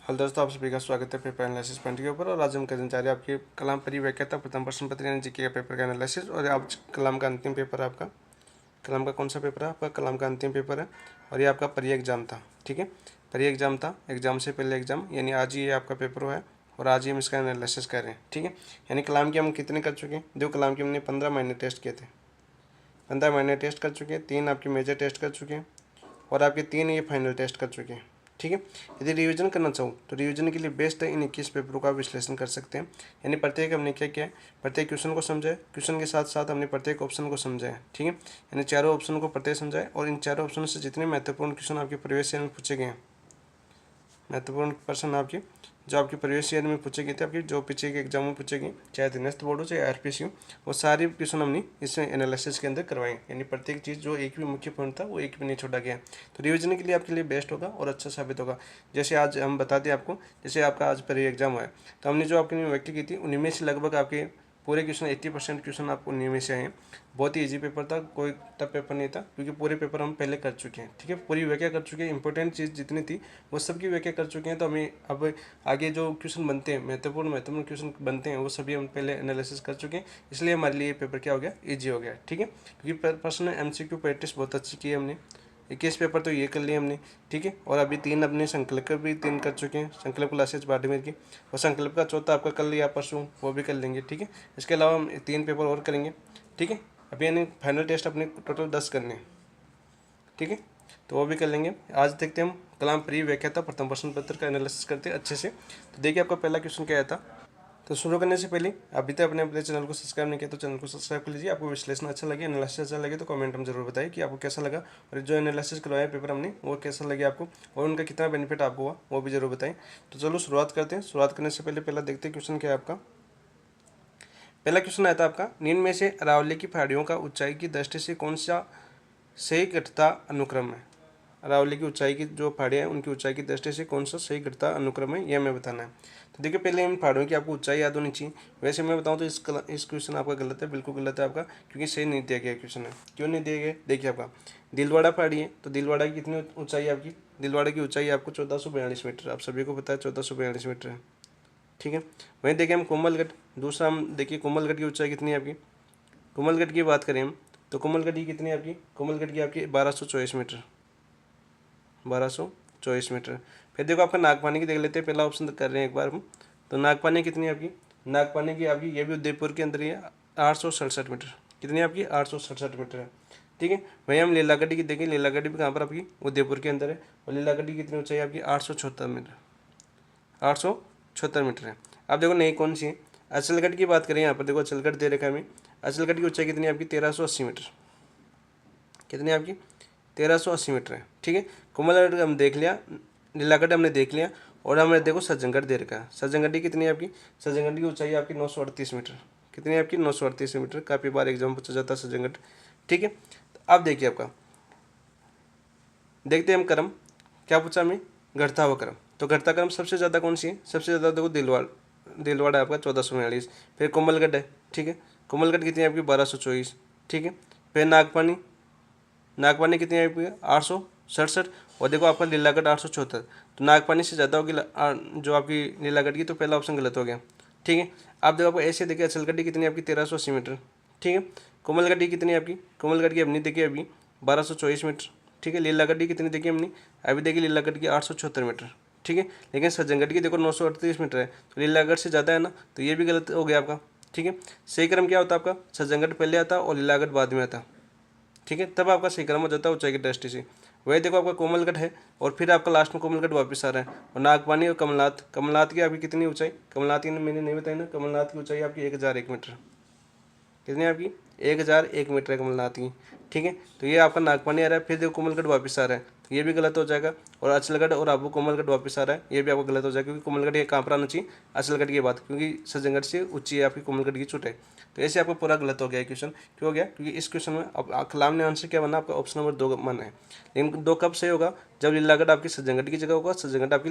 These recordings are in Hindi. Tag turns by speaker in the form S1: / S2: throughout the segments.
S1: हेलो दोस्तों, आप सभी का स्वागत है पेपर एनालिसिस पॉइंट के ऊपर। और आज हम करने जा रहे हैं आपके कलाम परिव्याख्याता प्रथम प्रश्न पत्र यानी जीके का पेपर का एनालिसिस। और आज कलाम का अंतिम पेपर है आपका। कलाम का कौन सा पेपर है आपका? कलाम का अंतिम पेपर है। और ये आपका प्री एग्जाम था, ठीक है। प्री एग्जाम था, एग्जाम से पहले एग्जाम, यानी आज ही ये आपका पेपर हुआ है और आज ही हम इसका एनालिसिस कर रहे हैं, ठीक है। यानी कलाम के हम कितने कर चुके हैं? जो कलाम के हमने 15 महीने टेस्ट किए थे, 15 महीने टेस्ट कर चुके हैं। 3 आपके मेजर टेस्ट कर चुके हैं और आपके 3 ये फाइनल टेस्ट कर चुके हैं, ठीक है। यदि रिवीजन करना चाहूँ तो रिवीजन के लिए बेस्ट है इन 21 पेपरों का विश्लेषण कर सकते हैं। यानी प्रत्येक हमने क्या किया है, प्रत्येक क्वेश्चन को समझा है, क्वेश्चन के साथ साथ हमने प्रत्येक ऑप्शन को समझा है, ठीक है। यानी चारों ऑप्शन को प्रत्येक समझा है और इन चारों ऑप्शन से जितने महत्वपूर्ण क्वेश्चन आपके प्रीवियस ईयर में पूछे गए हैं, महत्वपूर्ण प्रश्न आपके जो आपके प्रीवियस ईयर में पूछे गए थे, आपके जो पीछे के एग्जाम में पूछे गए, चाहे अधीनस्थ बोर्ड हो चाहे आरपीसी हो, वो सारे क्वेश्चन हमने इसमें एनालिसिस के अंदर करवाए। यानी प्रत्येक चीज़ जो एक भी मुख्य पॉइंट था वो एक भी नहीं छोड़ा गया। तो रिवीजन के लिए आपके लिए बेस्ट होगा और अच्छा साबित होगा। जैसे आज हम बता दें आपको, जैसे आपका आज प्री एग्जाम हुआ है तो हमने जो आपकी व्यक्ति की थी उन्हीं में से लगभग आपके पूरे क्वेश्चन 80% क्वेश्चन आपको उन्हीं में से आए हैं। बहुत ही ईजी पेपर था, कोई टफ पेपर नहीं था, क्योंकि पूरे पेपर हम पहले कर चुके हैं, ठीक है। पूरी व्याख्या कर चुके हैं, इंपॉर्टेंट चीज़ जितनी थी वो सबकी व्याख्या कर चुके हैं। तो हमें अब आगे जो क्वेश्चन बनते हैं, महत्वपूर्ण क्वेश्चन बनते हैं, वो सभी हम पहले एनालिसिस कर चुके हैं। इसलिए हमारे लिए पेपर क्या हो गया, ईजी हो गया, ठीक है। क्योंकि प्रश्न MCQ प्रैक्टिस बहुत अच्छी की है हमने। 21 पेपर तो ये कर लिए हमने, ठीक है। और अभी 3 अपने संकल्प भी 3 कर चुके हैं, संकल्प क्लासेज बाड़मेर की। और संकल्प का चौथा आपका कल या परसों वो भी कर लेंगे, ठीक है। इसके अलावा हम 3 पेपर और करेंगे, ठीक है। अभी यानी फाइनल टेस्ट अपने टोटल 10 करने हैं, ठीक है। तो वो भी कर लेंगे। आज देखते हैं हम कलाम प्री व्याख्याता प्रथम प्रश्न पत्र का एनालिसिस करते हैं अच्छे से। तो देखिए आपका पहला क्वेश्चन क्या आया था। तो शुरू करने से पहले अभी तक अपने अपने चैनल को सब्सक्राइब नहीं किया तो चैनल को सब्सक्राइब कर लीजिए। आपको विश्लेषण अच्छा लगे, एनालिसिस अच्छा लगे तो कमेंट में जरूर बताइए कि आपको कैसा लगा, और जो एनालिसिस करवाया पेपर हमने वो कैसा लगे आपको, और उनका कितना बेनिफिट आपको हुआ वो भी जरूर बताएं। तो चलो शुरुआत करते हैं। शुरुआत करने से पहले पहला देखते हैं क्वेश्चन क्या है आपका। पहला क्वेश्चन आया था आपका, निम्न में से अरावली की पहाड़ियों का ऊंचाई की दृष्टि से कौन सा सही घटता अनुक्रम है? अरावली की ऊंचाई की जो पहाड़ियाँ हैं उनकी ऊंचाई की दृष्टि से कौन सा सही घटता अनुक्रम है, यह हमें बताना है। तो देखिए पहले इन पहाड़ों की आपको ऊंचाई याद होनी चाहिए। वैसे मैं बताऊं तो इस क्वेश्चन आपका गलत है, बिल्कुल गलत है आपका, क्योंकि सही नहीं दिया गया क्वेश्चन है। क्यों नहीं दिया गया? देखिए आपका दिलवाड़ा पहाड़ी है, तो दिलवाड़ा की कितनी ऊंचाई है आपकी? दिलवाड़ा की ऊंचाई आपको 1442 मीटर, आप सभी को पता है 1442 मीटर है, ठीक है। वहीं देखिए हम कोमलगढ़, दूसरा हम देखिए कोमलगढ़ की ऊंचाई कितनी है आपकी। कोमलगढ़ की बात करें हम तो कोमलगढ़ की कितनी है आपकी? कोमलगढ़ की आपकी 1224 मीटर, 1224 मीटर। फिर देखो आपका नागपानी की देख लेते हैं, पहला ऑप्शन कर रहे हैं एक बार हम। तो नागपानी कितनी है आपकी? नागपानी की आपकी ये भी उदयपुर के अंदर ही है, 867 मीटर। कितनी है आपकी? 867 मीटर है, ठीक है। वहीं हम लीलागढ़ी की देखें, लीलागढ़ी भी कहाँ पर आपकी? उदयपुर के अंदर है। और लीलागढ़ी की कितनी ऊंचाई आपकी? 876 मीटर, 876 मीटर है। अब देखो नई कौन सी है? अचलगढ़ की बात करें, यहाँ पर देखो अचलगढ़ दे रखा है हमें। अचलगढ़ की ऊंचाई कितनी है आपकी? 1380 मीटर। कितनी है आपकी? 1380 मीटर है, ठीक है। कोमलगढ़ हम देख लिया, लीलागढ़ हमने देख लिया, और हमें देखो सज्जनगढ़ दे रखा है। सज्जनगढ़ की कितनी है आपकी? सज्जनगढ़ की ऊंचाई आपकी 938 मीटर। कितनी है आपकी? 938 मीटर। काफ़ी बार एग्जाम पूछा जाता है सज्जनगढ़, ठीक है। तो अब देखिए आपका, देखते हैं हम क्रम क्या पूछा हमें, घटता हुआ क्रम। तो घटता क्रम सबसे ज़्यादा कौन सी है? सबसे ज़्यादा देखो दिलवाड़ा है आपका 1442। फिर कोमलगढ़ है, ठीक है। कोमलगढ़ कितनी है आपकी? 1224, ठीक है। फिर नागपानी, नागपानी कितनी है आपकी? 867। और देखो आपका लीलागढ़ 874। तो नागपानी से ज़्यादा होगी जो आपकी लीलागढ़ की, तो पहला ऑप्शन गलत हो गया, ठीक है। आप देखो आपको ऐसे देखिए अचलगढ़ कितनी है आपकी? 1380 मीटर, ठीक है। कोमलगढ़ कितनी है आपकी? कोमलगढ़ की अपनी देखिए अभी 1224 मीटर, ठीक है। लीलागढ़ कितनी देखिए हमने अभी देखिए, लीलागढ़ की 876 मीटर, ठीक है। लेकिन सज्जनगढ़ की देखो 938 मीटर है, तो लीलागढ़ से ज़्यादा है ना, तो ये भी गलत हो गया आपका, ठीक है। सही क्रम क्या होता है आपका? सज्जनगढ़ पहले आता और लीलागढ़ बाद में आता, ठीक है। तब आपका सही क्रम हो जाता है ऊंचाई की दृष्टि से। वही देखो आपका कोमलगढ़ है, और फिर आपका लास्ट में कोमलगढ़ वापस आ रहा है। और नागपानी और कमलनाथ, कमलनाथ की आपकी कितनी ऊंचाई? कमलनाथ की मैंने नहीं बताई ना, कमलनाथ की ऊंचाई आपकी 1001 मीटर। कितनी है आपकी? 1001 मीटर है कमलनाथ की, ठीक है। तो ये आपका नागपानी आ रहा है, फिर देखो कोमलगढ़ वापस आ रहा है, तो ये भी गलत हो जाएगा। और अचलगढ़ और आपको कोमलगढ़ वापस आ रहा है, ये भी आपको गलत हो जाएगा, क्योंकि कोमलगढ़ ये कहाँ पर आना चाहिए? अचलगढ़ की बात, क्योंकि सज्जनगढ़ से ऊंची है आपकी कोमलगढ़ की चोट है। तो ऐसे आपको पूरा गलत हो गया क्वेश्चन। क्यों हो गया? क्योंकि इस क्वेश्चन में अब कलाम ने आंसर क्या बना आपका? ऑप्शन नंबर 2 मन है। लेकिन 2 कब सही होगा? जब लीलागढ़ आपकी सज्जनगढ़ की जगह होगा, सज्जनगढ़ आपकी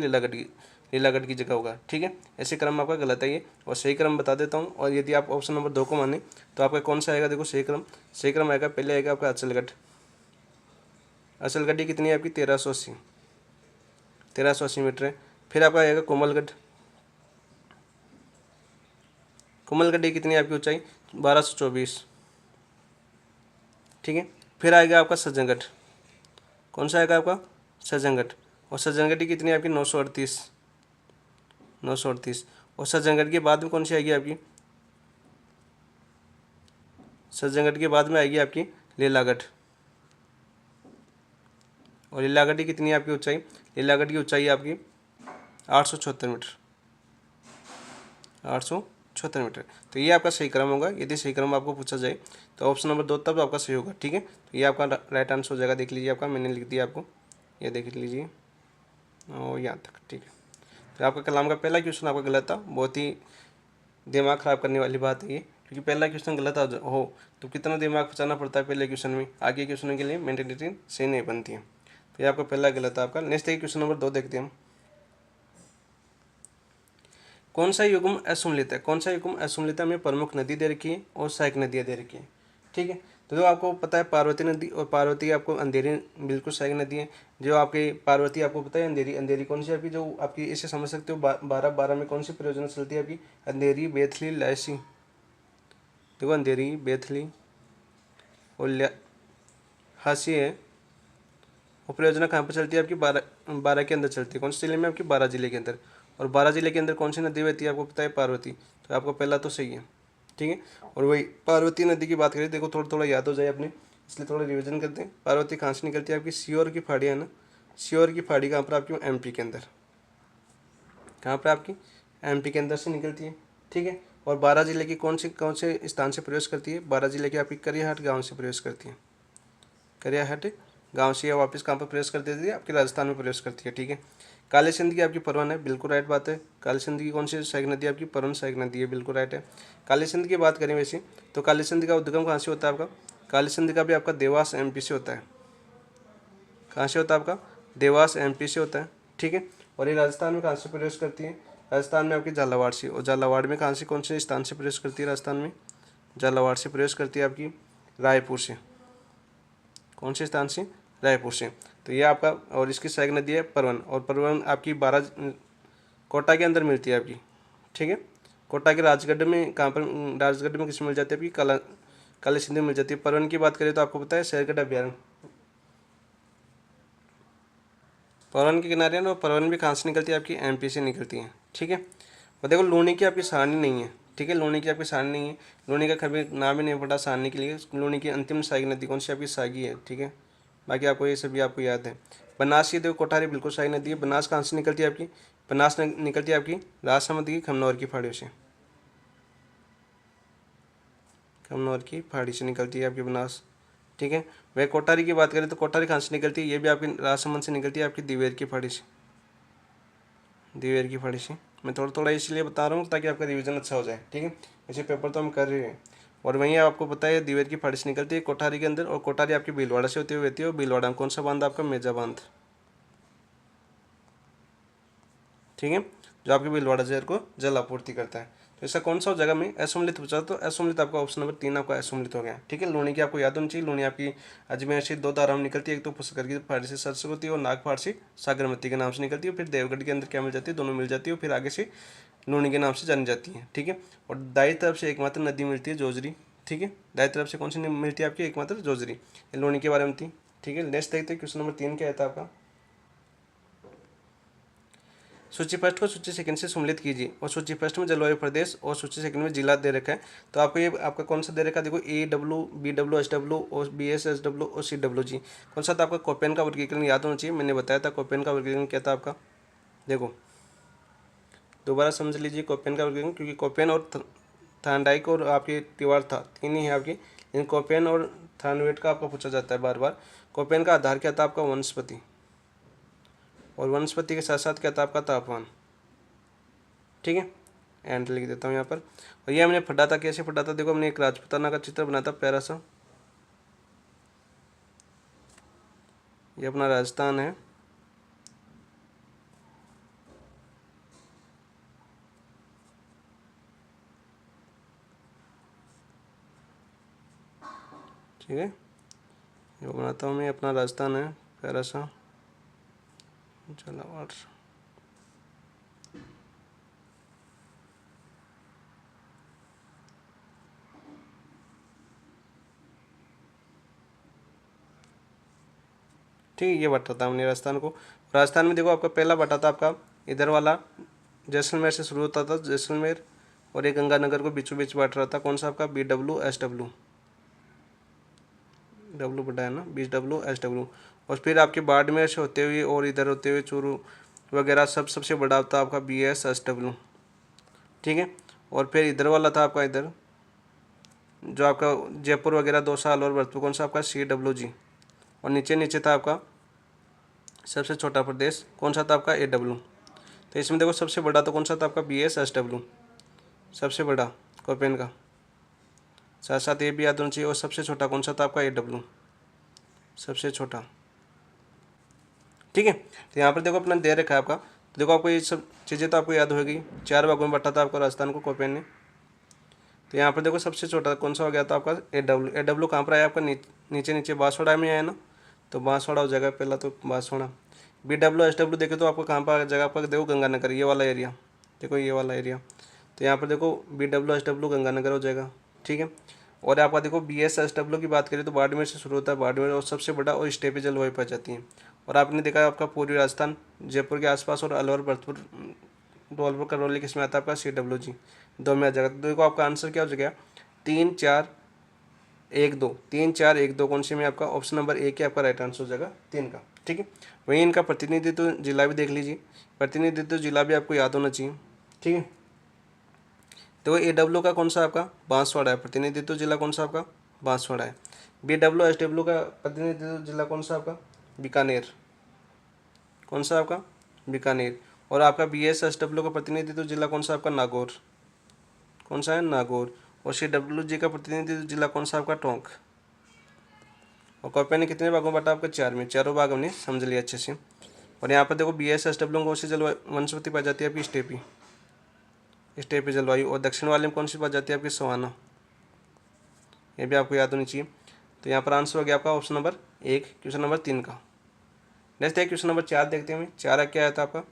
S1: लीलागढ़ की जगह होगा, ठीक है। ऐसे क्रम आपका गलत है ये, और सही क्रम बता देता हूँ। और यदि आप ऑप्शन नंबर 2 को माने तो आपका कौन सा आएगा? देखो सही क्रम, सही क्रम आएगा, पहले आएगा आपका अचलगढ़। अचलगढ़ कितनी है आपकी? 1380 मीटर है। फिर आपका आएगा कोमलगढ़। कोमलगढ़ की कितनी है आपकी ऊंचाई? 1224। ठीक है। फिर आएगा आपका सज्जनगढ़। कौन सा आएगा आपका? सज्जनगढ़। और सज्जनगढ़ की कितनी है आपकी? 938। 938। और सज्जनगढ़ के बाद में कौन सी आएगी आपकी? सज्जनगढ़ के बाद में आएगी आपकी लीलागढ़। और लीलागढ़ की कितनी है आपकी ऊंचाई? लीलागढ़ की ऊंचाई है आपकी 876 मीटर। 876 मीटर। तो ये आपका सही क्रम होगा। यदि सही क्रम आपको पूछा जाए तो ऑप्शन नंबर 2 तब आपका सही होगा। ठीक है, तो ये आपका राइट आंसर हो जाएगा। देख लीजिए आपका, मैंने लिख दिया आपको, ये देख लीजिए और यहाँ तक। ठीक है, तो आपका कलाम का पहला क्वेश्चन आपका गलत था। बहुत ही दिमाग ख़राब करने वाली बात है ये, क्योंकि पहला क्वेश्चन गलत हो तो कितना दिमाग बचाना पड़ता है पहले क्वेश्चन में। आगे क्वेश्चन के लिए मेंटेलिटी सही नहीं बनती है। तो ये आपका पहला गलत है आपका। नेक्स्ट है क्वेश्चन नंबर 2 देखते हैं हम। कौन सा युग्म असुमलित है? कौन सा युग्म असुमलित है? हमें प्रमुख नदी दे रखी है और सहायक नदियाँ दे रखी है। ठीक है, तो जो आपको पता है पार्वती नदी, और पार्वती आपको अंधेरी बिल्कुल सहायक नदी है। जो आपकी पार्वती आपको पता है अंधेरी, अंधेरी कौन सी आपकी, जो आपकी इसे समझ सकते हो 12 में कौन सी परियोजना चलती है आपकी? अंधेरी, बेथली, लहसी। देखो अंधेरी, बेथली और हासी है। वो परियोजना कहाँ पर चलती है आपकी? 12 के अंदर चलती है। कौन से जिले में आपकी? 12 जिले के अंदर। और 12 जिले के अंदर कौन सी नदी बहती है आपको पता है? पार्वती। तो आपको पहला तो सही है। ठीक है, और वही पार्वती नदी की बात करें, देखो थोड़ा थोड़ा याद हो जाए अपने, इसलिए थोड़ा रिविजन करते हैं। पार्वती कहाँ से निकलती है आपकी? सीहोर की फाड़ी है ना। सीहोर की फाड़ी कहाँ पर आपकी? एमपी के अंदर। कहाँ पर आपकी? एमपी के अंदर से निकलती है। ठीक है, और 12 जिले की कौन से स्थान से प्रवेश करती है? 12 जिले की आपकी करियाहाट गाँव से प्रवेश करती है। करियाहाट गाँव से या वापस कहाँ पर प्रवेश कर देती है? आपके राजस्थान में प्रवेश करती है। ठीक है, काली सिंध की आपकी परवन है, बिल्कुल राइट बात है। काली सिंध की कौन सी सहायक नदी है आपकी? परवन सहायक नदी है, बिल्कुल राइट है। काली सिंध की बात करें वैसे तो काली सिंध का उद्गम कहाँ से होता है आपका? काली सिंध का भी आपका देवास एमपी से होता है। कहाँ से होता है आपका? देवास एमपी से होता है। ठीक है, और ये राजस्थान में कहाँ से प्रवेश करती है? राजस्थान में आपकी झालावाड़ से। और झालावाड़ में कहाँ से, कौन से स्थान से प्रवेश करती है राजस्थान में? झालावाड़ से प्रवेश करती है आपकी रायपुर से। कौन से स्थान से? रायपुर से। तो ये आपका, और इसकी सहायक नदी है परवन। और परवन आपकी 12 कोटा के अंदर मिलती है आपकी। ठीक है, कोटा के राजगढ़ में, कहाँ पर? राजगढ़ में किस मिल जाती है आपकी? काली सिंध में मिल जाती है। परवन की बात करें तो आपको पता है शेरगढ़ अभ्यारण्य परवन के किनारे है। और परवन भी कहाँ से निकलती है आपकी? एमपी से निकलती है। ठीक है, और देखो लूनी की आपकी सारणी नहीं है। ठीक है, लूनी की आपकी सारणी नहीं है। लूनी का कभी नाम ही नहीं पड़ा सारणी के लिए। लूनी की अंतिम सहायक नदी कौन सी आपकी? सागी है। ठीक है, बाकी आपको ये सभी आपको याद है। बनास की देखो कोठारी बिल्कुल सहायक नदी है। बनास कहाँ से निकलती है आपकी? बनास निकलती है आपकी राजसमंद की खमनौर की फाड़ियों से। खमनौर की फाड़ी से निकलती है आपकी बनास। ठीक है, वह कोठारी की बात करें तो कोठारी कहाँ से निकलती है? ये भी आपकी राजसमंद से निकलती है, आपकी दिवेर की फाड़ी से। दिवेर की फाड़ी से। मैं थोड़ा थोड़ा इसलिए बता रहा हूँ ताकि आपका रिवीजन अच्छा हो जाए। ठीक है, ऐसे पेपर तो हम कर रहे हैं। और वहीं आपको पता है दिवेर की फाड़ी से निकलती है कोठारी के अंदर। और कोठारी आपकी भीलवाड़ा से होती हुई रहती है। और भीलवाड़ा में कौन सा बांध आपका? मेजा बांध। ठीक है, जो आपके भीलवाड़ा शहर को जल आपूर्ति करता है। तो ऐसा कौन सा जगह में असुमलित पूछा? तो असुमलित आपका ऑप्शन नंबर 3 आपका असुमलित हो गया। ठीक है, लूणी की आपको याद होनी चाहिए। लूणी आपकी अजमेर से 2 धाराओं में निकलती है, एक तो पुष्कर की फाड़ी से सरस्वती और नागपाड़ से सागरमती के नाम से निकलती है। फिर देवगढ़ के अंदर क्या मिल जाती है? दोनों मिल जाती है। फिर आगे से लूणी के नाम से जानी जाती है। ठीक है, और दाई तरफ से एकमात्र नदी मिलती है जोजरी। ठीक है, दाई तरफ से कौन सी मिलती है आपकी? एकमात्र जोजरी। लूणी के बारे में थी। ठीक है, नेक्स्ट देखते हैं क्वेश्चन नंबर 3 क्या था आपका। सूची फर्स्ट को सूची सेकंड से सम्मिलित कीजिए। और सूची फर्स्ट में जलवायु प्रदेश और सूची सेकंड में जिला दे रखा है। तो आपको ये आपका कौन सा दे रखा है? देखो AW, BW, SW और BSSW और CW कौन सा था आपका? कोपेन का वर्गीकरण याद होना चाहिए। मैंने बताया था कोपेन का वर्गीकरण क्या था आपका। देखो दोबारा समझ लीजिए कोपेन का वर्गीकरण, क्योंकि कोपेन और थार्नडाइक और आपकी तिवार था, 3 ही है आपकी। लेकिन कोपेन और थार्नवेट का आपका पूछा जाता है बार बार। कोपेन का आधार क्या था आपका? वनस्पति। और वनस्पति के साथ साथ क्या था आपका? तापमान। ठीक है, एंड लिख देता हूँ यहाँ पर। और ये हमने फटा था, कैसे फटा था? देखो हमने एक राजपुताना का चित्र बना था प्यारा सा। ये अपना राजस्थान है। ठीक है, ये बनाता हूँ मैं, अपना राजस्थान है प्यारा सा झालावाड़। ठीक है, ये बटा था हमने राजस्थान को। राजस्थान में देखो आपका पहला बटा था आपका इधर वाला, जैसलमेर से शुरू होता था, जैसलमेर, और ये गंगानगर को बीचों बीच बांट रहा था। कौन सा आपका BWSW, डब्लू बटा है ना, BWSW। और फिर आपके बाड़मेर से होते हुए और इधर होते हुए चूरू वगैरह सब सबसे बड़ा था आपका BSSW। ठीक है, और फिर इधर वाला था आपका इधर जो आपका जयपुर वगैरह दौसा अलवर भरतपुर, कौन सा आपका CWG। और नीचे नीचे था आपका सबसे छोटा प्रदेश, कौन सा था आपका AW। तो इसमें देखो सबसे बड़ा तो कौन सा था आपका BSSW, सबसे बड़ा कोपेन का, साथ साथ ये भी याद होना चाहिए। और सबसे छोटा कौन सा था आपका AW, सबसे छोटा। ठीक है, तो यहाँ पर देखो अपना दे रखा है आपका, तो देखो आपको ये सब चीज़ें तो आपको याद होगी। 4 भागों में बटा था आपका राजस्थान को कोपेन ने। तो यहाँ पर देखो सबसे छोटा कौन सा हो गया था आपका AW कहाँ पर आया आपका, नीचे नीचे बांसवाड़ा में आया ना, तो बांसवाड़ा हो जाएगा पहला, तो बांसवाड़ा। BWSW देखे तो आपको कहाँ पर आ जाएगा आपका, देखो गंगानगर, ये वाला एरिया, देखो ये वाला एरिया। तो यहाँ पर देखो BWSW गंगानगर हो जाएगा। ठीक है, और आपका देखो BSSW की बात करें तो बाड़मेर से शुरू होता है, बाड़मेर और सबसे बड़ा और स्टेपी जलवायु पाई जाती है। और आपने देखा आपका पूर्वी राजस्थान जयपुर के आसपास और अलवर भरतपुर धौलपुर करौली किस में आता है आपका CWG, 2 में आ जाएगा। तो देखो आपका आंसर क्या हो जाएगा, 3 4 1 2, 3 4 1 2 कौन सी में आपका ऑप्शन नंबर A आपका राइट आंसर हो जाएगा 3 का। ठीक है, वहीं इनका प्रतिनिधित्व जिला भी देख लीजिए, प्रतिनिधित्व जिला भी आपको याद होना चाहिए। ठीक है, तो AW का कौन सा आपका बांसवाड़ा है, प्रतिनिधित्व जिला कौन सा आपका बांसवाड़ा है। BWSW का प्रतिनिधित्व जिला कौन सा आपका बीकानेर, कौन सा आपका बीकानेर। और आपका BSSW का प्रतिनिधित्व जिला कौन सा आपका नागौर, कौन सा है नागौर। और CWG का प्रतिनिधित्व जिला कौन सा आपका टोंक। और कॉपी ने कितने भागों में बांटा आपका 4 में, चारों भाग हमने समझ लिया अच्छे से। और यहाँ पर देखो BSSW में कौन सी जलवायु वनस्पति पाई जाती है आपकी स्टेपी, स्टेपी जलवायु। और दक्षिण वाले में कौन सी पाई जाती है आपकी सवाना, ये भी आपको याद होनी चाहिए। तो यहाँ पर आंसर हो गया आपका ऑप्शन नंबर 1 क्वेश्चन नंबर 3 का। नेक्स्ट है क्वेश्चन नंबर 4 देखते हैं। 4 क्या आया था आपका,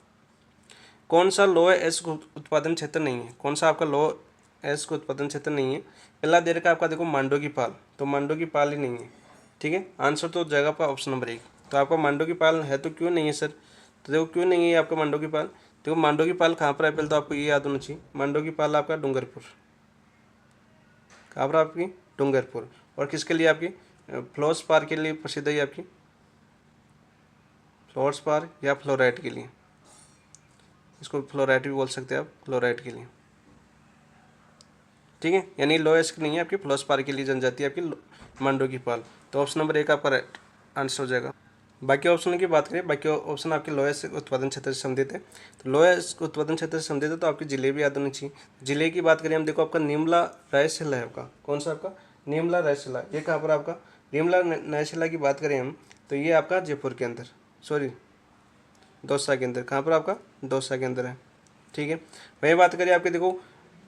S1: कौन सा लोह एस्क उत्पादन क्षेत्र नहीं है, कौन सा आपका लोह एस्क उत्पादन क्षेत्र नहीं है। पहला दे रखा आपका देखो मांडो की पाल, तो मांडो की पाल ही नहीं है। ठीक है, आंसर तो हो जाएगा आपका ऑप्शन नंबर 1। तो आपका मांडो की पाल है तो क्यों नहीं है सर, तो देखो क्यों नहीं है आपका मांडो की पाल। देखो मांडो की पाल कहाँ पर है, पहले तो आपको ये याद होना चाहिए। मांडो की पाल आपका डूंगरपुर, कहाँ पर आपकी डूंगरपुर। और किसके लिए आपकी फ्लोर स्पार के लिए प्रसिद्ध है आपकी, फ्लोर स्पार या फ्लोराइट के लिए, इसको फ्लोराइट भी बोल सकते हैं आप, फ्लोराइट के लिए। ठीक है, यानी लोएस्ट नहीं है आपकी, फ्लोस्पार के लिए जनजाति है आपकी मांडो की पाल। तो ऑप्शन नंबर 1 आपका राइट आंसर हो जाएगा। बाकी ऑप्शन की बात करें, बाकी ऑप्शन आपके लोएस्ट उत्पादन क्षेत्र से संबंधित है। तो लोएस्ट उत्पादन क्षेत्र से संबंधित है तो आपकी जिले भी याद होनी चाहिए। जिले की बात करें हम, देखो आपका निमला रायसेला है आपका, कौन सा आपका निमला रायसेला, ये कहाँ पर आपका निमला रायसेला की बात करें हम, तो ये आपका जयपुर के अंदर, सॉरी दौसा के अंदर, कहाँ पर आपका दौसा के अंदर है। ठीक है, वही बात करें आपके देखो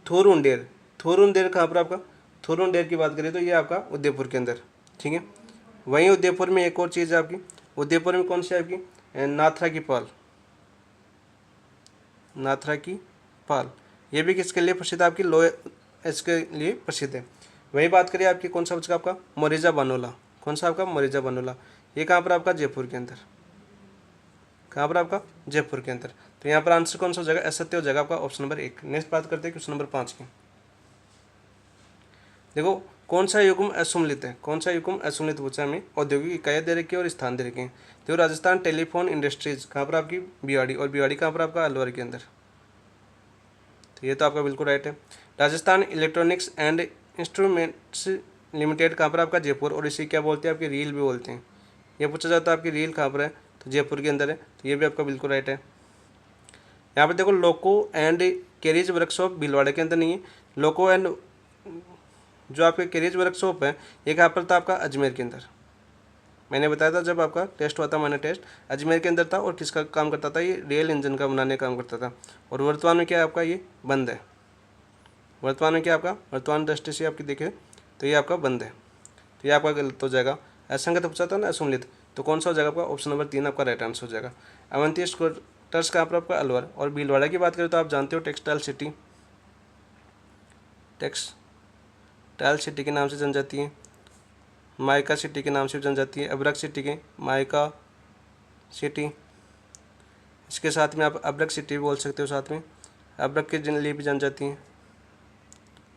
S1: थोरुंडेर, थोरुंडेर कहाँ पर आपका, थोरुंडेर की बात करें तो ये आपका उदयपुर के अंदर। ठीक है, वहीं उदयपुर में एक और चीज़ है आपकी, उदयपुर में कौन सी है आपकी नाथरा की पाल, नाथरा की पाल, ये भी किसके लिए प्रसिद्ध है आपकी लोहे इसके लिए प्रसिद्ध है। वही बात करिए आपकी कौन सा बचका आपका मोरिजा बनोला, कौन सा आपका मोरिजा बनोला, ये कहाँ पर आपका जयपुर के अंदर, कहाँ पर आपका जयपुर के अंदर। तो यहाँ पर आंसर कौन सा हो जाएगा, असत्य हो जाएगा आपका ऑप्शन नंबर 1। नेक्स्ट बात करते हैं क्वेश्चन नंबर 5 की। देखो कौन सा युग्म असुमलित है, कौन सा युग्म असुमलित पूछा हमें, औद्योगिक इकाइयाँ दे रखी है और स्थान दे रखे हैं। देखो राजस्थान टेलीफोन इंडस्ट्रीज कहाँ पर आपकी भिवाड़ी, और भिवाड़ी कहाँ पर आपका अलवर के अंदर। तो ये तो आपका बिल्कुल राइट है। Rajasthan electronics and instruments limited कहाँ पर आपका जयपुर, और इसे क्या बोलते हैं आपकी रील भी बोलते हैं। ये पूछा जाता है आपकी रील कहाँ पर है, तो जयपुर के अंदर है। तो ये भी आपका बिल्कुल राइट है। यहाँ पर देखो लोको एंड कैरिज वर्कशॉप भीलवाड़ा के अंदर नहीं है। लोको एंड जो आपके कैरिज वर्कशॉप है ये कहाँ पर था आपका अजमेर के अंदर। मैंने बताया था जब आपका टेस्ट हुआ था, मैंने टेस्ट अजमेर के अंदर था। और किसका काम करता था, ये रेल इंजन का बनाने का काम करता था। और वर्तमान में क्या है आपका ये बंद है। वर्तमान में क्या आपका वर्तमान दृष्टि से आपकी देखें तो ये आपका बंद है। तो ये आपका गलत हो जाएगा। असंगत पूछा था ना असुमलित, तो कौन सा हो जाएगा आपका ऑप्शन नंबर 3 आपका राइट आंसर हो जाएगा। अवंती स्कूटर्स कहाँ पर आपका अलवर। और भीलवाड़ा की बात करें तो आप जानते हो टेक्सटाइल सिटी, टेक्सटाइल सिटी के नाम से जन जाती है। माइका सिटी के नाम से भी जन जाती है। अब्रक सिटी के माइका सिटी, इसके साथ में आप अब्रक सिटी बोल सकते हो, साथ में अब्रक के लिए भी जान जाती हैं,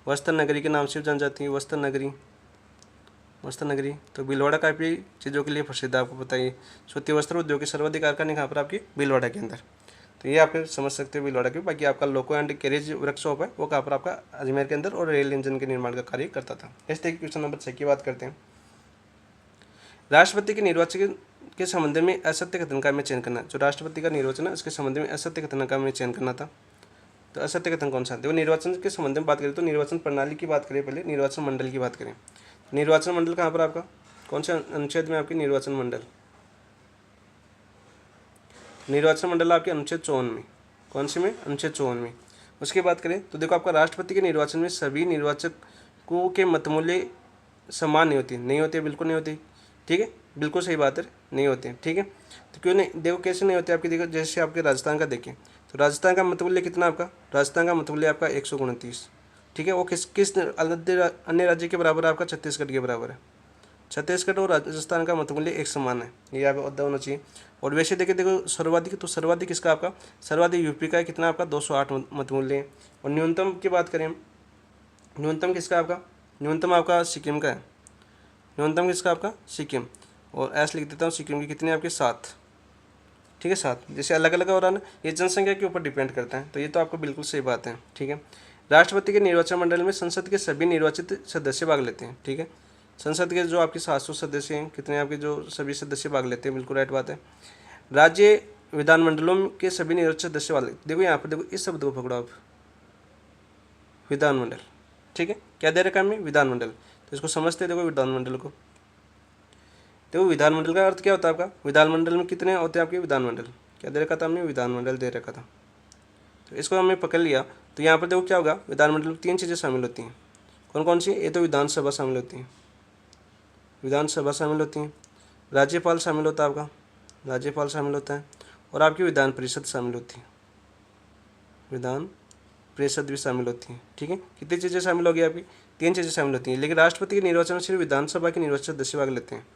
S1: वस्त्र नगरी के नाम से भी जान जाती है, वस्त्र नगरी, वस्त्र नगरी। तो भीलवाड़ा काफ़ी चीज़ों के लिए प्रसिद्ध है, आपको बताइए। सूती वस्त्र उद्योग की सर्वाधिक कारखाने कहाँ पर आपकी, भीलवाड़ा के अंदर। तो ये आप समझ सकते हो भीलवाड़ा के। बाकी आपका लोको एंड कैरेज वर्कशॉप है वो कहाँ पर, आपका अजमेर के अंदर, और रेल इंजन के निर्माण का कार्य करता था। इस तरीके क्वेश्चन नंबर 6 की बात करते हैं। राष्ट्रपति के निर्वाचन के संबंध में असत्य कथन का हमें चयन करना। जो राष्ट्रपति का निर्वाचन है उसके संबंध में असत्य कथन का हमें चयन करना था। तो असत्य कथन कौन सा है? देखो, निर्वाचन के संबंध में बात करें तो निर्वाचन प्रणाली की बात करें, पहले निर्वाचन मंडल की बात करें। निर्वाचन मंडल कहाँ पर आपका, कौन से अनुच्छेद में आपकी निर्वाचन मंडल, निर्वाचन मंडल आपके अनुच्छेद 54 में, कौन से में, अनुच्छेद 54 में। उसकी बात करें तो देखो, आपका राष्ट्रपति के निर्वाचन में सभी निर्वाचकों के मतमूल्य समान नहीं होती, नहीं होती, बिल्कुल नहीं होती, ठीक है, बिल्कुल सही बात है, नहीं होते, ठीक है। तो क्यों नहीं, देखो कैसे नहीं होते आपकी, देखो जैसे आपके राजस्थान का देखें तो राजस्थान का मतमूल्य कितना आपका, राजस्थान का मतमूल्य आपका 129, ठीक है। वो किस अन्य राज्य के बराबर है आपका, छत्तीसगढ़ के बराबर है। छत्तीसगढ़ और राजस्थान का मतमूल्य एक समान है, ये आप अदा होना चाहिए। और वैसे देखो सर्वाधिक, तो सर्वाधिक किसका आपका, सर्वाधिक यूपी का है, कितना आपका 208 मतमूल्य है। और न्यूनतम की बात करें, न्यूनतम किसका आपका, न्यूनतम आपका सिक्किम का है, न्यूनतम किसका आपका, सिक्किम। और ऐसे लिख देता हूँ, सिक्किम की कितनी आपके 7, ठीक है, 7। जैसे अलग अलग हो रहा है ना, ये जनसंख्या के ऊपर डिपेंड करता है। तो ये तो आपको बिल्कुल सही बात है, ठीक है। राष्ट्रपति के निर्वाचन मंडल में संसद के सभी निर्वाचित सदस्य भाग लेते हैं, ठीक है। संसद के जो आपके 700 सदस्य हैं, कितने आपके जो सभी सदस्य भाग लेते हैं, बिल्कुल राइट बात है। राज्य विधानमंडलों के सभी निर्वाचित सदस्य वाले, देखो यहाँ पर देखो इस शब्द को पकड़ो आप, विधानमंडल, ठीक है। क्या दे रखा है हमें, विधानमंडल। तो इसको समझते देखो विधानमंडल को। देखो विधानमंडल का अर्थ क्या होता है आपका, विधानमंडल में कितने होते हैं आपके विधानमंडल, क्या दे रखा था हमने, विधानमंडल दे रखा था। तो इसको हमने पकड़ लिया। तो यहाँ पर देखो क्या होगा, विधानमंडल में 3 चीज़ें शामिल होती हैं, कौन कौन सी, ये तो विधानसभा शामिल होती है, विधानसभा शामिल होती है, राज्यपाल शामिल होता है आपका, राज्यपाल शामिल होता है, और आपकी विधान परिषद शामिल होती है, विधान परिषद भी शामिल होती है, ठीक है। कितनी चीज़ें शामिल होगी आपकी, 3 चीज़ें शामिल होती हैं। लेकिन राष्ट्रपति के निर्वाचन में सिर्फ विधानसभा के निर्वाचित सदस्य भाग लेते हैं।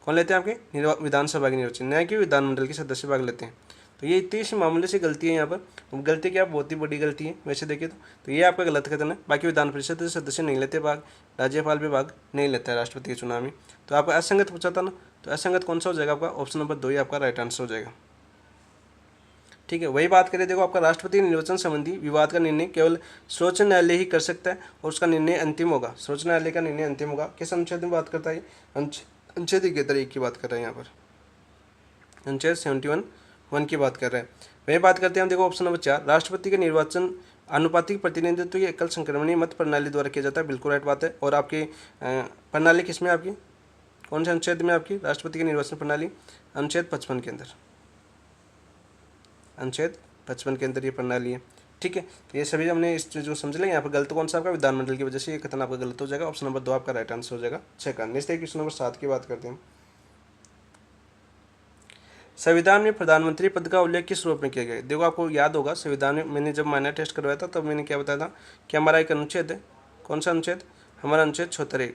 S1: कौन लेते हैं आपके, विधानसभा के निर्वाचन, न्याय की विधानमंडल के सदस्य भाग लेते हैं। तो ये इतनी सी मामूली सी गलती है यहाँ पर, गलती क्या बहुत ही बड़ी गलती है वैसे देखिए तो ये आपका गलत कथन है। बाकी विधान परिषद के सदस्य नहीं लेते भाग, राज्यपाल भी भाग नहीं लेता है राष्ट्रपति के चुनाव में। तो आपका असंगत पूछा था ना, तो असंगत कौन सा हो जाएगा आपका, ऑप्शन नंबर 2 ही आपका राइट आंसर हो जाएगा, ठीक है। वही बात करें, देखो आपका राष्ट्रपति निर्वाचन संबंधी विवाद का निर्णय केवल सर्वोच्च न्यायालय ही कर सकता है, और उसका निर्णय अंतिम होगा, सर्वोच्च न्यायालय का निर्णय अंतिम होगा। किस अनुच्छेद में बात करता है, अनुच्छेद 71 की बात कर रहे हैं यहाँ पर, अनुच्छेद 71 की बात कर रहे हैं। वही बात करते हैं हम, देखो ऑप्शन नंबर 4, राष्ट्रपति के निर्वाचन अनुपातिक प्रतिनिधित्व की एकल संक्रमणीय मत प्रणाली द्वारा किया जाता है, बिल्कुल राइट बात है। और आपकी प्रणाली किसमें आपकी, कौन से अनुच्छेद में आपकी राष्ट्रपति की निर्वाचन प्रणाली, अनुच्छेद 55 के अंदर, अनुच्छेद 55 के अंदर ये प्रणाली है, ठीक है। तो ये सभी हमने इस चीज़ को समझ लेंगे। यहाँ पर गलत कौन सा आपका, विधानमंडल की वजह से ये कथन आपका गलत हो जाएगा, ऑप्शन नंबर 2 आपका राइट आंसर हो जाएगा 6 का। नेक्स्ट क्वेश्चन नंबर 7 की बात करते हैं। संविधान में प्रधानमंत्री पद का उल्लेख किस रूप में किया गया है। देखो आपको याद होगा, संविधान में मैंने जब माइनर टेस्ट करवाया था तब मैंने क्या बताया था कि हमारा एक अनुच्छेद है, कौन सा अनुच्छेद, हमारा अनुच्छेद 76,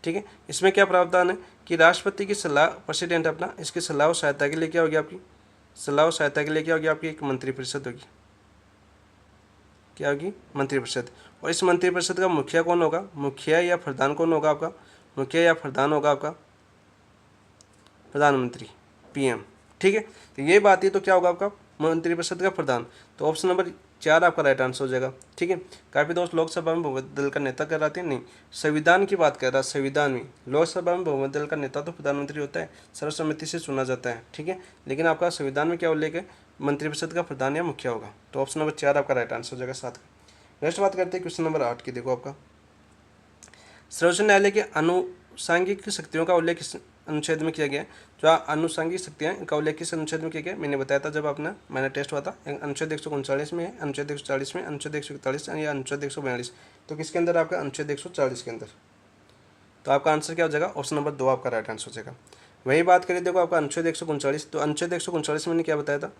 S1: ठीक है। इसमें क्या प्रावधान है कि राष्ट्रपति की सलाह, प्रेसिडेंट अपना, इसकी सलाह और सहायता के लिए क्या होगी आपकी, सलाह और सहायता के लिए क्या होगी आपकी, एक मंत्रिपरिषद होगी, क्या होगी, मंत्रिपरिषद। और इस मंत्रिपरिषद का मुखिया कौन होगा, मुखिया या प्रधान कौन होगा आपका, मुखिया या प्रधान होगा आपका प्रधानमंत्री, पीएम, ठीक है। तो ये बात है, तो क्या होगा आपका मंत्रिपरिषद का प्रधान। तो ऑप्शन नंबर 4 आपका राइट आंसर हो जाएगा, ठीक है। काफ़ी दोस्त लोकसभा में बहुमत दल का नेता कराते हैं, नहीं, संविधान की बात कर रहा है, संविधान में लोकसभा में बहुमत दल का नेता तो प्रधानमंत्री होता है, सर्वसम्मति से चुना जाता है, ठीक है। लेकिन आपका संविधान में क्या उल्लेख है, मंत्रिपरिषद का प्रधान या मुखिया होगा। तो ऑप्शन नंबर 4 आपका राइट आंसर हो जाएगा 7 का। नेक्स्ट बात करते हैं क्वेश्चन नंबर 8 की। देखो आपका सर्वोच्च न्यायालय के आनुषंगिक शक्तियों का उल्लेख किस अनुच्छेद में किया गया है। जो आनुषंगिक शक्तियाँ इनका उल्लेख किस अनुच्छेद में किया गया, मैंने बताया था जब अपना मैंने टेस्ट हुआ था, अनुच्छेद 139 में है, अनुच्छेद 140 में, अनुच्छेद 141 या अनुच्छेद 142। तो किसके अंदर आपका, अनुच्छेद 140 के अंदर। तो आपका आंसर क्या हो जाएगा, ऑप्शन नंबर 2 आपका राइट आंसर हो जाएगा। वही बात करिए, देखो आपका अनुच्छेद 139, तो अनुच्छेद 139 में मैंने क्या बताया था,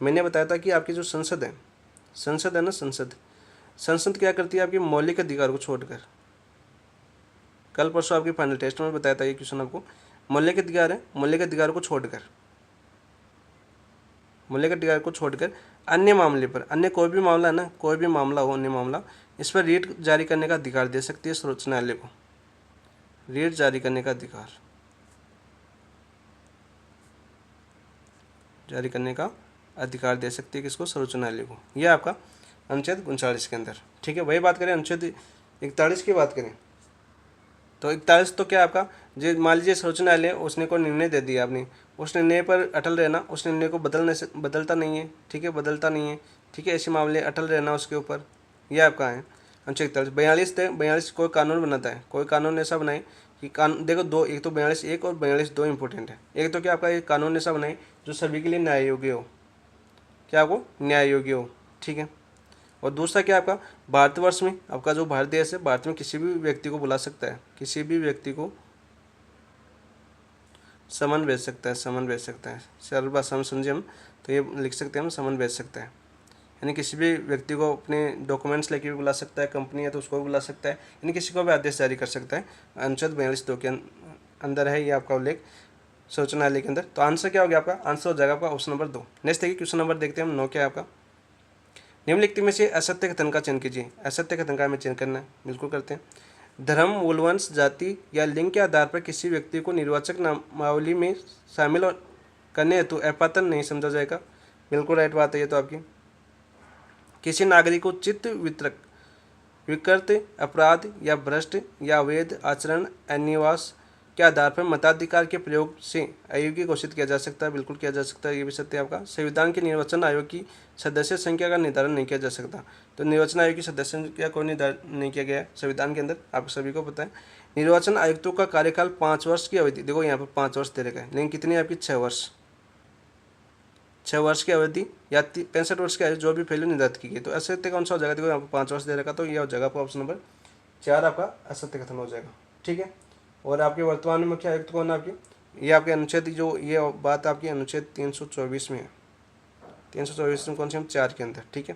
S1: मैंने बताया था कि आपकी जो संसद है ना, संसद क्या करती है आपकी मौलिक अधिकार को छोड़कर। कल परसों आपके फाइनल टेस्ट में बताया था ये क्वेश्चन आपको, मौलिक अधिकार है, मौलिक अधिकार को छोड़कर, मूल्य के अधिकार को छोड़कर अन्य मामले पर, अन्य कोई भी मामला है ना, कोई भी मामला हो, अन्य मामला, इस पर रीट जारी करने का अधिकार दे सकती है सर्वोच्च न्यायालय को। रीट जारी करने का अधिकार, जारी करने का अधिकार दे सकती है किसको? सर्वोच्च न्यायालय को। यह आपका अनुच्छेद 39 के अंदर, ठीक है। वही बात करें अनुच्छेद 41 की बात करें तो 41 तो क्या आपका, जो मान लीजिए सर्वोच्च न्यायालय उसने कोई निर्णय दे दिया आपने, उस निर्णय पर अटल रहना, उस निर्णय को बदलता नहीं है, ठीक है, बदलता नहीं है, ठीक है, ऐसे मामले अटल रहना उसके ऊपर, यह आपका है अनुच्छेद 41। 42 कोई कानून बनाता है, कोई कानून ऐसा बनाए कि कानून, देखो दो, एक तो 42(1) और 42(2) इंपॉर्टेंट है। एक तो क्या आपका एक कानून ऐसा बनाए जो सभी के लिए न्याय योग्य हो, क्या आपको न्याय योग्य हो, ठीक है। और दूसरा क्या आपका, भारतवर्ष में, आपका जो भारत देश है, भारत में किसी भी व्यक्ति को बुला सकता है, किसी भी व्यक्ति को समन भेज सकता है, समन भेज सकता है। सरल भाषा में समझे हम तो ये लिख सकते हैं हम, समन भेज सकता है, यानी किसी भी व्यक्ति को अपने डॉक्यूमेंट्स लेके भी बुला सकता है, कंपनी है तो उसको भी बुला सकता है, यानी किसी को भी आदेश जारी कर सकता है। अनुच्छेद 42(2) के अंदर है ये आपका उल्लेख सर्वोच्च न्यायालय के अंदर। तो आंसर क्या हो गया आपका? आंसर हो जाएगा आपका ऑप्शन नंबर 2। नेक्स्ट देखिए क्वेश्चन नंबर देखते हैं हम 9 क्या है आपका। निम्नलिखित में से असत्य कथन का चयन कीजिए। असत्य कथन का हमें चयन करना है, बिल्कुल करते हैं। धर्म, मूल वंश, जाति या लिंग के आधार पर किसी व्यक्ति को निर्वाचक नामावली में शामिल करने हेतु अपात्र नहीं समझा जाएगा। बिल्कुल राइट बात है ये तो आपकी। किसी नागरिक को चित्त विकृत, अपराध या भ्रष्ट या अवैध आचरण, अनिवास के आधार पर मताधिकार के प्रयोग से अयोग्य घोषित किया जा सकता है। बिल्कुल किया जा सकता है, ये भी सत्य है आपका। संविधान के निर्वाचन आयोग की सदस्य संख्या का निर्धारण नहीं किया जा सकता। तो निर्वाचन आयोग की सदस्य संख्या कोई निर्धारण नहीं किया गया है संविधान के अंदर, आप सभी को पता है। निर्वाचन आयुक्तों का कार्यकाल 5 वर्ष की अवधि, देखो यहाँ पर 5 वर्ष दे रखा है, लेकिन कितनी आपकी 6 वर्ष, 6 वर्ष की अवधि या 65 वर्ष की आयु जो भी पहले निर्धारित की गई। तो असत्य कौन सा हो जाएगा? देखो यहाँ पर 5 वर्ष दे रखा, तो यह हो जाएगा आपका ऑप्शन नंबर 4 आपका असत्य कथन हो जाएगा, ठीक है। और आपके वर्तमान में मुख्य आयुक्त कौन है आपके? ये आपके अनुच्छेद, जो ये बात आपकी अनुच्छेद 324 में है, 324 में कौन से हम 4 के अंदर, ठीक है।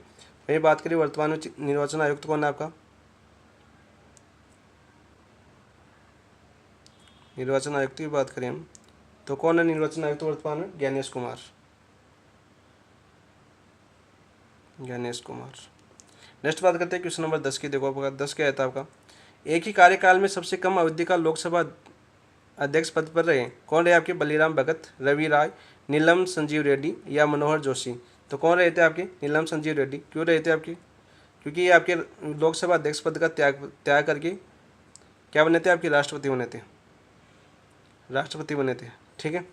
S1: वही बात करिए वर्तमान में निर्वाचन आयुक्त कौन है आपका? निर्वाचन आयुक्त की बात करें हम तो कौन है निर्वाचन आयुक्त वर्तमान में? ज्ञानेश कुमार, ज्ञानेश कुमार। नेक्स्ट बात करते हैं क्वेश्चन नंबर 10 की। देखो आपका 10 क्या था आपका, एक ही कार्यकाल में सबसे कम अवधि का लोकसभा अध्यक्ष पद पर रहे कौन रहे आपके? बलिराम भगत, रवि राय, नीलम संजीव रेड्डी या मनोहर जोशी। तो कौन रहे थे आपके? नीलम संजीव रेड्डी। क्यों रहे थे आपके? क्योंकि ये आपके लोकसभा अध्यक्ष पद का त्याग करके क्या बने थे? आपके राष्ट्रपति बने थे, राष्ट्रपति बने थे, ठीक है।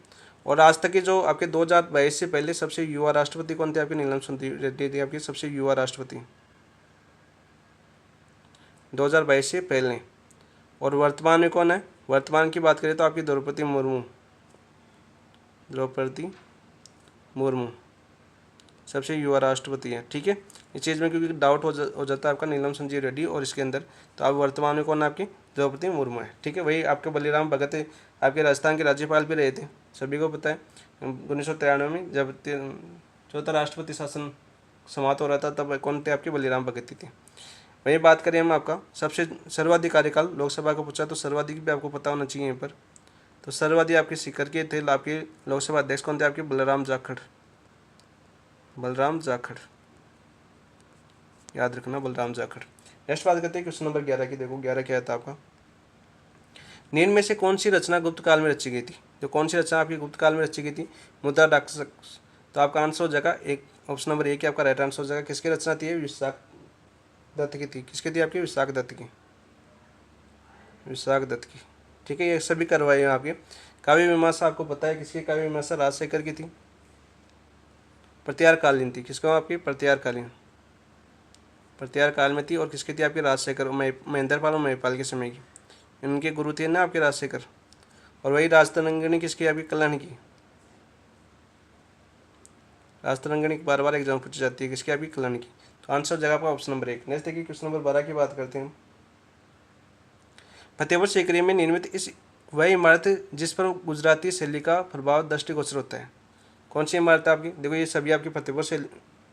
S1: और आज तक के जो आपके 2022 से पहले सबसे युवा राष्ट्रपति कौन थे आपके? नीलम संजीव रेड्डी थे आपके सबसे युवा राष्ट्रपति 2022 से पहले। और वर्तमान में कौन है? वर्तमान की बात करें तो आपकी द्रौपदी मुर्मू, द्रौपदी मुर्मू सबसे युवा राष्ट्रपति है, ठीक है। इस चीज़ में क्योंकि डाउट हो जाता है आपका नीलम संजीव रेड्डी और इसके अंदर, तो आप वर्तमान में कौन है आपकी? द्रौपदी मुर्मू है, ठीक है। वही आपके बलिराम भगत आपके राजस्थान के राज्यपाल भी रहे थे, सभी को पता है। 1993 में जब चौथा राष्ट्रपति शासन समाप्त हो रहा था तब कौन थे आपके? बलिराम भगत थे। वही बात करें हम आपका सबसे सर्वाधिक कार्यकाल लोकसभा को पूछा तो सर्वाधिक भी आपको पता होना चाहिए यहाँ पर। तो सर्वाधिक आपके सीकर के थे आपके लोकसभा अध्यक्ष कौन थे आपके? बलराम जाखड़, बलराम जाखड़, याद रखना बलराम जाखड़। नेक्स्ट बात करते हैं क्वेश्चन नंबर 11 की। देखो 11 क्या था आपका, निम्न में से कौन सी रचना गुप्त काल में रची गई थी? जो कौन सी रचना आपकी गुप्त काल में रची गई थी? मुद्रा डाक। तो आपका आंसर हो जाएगा एक, ऑप्शन नंबर 1 आपका राइट आंसर हो जाएगा। किसकी रचना थी? विशाख दत्त की थी। किसकी थी आपकी? विशाख दत्त की, विशाख दत्त की, ठीक है। ये सभी करवाए हैं आपके। काव्य मीमांसा आपको पता है किसकी काव्य मीमांसा? राजशेखर की थी। प्रत्यारकालीन थी, किसका? आपकी प्रत्यारकालीन, प्रत्यारकाल में थी। और किसकी थी आपकी? राजशेखर, महेंद्रपाल और महिपाल के समय की। इनके गुरु थे ना आपके राजशेखर। और वही राजतरंगिणी किसकी? आपकी कल्याण की। राजतरंगिणी बार बार एग्जाम पूछी जाती है, किसकी? आपकी कल्याण की। तो आंसर हो जाएगा आपका ऑप्शन नंबर 1। नेक्स्ट देखिए क्वेश्चन नंबर 12 की बात करते हैं। फतेहपुर सीकरी में निर्मित इस वह इमारत जिस पर गुजराती शैली का प्रभाव दृष्टिगोचर होता है, कौन सी इमारत है आपकी? देखो ये सभी आपकी फतेहपुर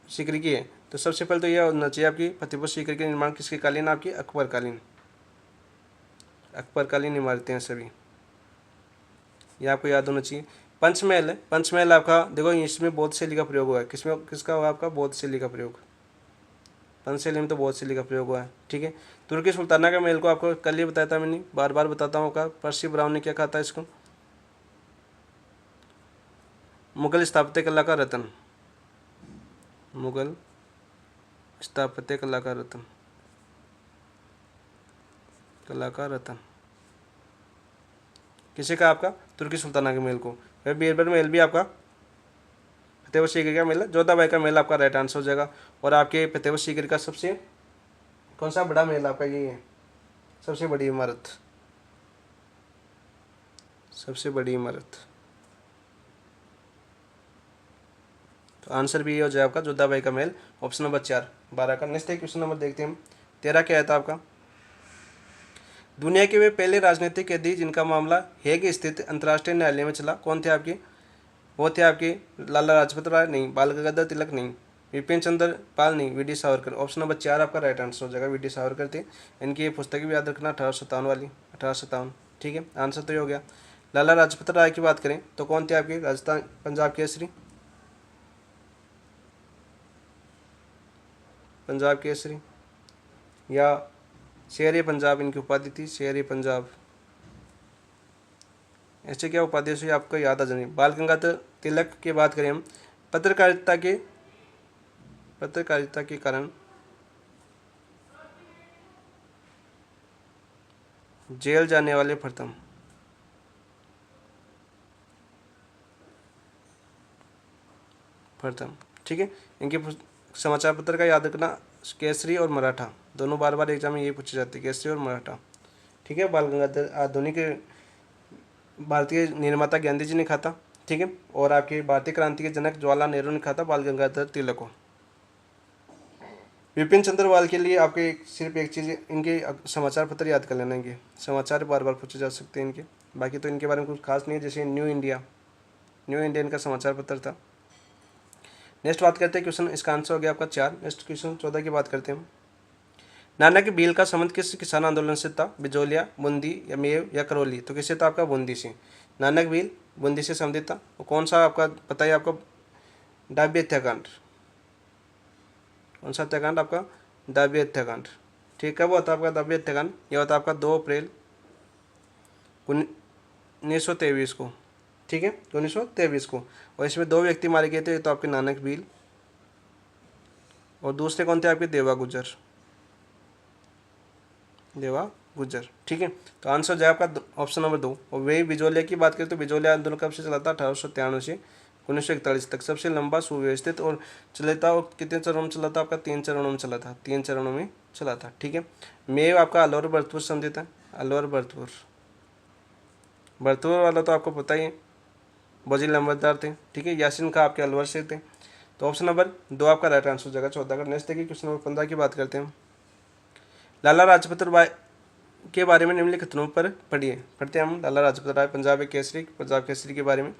S1: सीकरी की है। तो सबसे पहले तो यह होना चाहिए आपकी फतेहपुर सीकरी के निर्माण किसके कालीन? आपकी अकबरकालीन, अकबरकालीन इमारतें हैं सभी, ये आपको याद होना चाहिए। पंचमहल है। पंचमहल आपका देखो इसमें बौद्ध शैली का प्रयोग हुआ है। किसमें किसका हुआ आपका? बौद्ध शैली का प्रयोग। पंचशैली में तो बौद्ध शैली का प्रयोग हुआ है। ठीक है। तुर्की सुल्ताना का महल को आपको कल ही बताया था मैंने, बार बार बताता हूँ आपका। पर्सी ब्राउन ने क्या कहा था इसको? मुगल स्थापत्य कला का रत्न। मुगल स्थापत्य कला का रत्न। कला का रत्न किसे कहा? आपका तुर्की सुल्ताना के महल को। फिर बीरबल महल भी आपका फतेहपुर सीकरी का महल है। जोधाबाई का महल आपका राइट आंसर हो जाएगा। और आपके फतेहपुर सीकरी का सबसे कौन सा बड़ा महल आपका? ये है सबसे बड़ी इमारत। सबसे बड़ी इमारत, तो आंसर भी ये हो जाए आपका जोधाबाई का महल, ऑप्शन नंबर 4। 12 का। नेक्स्ट क्वेश्चन नंबर देखते हैं हम। 13 क्या था आपका? दुनिया के वे पहले राजनीतिक कैदी जिनका मामला हेग स्थित अंतर्राष्ट्रीय न्यायालय में चला, कौन थे आपके? वो थे आपके लाला लाजपत राय नहीं, बाल गंगाधर तिलक नहीं, विपिन चंद्र पाल नहीं, V D Savarkar. Option number 4 आपका राइट आंसर हो जाएगा। वी डी सावरकर थे। इनकी ये पुस्तक भी याद रखना 1857 वाली, 1857। ठीक है, आंसर तो ये हो गया। लाला लाजपत राय की बात करें तो कौन थे आपके? राजस्थान पंजाब केसरी। पंजाब केसरी या शेर पंजाब इनकी उपाधि थी, शेर पंजाब। ऐसे क्या उपाधि से आपको याद आ जाएंगे। बाल गंगाधर तिलक की बात करें हम, पत्रकारिता के कारण जेल जाने वाले प्रथम। ठीक है, इनके समाचार पत्र का याद रखना केसरी और मराठा, दोनों बार बार एग्जाम में ये पूछे जाते हैं, केसरी और मराठा। ठीक है, बाल गंगाधर आधुनिक भारतीय निर्माता गांधी जी ने कहा था। ठीक है, और आपके भारतीय क्रांति के जनक जवाहरलाल नेहरू ने कहा था बाल गंगाधर तिलक को। विपिन चंद्र पाल के लिए आपके सिर्फ एक चीज़, इनके समाचार पत्र याद कर लेना। इनके समाचार बार बार पूछे जा सकते हैं इनके, बाकी तो इनके बारे में कुछ खास नहीं है। जैसे न्यू इंडिया इनका समाचार पत्र था। नेक्स्ट बात करते हैं क्वेश्चन, इसका आंसर हो गया आपका 4। नेक्स्ट क्वेश्चन 14 की बात करते हैं हम। नानक भील का संबंध किस किसान आंदोलन से था? बिजोलिया, बूंदी या मेव या करौली? तो किससे था आपका? बूंदी से। नानक भील बूंदी से संबंधित था। और कौन सा आपका पता है आपको? डाब्य हत्याकांड। कौन सा हत्याकांड आपका? डाब्य हत्याकांड। ठीक, कब होता आपका डाब्य हत्याकांड? यह होता आपका 2 अप्रैल 1923 को। ठीक है, 1923 को। और इसमें 2 व्यक्ति मारे गए थे, तो आपके नानक भील और दूसरे कौन थे आपके? देवा गुजर। ठीक है, तो आंसर हो जाएगा आपका ऑप्शन नंबर 2। और वही बिजोलिया की बात करें तो बिजोलिया आंदोलन कब से चला था? 1893 से 1941 तक। सबसे लंबा, सुव्यवस्थित और चला था। और कितने चरणों में चला था आपका? 3 चरणों में चला था। 3 चरणों में चला था। ठीक है, मेव आपका अलवर भरतपुर संबंधित है। अलवर भरतपुर वाला तो आपको पता ही है, वजीर लंबरदार थे। ठीक है, यासीन खां आपके अलवर से थे। तो ऑप्शन नंबर 2 आपका राइट आंसर हो जाएगा 14 का। नेक्स्ट देखिए क्वेश्चन नंबर 15 की बात करते हैं। लाला लाजपत राय के बारे में निम्नलिखित कथनों पर पढ़ते हैं हम। लाला लाजपत राय पंजाब केसरी के बारे में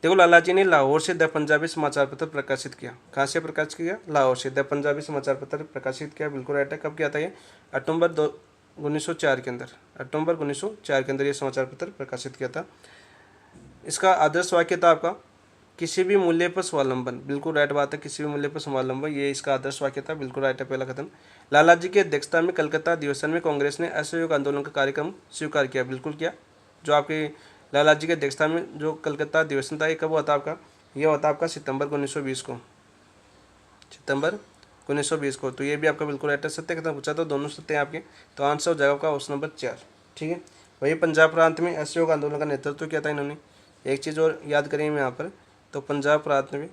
S1: देखो। लाला जी ने लाहौर से द पंजाबी समाचार पत्र प्रकाशित किया। कहाँ से प्रकाशित किया? लाहौर से द पंजाबी समाचार पत्र प्रकाशित किया। बिल्कुल राइट है। कब किया था ये? अक्टूबर 1904 के अंदर। अक्टूबर 1904 के अंदर ये समाचार पत्र प्रकाशित किया था। इसका आदर्श वाक्य था आपका किसी भी मूल्य पर स्वावलंबन। बिल्कुल राइट बात है, किसी भी मूल्य पर स्वावलंबन, ये इसका आदर्श वाक्य था। बिल्कुल राइट है पहला कथन। लाला जी की अध्यक्षता में कलकत्ता अधिवेशन में कांग्रेस ने असहयोग आंदोलन का कार्यक्रम स्वीकार किया। बिल्कुल किया। जो आपके लाला जी की अध्यक्षता में जो कलकत्ता अधिवेशन था, ये कब हुआ था आपका? ये हुआ था आपका सितंबर 1920 को। सितंबर 1920 को। तो ये भी आपका बिल्कुल राइट है। सत्य कथन पूछा तो दोनों सत्य हैं आपके। तो आंसर हो जाएगा आपका ऑप्शन नंबर 4। ठीक है, वही पंजाब प्रांत में असहयोग आंदोलन का नेतृत्व किया था इन्होंने। एक चीज़ और याद करें यहाँ पर, तो पंजाब प्रांत में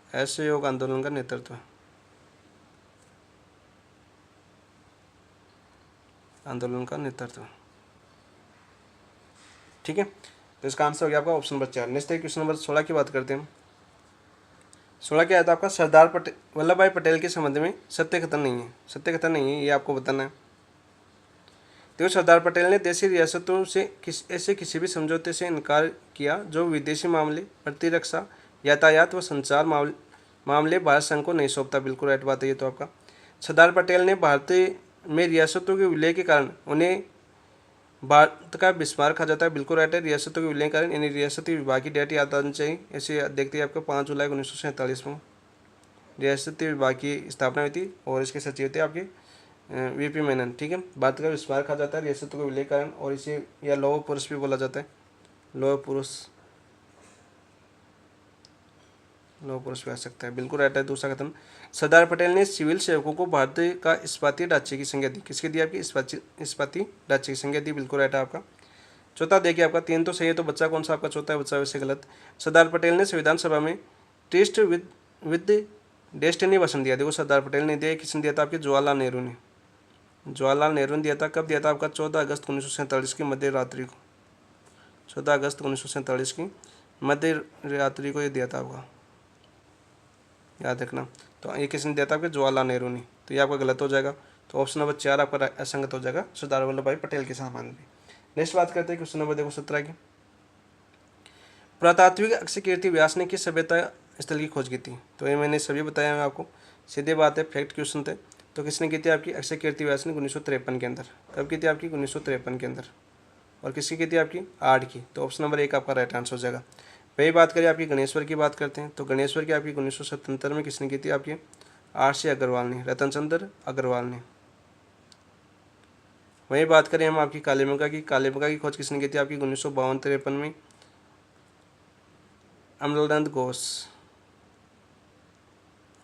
S1: असहयोग आंदोलन का नेतृत्व ठीक है, तो इसका आंसर हो गया आपका option number 4। Next question number 16 की बात करते हैं हम। 16 क्या आता है आपका? सरदार वल्लभ भाई पटेल के संबंध में सत्य कथन नहीं है, ये आपको बताना है। तो सरदार पटेल ने देशी रियासतों से ऐसे किसी भी समझौते से इनकार किया जो विदेशी मामले, प्रतिरक्षा, यातायात व संचार मामले भारत संघ को नहीं सौंपता। बिल्कुल राइट बात है ये तो आपका। सरदार पटेल ने भारतीय में रियासतों के विलय के कारण उन्हें भारत का विस्मार खा जाता है, बिल्कुल राइट है। रियासतों के विलय कारण यानी रियासती विभाग की डेट याद आनी चाहिए। ऐसे देखते हैं आपको 5 जुलाई 1947 में रियासती विभाग की स्थापना हुई थी और इसके सचिव थे आपके वीपी मेनन। ठीक है, भारत का विस्मार खा जाता है रियासतों के विलय कारण, और इसे या लौह पुरुष भी बोला जाता है, लौह पुरुष, लौह पुरुष भी आ सकता है, बिल्कुल राइट है। दूसरा खत्म। सरदार पटेल ने सिविल सेवकों को भारत का इस्पाती ढांचे की संज्ञा दी, किसकी दी आपकी? इस्पाती ढांचे की संज्ञा दी, बिल्कुल राइट है आपका। चौथा देखिए आपका 3 तो सही है, तो बच्चा कौन सा आपका चौथा है? बच्चा वैसे गलत। सरदार पटेल ने संविधान सभा में टेस्ट विद डेस्टिनी भाषण दिया। देखो सरदार पटेल ने दिया, किसने दिया था? आपके जवाहरलाल नेहरू ने, जवाहरलाल नेहरू ने दिया था। कब दिया था आपका? 14 अगस्त 1947 की मध्य रात्रि को, 14 अगस्त 1947 की मध्य रात्रि को ये दिया था आपका, याद रखना। तो ये किसने दिया था? आपके जवाहरलाल नेहरू ने, तो ये आपका गलत हो जाएगा। तो ऑप्शन नंबर 4 आपका असंगत हो जाएगा सरदार वल्लभ भाई पटेल के सम्मान में। नेक्स्ट बात करते हैं क्वेश्चन नंबर देखो 17 की। पुरातात्विक अक्षय कीर्ति व्यास ने किस सभ्यता स्थल की खोज की थी? तो ये मैंने सभी बताया है आपको, सीधे बात है, फैक्ट क्वेश्चन थे। तो किसने की थी आपकी? अक्षय कीर्ति व्यास ने 1953 के अंदर। कब की थी आपकी? 1953 के अंदर। और किसकी की थी आपकी? आर्ट की। तो ऑप्शन नंबर 1 आपका राइट आंसर हो जाएगा। वही बात करें आपकी गणेश्वर की बात करते हैं, तो गणेश्वर की आपकी 1977 में किसने की थी आपकी? RC अग्रवाल ने, रतन चंद्र अग्रवाल ने। वही बात करें हम आपकी कालीमंगा की, कालीमंगा की खोज किसने की थी आपकी? 1952-53 में अमलानंद घोष,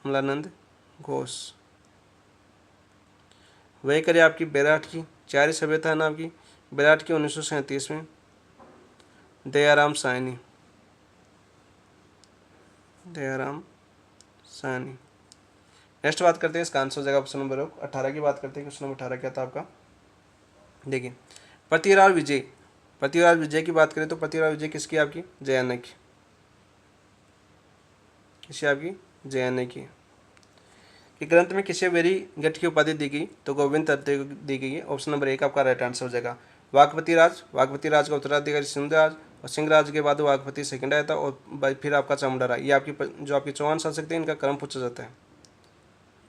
S1: अमलानंद घोष। वही करें आपकी बैराट की, 4 सभ्यता है ना आपकी, बैराट की 1937 में दयाराम साहनी, दयाराम साहनी। नेक्स्ट बात करते हैं, इसका आंसर हो जाएगा ऑप्शन नंबर 18 की बात करते हैं। क्वेश्चन नंबर 18 क्या था आपका? देखिए पृथ्वीराज विजय, पृथ्वीराज विजय की बात करें तो पृथ्वीराज विजय किसकी? आपकी जयानक की, किसी आपकी जयानक की। कि ग्रंथ में किसे वेरी गट की उपाधि दी गई? तो गोविंद तत्व को दी गई है। ऑप्शन नंबर 1 आपका राइट आंसर हो जाएगा। वाघपति राज, वाघपति राज का उत्तराधिकारी सिंहराज, और सिंहराज के बाद वाघपति सेकंड आया था, और फिर आपका चामुंडा। ये आपकी जो आपके चौहान शासक थे, इनका क्रम पूछा जाता है,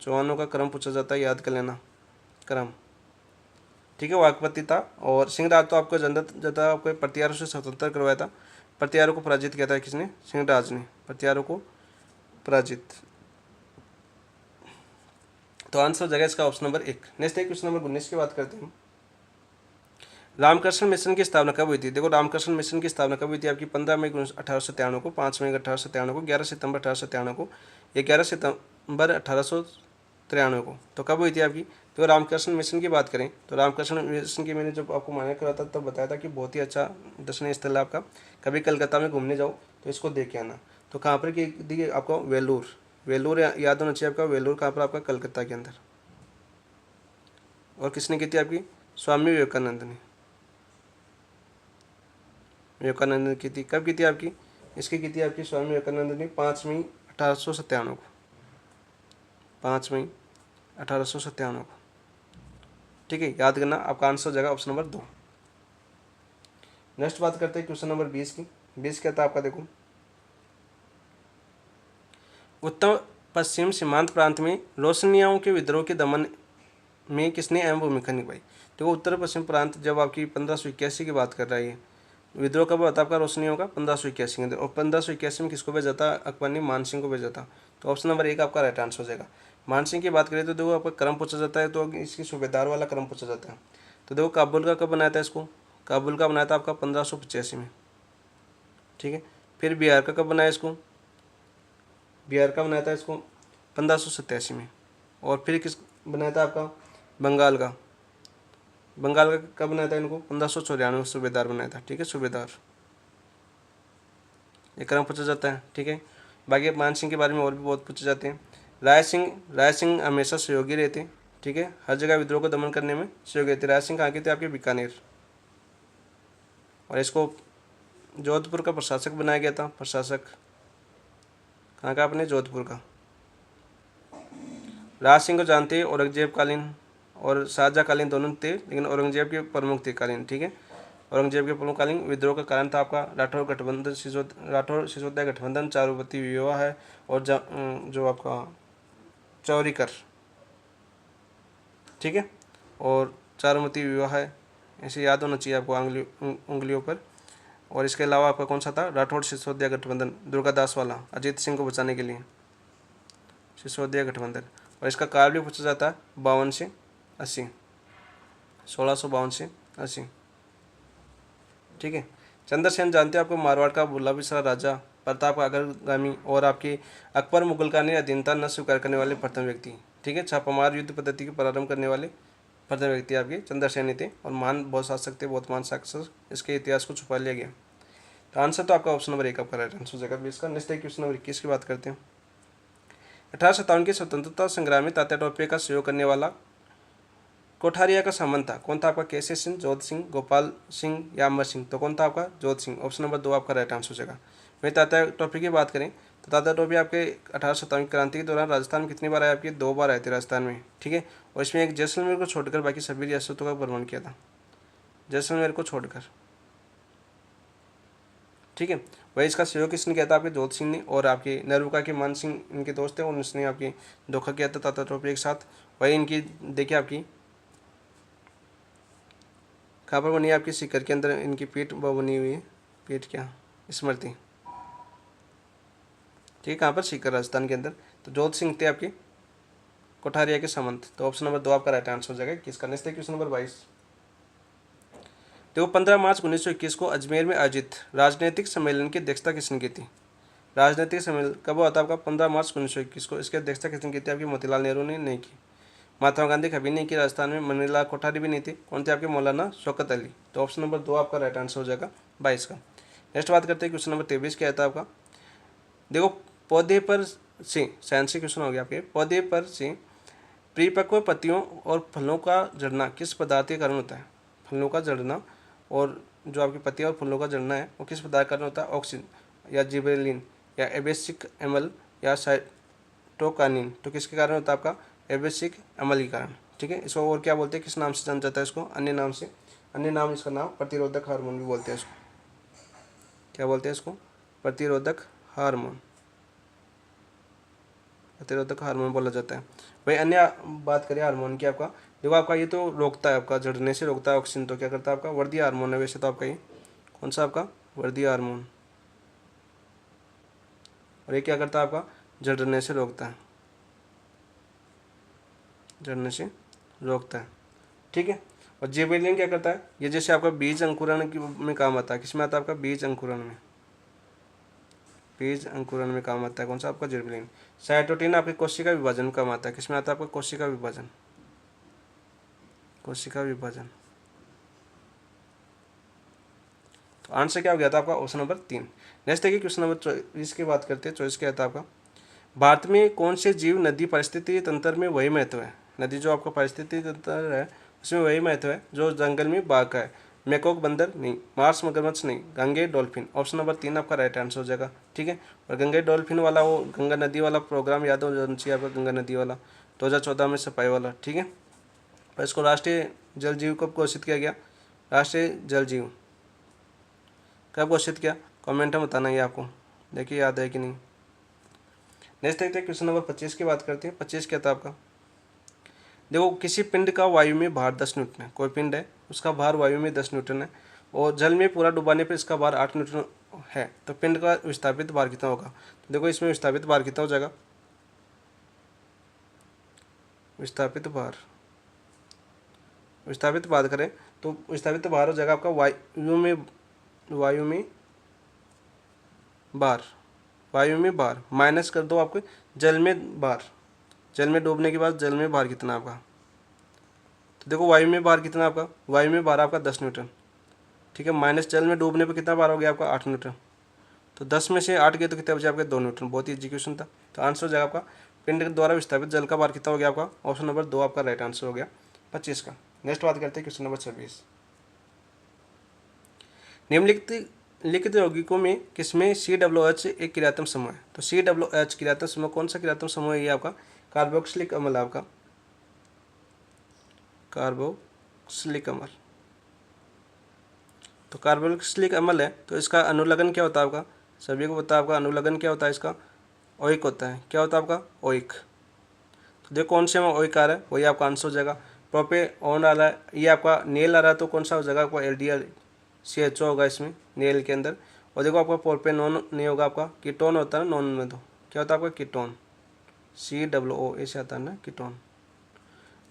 S1: चौहानों का क्रम पूछा जाता है, याद कर लेना क्रम। ठीक है, वाघपति था, और सिंहराज तो आपको ज्यादा आपको प्रतिहारों से स्वतंत्र करवाया था, प्रतिहारों को पराजित किया था किसने? सिंहराज ने, प्रतिहारों को पराजित। तो आंसर हो जाएगा इसका ऑप्शन नंबर 1। नेक्स्ट है क्वेश्चन नंबर 19 की बात करते हैं। रामकृष्ण मिशन की स्थापना कब हुई थी? देखो रामकृष्ण मिशन की स्थापना कब हुई थी आपकी? 15 मई 1893 को, 5 मई 1893 को, 11 सितंबर 1893 को, 11 सितंबर 1893 को। तो कब हुई थी आपकी? तो रामकृष्ण मिशन की बात करें तो रामकृष्ण मिशन की मैंने जब आपको मान्य करा था तब बताया था कि बहुत ही अच्छा दर्शनीय स्थल है आपका, कभी कलकत्ता में घूमने जाओ तो इसको देख के आना। तो कहाँ पर की देखिए आपको? वेलूर, वेलूर याद होना चाहिए आपका। वेलूर कहाँ पर? आपका कलकत्ता के अंदर। और किसने की थी आपकी? स्वामी विवेकानंद ने, विवेकानंद ने की थी। कब की थी आपकी? इसकी की थी आपकी स्वामी विवेकानंद ने 5 मई 1897 को, 5 मई 1897 को। ठीक है, याद करना, आपका आंसर हो जाएगा ऑप्शन नंबर 2। नेक्स्ट बात करते हैं क्वेश्चन नंबर 20 की। 20 क्या था आपका? देखो उत्तर पश्चिम सीमांत प्रांत में रोशनियाओं के विद्रोह के दमन में किसने अहम भूमिका निभाई? देखो उत्तर पश्चिम प्रांत जब आपकी 1581 की बात कर रही है, विद्रोह कब हुआ था आपका रोशनियों का? 1581 के अंदर। और 1581 में किसको भेजा था? अकबर ने मान सिंह को भेजा था। तो ऑप्शन नंबर 1 आपका राइट आंसर हो जाएगा। मान सिंह की बात करें तो देखो आपका क्रम पूछा जाता है, तो इसकी सूबेदार वाला क्रम पूछा जाता है। तो देखो काबुल का कब बनाया था इसको? काबुल का बनाया था आपका 1585 में। ठीक है, फिर बिहार का कब बनाया इसको? बिहार का बनाया था इसको 1587 में। और फिर किस बनाया था आपका? बंगाल का, बंगाल का कब बनाया था इनको? 1594 में सूबेदार बनाया था। ठीक है, सूबेदार, ये क्रम पूछा जाता है। ठीक है, बाकी मान सिंह के बारे में और भी बहुत पूछे जाते हैं। राय सिंह हमेशा सहयोगी रहते। ठीक है, हर जगह विद्रोह को दमन करने में सहयोगी रहते। राय सिंह कहाँ के थे? आपके बीकानेर। और इसको जोधपुर का प्रशासक बनाया गया था। प्रशासक कहाँ का? अपने जोधपुर का। राज सिंह को जानते हैं, औरंगजेब कालीन और शाहजहाँ कालीन दोनों थे, लेकिन औरंगजेब के प्रमुख थे कालीन। ठीक है, औरंगजेब के प्रमुख कालीन। विद्रोह का कारण था आपका राठौर गठबंधन, राठौर सिसोदिया गठबंधन, चारुवती विवाह है, और जो आपका चौरीकर। ठीक है, और चारुमती विवाह है, ऐसे याद होना चाहिए आपको उंगलियों पर। और इसके अलावा आपका कौन सा था, राठौड़ सिसोदिया गठबंधन, दुर्गादास वाला, अजीत सिंह को बचाने के लिए सिसोदिया गठबंधन। और इसका काल भी पूछा जाता है 52 से 80, 1652 से 80। ठीक है। चंद्रसेन जानते हैं आपको, मारवाड़ का बुल्ला बिसरा राजा, प्रताप का अग्रगामी और आपकी अकबर मुगल का अधीनता न स्वीकार करने वाले प्रथम व्यक्ति। ठीक है। छापामार युद्ध पद्धति के प्रारंभ करने वाले प्रथम व्यक्ति आपके चंद्रसेन ही थे। और महान बहुत शासक थे, बहुत महान शासक, इसके इतिहास को छुपा लिया गया। तो आंसर तो आपका ऑप्शन नंबर 1 आपका राइट आंसर हो जाएगा 20 का। नेक्स्ट है क्वेश्चन नंबर 21 की बात करते हैं। 1857 के स्वतंत्रता संग्राम में तात्या टोपे का सहयोग करने वाला कोठारिया का संबंध था। कौन था आपका, केसरी सिंह, जोध सिंह, गोपाल सिंह या अमर सिंह। तो कौन था आपका, जोध सिंह। ऑप्शन नंबर 2 आपका राइट आंसर हो जाएगा। वही तात्या टोपे की बात करें तो तात्या टोपे आपके 1857 क्रांति के दौरान राजस्थान में कितनी बार आए, आपकी 2 बार आए थे राजस्थान में। ठीक है। और इसमें एक जैसलमेर को छोड़कर बाकी सभी रियासतों का भ्रमण किया था, जैसलमेर को छोड़कर। ठीक है। वही इसका सहयोग किसने किया था, आपके जोध सिंह ने। और आपके नरबुका के मान सिंह इनके दोस्त थे और उसने आपकी धोखा किया था तात्या टोपे के साथ। वही इनकी देखिए आपकी कहाँ पर बनी है, आपकी सीकर के अंदर इनकी पीठ बनी हुई है, पीठ क्या स्मृति। ठीक है। कहाँ पर, सीकर राजस्थान के अंदर। तो जोध सिंह थे आपके कोठारिया के सामंत। तो ऑप्शन नंबर 2 आपका राइट आंसर हो जाएगा। किसका नेक्स्ट है क्वेश्चन नंबर 22। देखो 15 मार्च 1921 को अजमेर में आयोजित राजनीतिक सम्मेलन की अध्यक्षता किसने की थी। राजनीतिक सम्मेलन कब हुआ था आपका, 15 मार्च 1921 को। इसकी अध्यक्षता किसने की थी, आपकी मोतीलाल नेहरू ने नहीं की, महात्मा गांधी कभी नहीं की राजस्थान में, मनीलाल कोठारी भी नहीं थे। कौन थे आपके, मौलाना शौकत अली। तो ऑप्शन नंबर 2 आपका राइट आंसर हो जाएगा 22 का। नेक्स्ट बात करते हैं क्वेश्चन नंबर 23 क्या था आपका। देखो पौधे पर से, साइंस से क्वेश्चन हो गया आपके, पौधे पर से परिपक्व पत्तियों और फलों का झड़ना किस पदार्थ के कारण होता है। फलों का झड़ना और जो आपकी पत्तियां और फलों का झड़ना है वो किस पदार्थ के कारण होता है, ऑक्सीजन या जिबरेलिन या एबेसिक अम्ल या साइटोकानिन। तो किसके कारण होता है आपका, एबेसिक अम्ल के कारण। ठीक है। इसको और क्या बोलते हैं, किस नाम से जाना जाता है इसको, अन्य नाम से, अन्य नाम इसका नाम प्रतिरोधक हार्मोन भी बोलते हैं इसको। क्या बोलते हैं इसको, प्रतिरोधक हार्मोन, प्रतिरोधक हार्मोन बोला जाता है। भाई अन्य बात करें हार्मोन की, आपका देखो आपका ये तो रोकता है, आपका झड़ने से रोकता है ऑक्सीजन। तो क्या करता है आपका, वर्दी हार्मोन है वैसे तो आपका ये, कौन सा आपका, वर्दी हार्मोन। और ये क्या करता है आपका, झड़ने से रोकता है, झड़ने से रोकता है। ठीक है। और जिबरेलिन क्या करता है, ये जैसे आपका बीज अंकुरण में काम आता है, किसमें आता है आपका, बीज अंकुरण में, बीज अंकुरण में काम आता है। कौन सा आपका, जिबरेलिन। साइटोकिन आपके कोशिका विभाजन में काम आता है, किसमें आता है आपका, कोशिका विभाजन, कोशिका विभाजन। तो आंसर क्या हो गया था आपका, ऑप्शन नंबर 3। नेक्स्ट देखिए क्वेश्चन नंबर 24 की बात करते हैं। 24 क्या था आपका, भारत में कौन से जीव नदी पारिस्थितिकी तंत्र में वही महत्व है। नदी जो आपका पारिस्थितिकी तंत्र है उसमें वही महत्व है जो जंगल में बाघ का है। मैकोक बंदर नहीं, मार्स मगरमच्छ नहीं, गंगे डॉल्फिन। ऑप्शन नंबर 3 आपका राइट आंसर हो जाएगा। ठीक है। और गंगे डॉल्फिन वाला वो गंगा नदी वाला प्रोग्राम याद हो जाना चाहिए आपका, गंगा नदी वाला 2014 में सफाई वाला। ठीक है। और इसको राष्ट्रीय जल जीव कब घोषित किया गया, राष्ट्रीय जल जीव कब घोषित किया, कमेंट में बताना ये आपको, देखिए याद है कि नहीं। नेक्स्ट देखते हैं क्वेश्चन नंबर 25 की बात करते हैं। 25 क्या था आपका, देखो किसी पिंड का वायु में भार 10 न्यूटन है। कोई पिंड है उसका भार वायु में 10 न्यूटन है और जल में पूरा डुबाने पर इसका भार 8 न्यूटन है। तो पिंड का विस्थापित भार कितना होगा। तो देखो इसमें विस्थापित भार कितना हो जाएगा, विस्थापित भार, विस्थापित बात करें तो विस्थापित भार हो जाएगा आपका वायु में भार, वायु में भार माइनस कर दो आपको जल में भार, जल में डूबने के बाद जल में भार कितना आपका। तो देखो वायु में भार कितना आपका, वायु में भार आपका 10 न्यूटन। ठीक है। माइनस जल में डूबने पर कितना भार हो गया आपका 8 न्यूटन। तो 10 में से 8 गए तो कितना बचे आपके 2 न्यूटन। बहुत ही एजुकेशन था। तो आंसर हो जाएगा आपका पिंड के द्वारा विस्थापित जल का भार कितना हो गया आपका, ऑप्शन नंबर 2 आपका राइट आंसर हो गया 25 का। नेक्स्ट बात करते हैं क्वेश्चन नंबर 26। निम्नलिखित यौगिकों में किसमें COOH एक क्रियात्मक समूह है। तो COOH क्रियात्मक समूह कौन सा क्रियात्मक समूह है, ये आपका कार्बोक्सिलिक अम्ल, आपका कार्बोक्सिलिक अम्ल। तो कार्बोक्सिलिक अम्ल है तो इसका अनुलग्न क्या होता है आपका, सभी को पता है आपका अनुलग्न क्या होता है इसका, ओइक होता है। क्या होता है आपका, ओइक। तो देखो कौन से में ओइक आ रहा है वही आपका आंसर हो जाएगा। प्रोपेनॉन आ रहा है, ये आपका नेल आ रहा है, तो कौन सा हो जाएगा आपका LDR-CHO होगा इसमें नेल के अंदर। और देखो आपका प्रोपेनॉन नहीं होगा, आपका कीटोन होता है ना नॉन में, तो क्या होता है आपका कीटोन, COO ऐसे आता है ना कीटोन।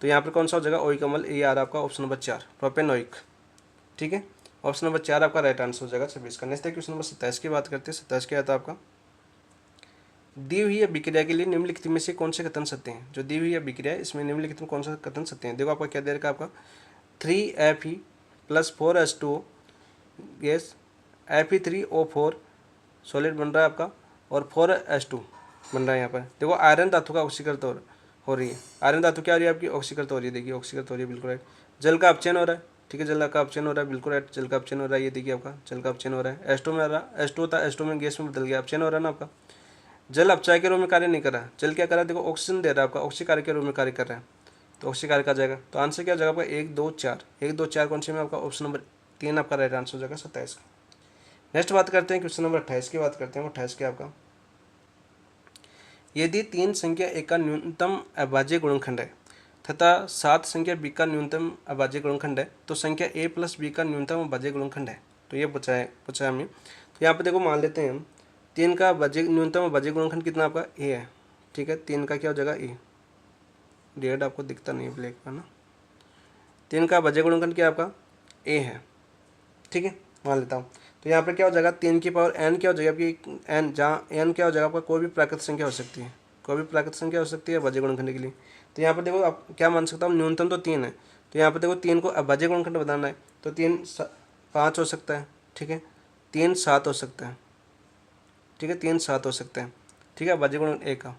S1: तो यहाँ पर कौन सा हो जाएगा ओइक अम्ल, ये आ रहा है आपका ऑप्शन नंबर 4 प्रोपेनोइक। ठीक है, ऑप्शन नंबर 4 आपका राइट आंसर हो जाएगा 26 का। नेक्स्ट है क्वेश्चन नंबर 27 की बात करते हैं। 27 क्या आता है आपका, दी हुई अभिक्रिया के लिए निम्नलिखित में से कौन से कथन सत्य हैं। जो दी हुई अभिक्रिया है इसमें निम्नलिखित में कौन सा कथन सत्य है। देखो आपका क्या दे रखा है आपका 3Fe + 4H2O gas Fe3O4 solid बन रहा है आपका, और 4H2 बन रहा है यहाँ पर। देखो आयरन धातु का ऑक्सीकृत हो रही है, आयरन धातु क्या हो रही है आपकी ऑक्सीकृत हो रही है, देखिए ऑक्सीकृत हो रही है, बिल्कुल राइट। जल का अपचयन हो रहा है, ठीक है, जल का अपचयन हो रहा है, बिल्कुल राइट, जल का अपचयन हो रहा है, ये देखिए आपका जल का अपचयन हो रहा है। H2 में आ रहा, H2 था, H2 में गैस में बदल गया, अपचयन हो रहा है ना आपका। जल अपचायक के रूप में कार्य नहीं कर रहा, जल क्या कर रहा है, देखो ऑक्सीजन दे रहा है आपका, ऑक्सीकारक के रूप में कार्य कर रहा है, तो ऑक्सीकारक आ जाएगा। तो आंसर क्या हो जाएगा आपका 1 2 4, 1 2 4 कौन से में आपका ऑप्शन नंबर 3 आपका राइट आंसर हो जाएगा 27 का। नेक्स्ट बात करते हैं क्वेश्चन नंबर 28 की बात करते हैं। 28 क्या आपका, यदि 3 संख्या ए का न्यूनतम अभाज्य गुणनखंड है तथा 7 संख्या बी का न्यूनतम अभाज्य गुणनखंड है, तो संख्या ए प्लस बी का न्यूनतम अभाज्य गुणनखंड है। तो ये पूछा है हमें। तो यहाँ पे देखो मान लेते हैं हम 3 का न्यूनतम अभाज्य गुणनखंड कितना आपका ए है, ठीक है, 3 का क्या हो जाएगा ए, डेढ़ आपको दिखता नहीं है ब्लैक का ना, 3 का अभाज्य गुणनखंड क्या आपका ए है, ठीक है, मान लेता हूँ। तो यहाँ पर क्या हो जाएगा 3 की पावर n क्या हो जाएगा आपकी n, जहाँ n क्या हो जाएगा आपका कोई भी प्राकृतिक संख्या हो सकती है, कोई भी प्राकृतिक संख्या हो सकती है अभाज्य गुणनखंड के लिए। तो यहाँ पर देखो आप क्या मान सकता हूँ, न्यूनतम तो 3 है, तो यहाँ पर देखो 3 को अभाज्य गुणनखंड बताना है, तो 3 5 हो सकता है, ठीक है, 3 7 हो सकता है, ठीक है, 3 7 हो सकता है, ठीक है, अभाज्य गुणनखंड ए का,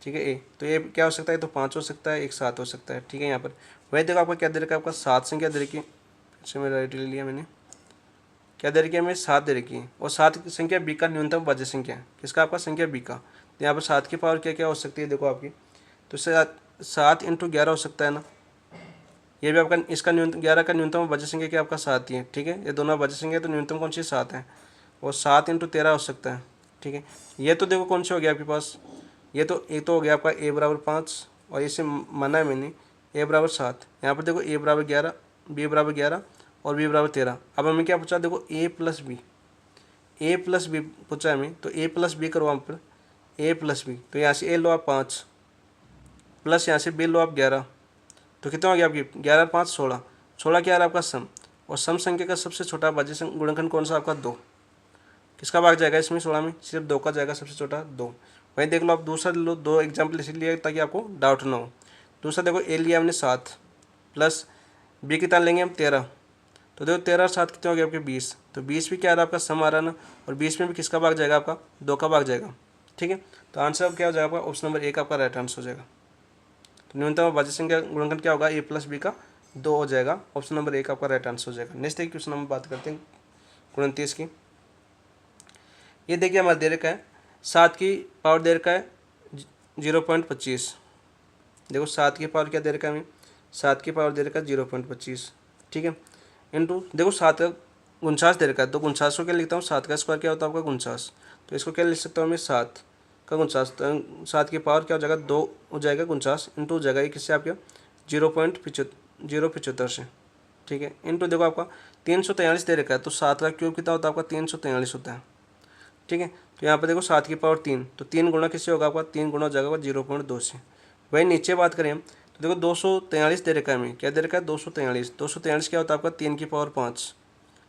S1: ठीक है ए, तो ये क्या हो सकता है, तो 5 हो सकता है, 1 7 हो सकता है, ठीक है। यहाँ पर वही देखो आपका क्या दे रखा है, आपका 7 संख्या दे रखी है, अच्छा मैं राइट ले लिया मैंने, क्या दे रखी है हमें 7 दे रखी है, और 7 की संख्या बी का न्यूनतम अभाज्य संख्या है, किसका आपका संख्या बी का। तो यहाँ पर 7 की पावर क्या क्या हो सकती है देखो आपकी, तो 7 × 11 हो सकता है ना, ये भी आपका इसका न्यूनतम 11 का न्यूनतम अभाज्य संख्या क्या आपका 7 ही है, ठीक है, ये दोनों अभाज्य संख्या तो न्यूनतम कौन सी 7 है, और 7 × 13 हो सकता है, ठीक है। ये तो देखो कौन सा हो गया आपके पास, ये तो हो गया आपका a = 5, और इसे माना है मैंने a = 7, यहाँ पर देखो a = 11, b = 11 और b = 13। अब हमें क्या पूछा, देखो a + b पूछा हमें, तो a + b करो वहाँ पर a + b, तो यहाँ से a लो आप 5 प्लस यहाँ से b लो आप 11, तो कितना हो गया आपकी 11 5 16, 16 क्या आ रहा है आपका सम, और सम संख्या का सबसे छोटा अभाज्य गुणनखंड कौन सा आपका 2, किसका भाग जाएगा इसमें 16 में, सिर्फ 2 का जाएगा सबसे छोटा 2। वही देख लो आप दूसरा लो, 2 एग्जाम्पल इसलिए ताकि आपको डाउट ना हो। दूसरा देखो ए लिया हमने 7 प्लस बी कितना लेंगे हम 13, तो देखो 13 और 7 कितने हो गए आपके 20, तो 20 भी क्या आ रहा है आपका सम आ रहा है ना, और 20 में भी किसका भाग जाएगा आपका 2 का भाग जाएगा, ठीक है। तो आंसर क्या हो जाएगा आपका ऑप्शन नंबर 1 आपका राइट आंसर हो जाएगा। तो न्यूनतम अभाज्य संख्या गुणनखंड क्या होगा a + b का 2 हो जाएगा, ऑप्शन नंबर 1 आपका राइट आंसर हो जाएगा। नेक्स्ट एक क्वेश्चन हम बात करते हैं 29 की। ये देखिए हमारा दे रखा है 7 की पावर दे रखा है 0.25, देखो 7 की पावर क्या दे रखा है हमें, 7 की पावर दे रखा है 0.25, ठीक है, इंटू देखो 7 का 49 दे रखा है, तो 49 को क्या लिखता हूँ, 7 का स्क्वायर क्या होता है आपका 49, तो इसको क्या लिख सकता हूँ मैं 7 का 49, तो 7 की पावर क्या हो जाएगा 2 हो जाएगा 49, इंटू हो जाएगा ये किससे आपका 0.75 से, ठीक है, इंटू देखो आपका 343 दे रखा है, तो 7 का क्यूब कितना होता है आपका 343 होता है, ठीक है। तो यहाँ पर देखो 7 की पावर 3, तो 3 गुणा किससे होगा आपका 3 गुणा हो जाएगा 0.2 से। वही नीचे बात करें हम, तो देखो 243 दे रखा है हमें, क्या दे रखा है 243 क्या होता है आपका 3 की पावर 5,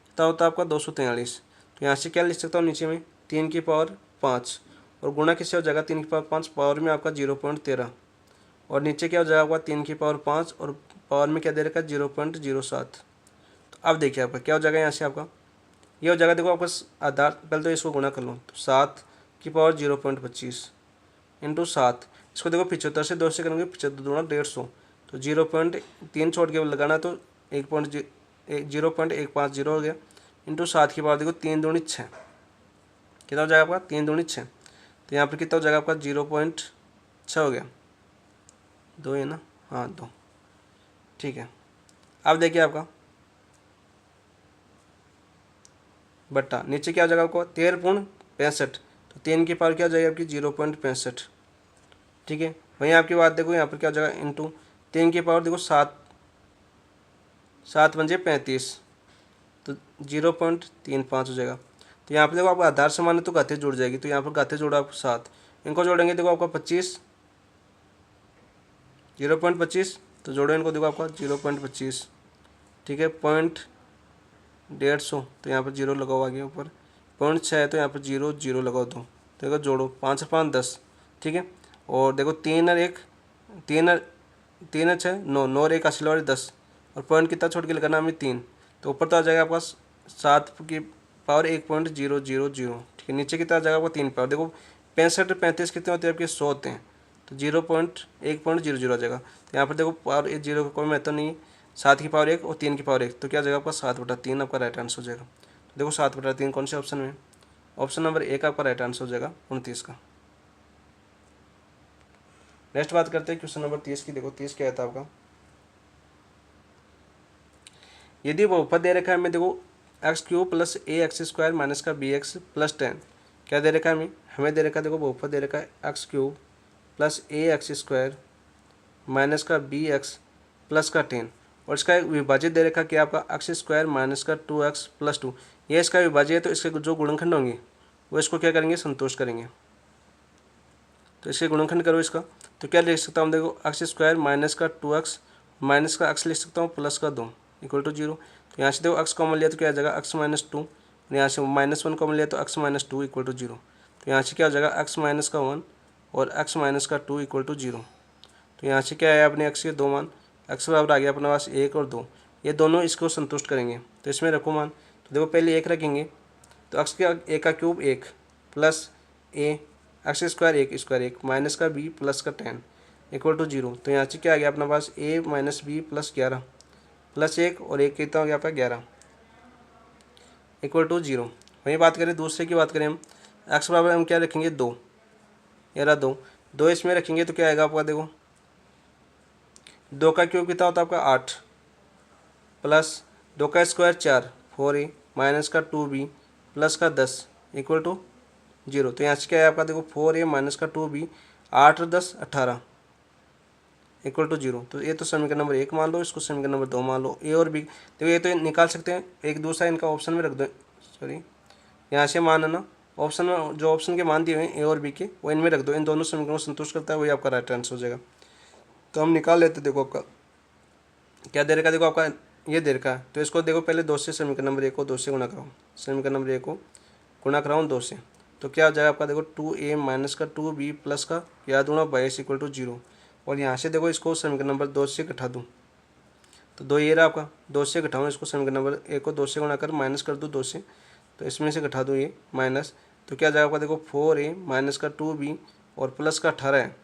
S1: कितना होता है आपका 243, तो यहाँ से क्या लिख सकता हूँ नीचे में 3 की पावर 5, और गुणा किससे हो जाएगा 3 की पावर 5, पावर में आपका 0.13, और नीचे क्या हो जाएगा आपका 3 की पावर 5 और पावर में क्या दे रखा है 0.07। तो अब देखिए आपका क्या हो जाएगा, यहाँ से आपका ये हो जाएगा, देखो आपका आधार पहले तो इसको गुणा कर लो, तो 7 की पावर 0.25 इंटू 7, इसको देखो 75 से 2 से करेंगे 75 दूना 150, तो 0.3 छोड़ के लगाना, तो 0.150 हो गया, इंटू 7 की पावर देखो 3 दूनी 6, कितना हो जाएगा आपका 3 दूनी 6, तो यहाँ पर कितना हो जाएगा आपका 0.6 हो गया, 2 है ना, हाँ 2, ठीक है। अब देखिए आपका बट्टा नीचे क्या हो जाएगा आपको 13.65, तो 3 की पावर क्या हो जाएगी आपकी 0.65, ठीक है। वहीं आपकी बात देखो यहाँ पर क्या हो जाएगा इंटू 3 की पावर देखो 7, 7 पंजे 35, तो 0.35 हो जाएगा। तो यहाँ पर देखो आपका आधार समान है तो घाते जुड़ जाएगी, तो यहाँ पर घाते जोड़ा आपको 7, इनको जोड़ेंगे देखो आपका 25, 0.25, तो जोड़ो इनको देखो आपका 0.25, ठीक है। 0.150, तो यहाँ पर 0 लगाओ आगे ऊपर, 0.6 है तो यहाँ पर 0 0 लगाओ 2, देखो जोड़ो 5 और 5 10, ठीक है। और देखो 3 और 1, 3 और 6 9, 9 और 1 अस्सी और 10, और पॉइंट कितना छोड़ के लगाना हमें 3, तो ऊपर तो आ जाएगा आपका 7 की पावर 1.000, ठीक है। नीचे कितना आ जाएगा आपका 3 पावर, देखो 65 और 35 कितने होते हैं आपके 100 होते हैं, तो 0.1.00 आ जाएगा। तो यहाँ पर देखो पावर 0 का कोई महत्व नहीं, 7 की पावर 1 और 3 की पावर 1, तो क्या आ जाएगा आपका 7/3 आपका राइट आंसर हो जाएगा। तो देखो 7/3 कौन से ऑप्शन में, ऑप्शन नंबर 1 आपका राइट आंसर हो जाएगा 29 का। नेक्स्ट बात करते हैं क्वेश्चन नंबर 30 की। देखो 30 क्या था आपका, यदि बहुपद दे रखा है हमें, देखो x³ प्लस ax² माइनस का bx प्लस 10, क्या दे रखा है हमें दे रखा है, देखो बहुपद दे रखा है x³ प्लस ax² माइनस का bx प्लस का 10, और इसका एक विभाजित दे रखा कि आपका x² माइनस का 2x प्लस 2, ये इसका विभाज्य है, तो इसके जो गुणनखंड होंगे वो इसको क्या करेंगे, संतुष्ट करेंगे। तो इसके गुणनखंड करो इसका, तो क्या लिख सकता हूँ, देखो x² माइनस का 2x माइनस का x लिख सकता हूँ प्लस का 2 इक्वल टू 0। तो यहाँ से देखो x कॉमन लिया तो क्या आ जाएगा x माइनस 2, यहाँ से -1 कॉमन लिया तो x माइनस 2 इक्वल टू 0। तो यहाँ से क्या हो जाएगा x माइनस का 1 और x माइनस का 2 इक्वल टू 0। तो यहाँ से क्या है अपने x के दो मान, x बराबर आ गया अपने पास 1 और 2, ये दोनों इसको संतुष्ट करेंगे, तो इसमें रखो मान। तो देखो पहले 1 रखेंगे, तो x का a का cube 1 plus a x² 1 minus का b प्लस का 10 इक्वल टू 0। तो यहाँ से क्या आ गया अपने पास a minus b plus 11 plus 1 और 1 कितना हो गया आपका 11 इक्वल टू 0। वहीं बात करें दूसरे की बात करें हम, x बराबर हम क्या रखेंगे 2, ये रहा 2 इसमें रखेंगे तो क्या आएगा आपका, देखो 2 का क्यूब कितना होता है आपका 8 प्लस 2 का स्क्वायर 4 4a माइनस का 2b प्लस का 10 इक्वल टू 0। तो यहाँ से क्या है आपका, देखो 4a माइनस का 2b 8 और 10 18 इक्वल टू 0। तो ये तो समीकरण नंबर 1 मान लो, इसको समीकरण नंबर 2 मान लो। ए और बी देखो ये तो निकाल सकते हैं, एक दूसरा इनका ऑप्शन में रख दो, सॉरी यहाँ से मान है ना, ऑप्शन में जो ऑप्शन के मान दिए हुए हैं ए और बी के वो इनमें रख दो, इन दोनों समीकरणों को संतुष्ट करता है वही आपका राइट आंसर हो जाएगा। तो हम निकाल लेते, देखो आपका क्या दे रखा है, देखो आपका ये दे रखा है, तो इसको देखो पहले 2 से समीकरण नंबर 1 को 2 से गुणा कराओ, समीकरण नंबर 1 को गुणा कराओ 2 से, तो क्या हो जाएगा आपका, देखो 2a माइनस का 2b प्लस का क्या दूंगा 22 इक्वल टू 0। और यहाँ से देखो इसको समीकरण नंबर 2 से घटा दूँ, तो 2 ये रहा आपका, 2 से घटाऊँ इसको, समीकरण नंबर 1 को 2 से गुणा कर माइनस कर दूँ 2 से, तो इसमें से घटा दूँ ये माइनस, तो क्या जाएगा आपका, देखो 4a माइनस का 2b और प्लस का 18 है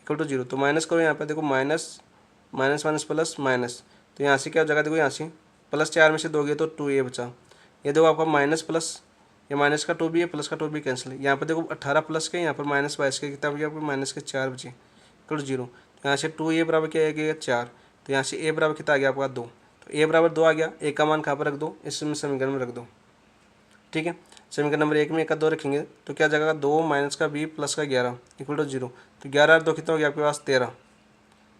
S1: इक्वल टू 0। तो माइनस करो यहाँ पर, देखो minus minus minus plus minus, तो यहाँ से क्या हो जाएगा, देखो यहाँ से प्लस 4 में से 2 गए तो 2a बचा, ये देखो आपका माइनस प्लस, ये माइनस का 2b है प्लस का 2b कैंसिल है, यहाँ पर देखो 18 प्लस के, यहाँ पर -22 के कितना बचे आपको, माइनस के 4 बचे इक्वल टू 0। तो यहाँ से 2a बराबर क्या आ गया 4, तो यहाँ से a बराबर कितना आ गया आपका 2, तो a बराबर 2 आ गया, a का मान कहाँ पर रख दो, इस समीकरण में रख दो, ठीक है। समीकरण नंबर 1 में 1 का 2 रखेंगे तो क्या जाएगा 2 माइनस का b प्लस का 11 इक्वल टू 0। तो 11 और 2 कितना हो गया आपके पास 13,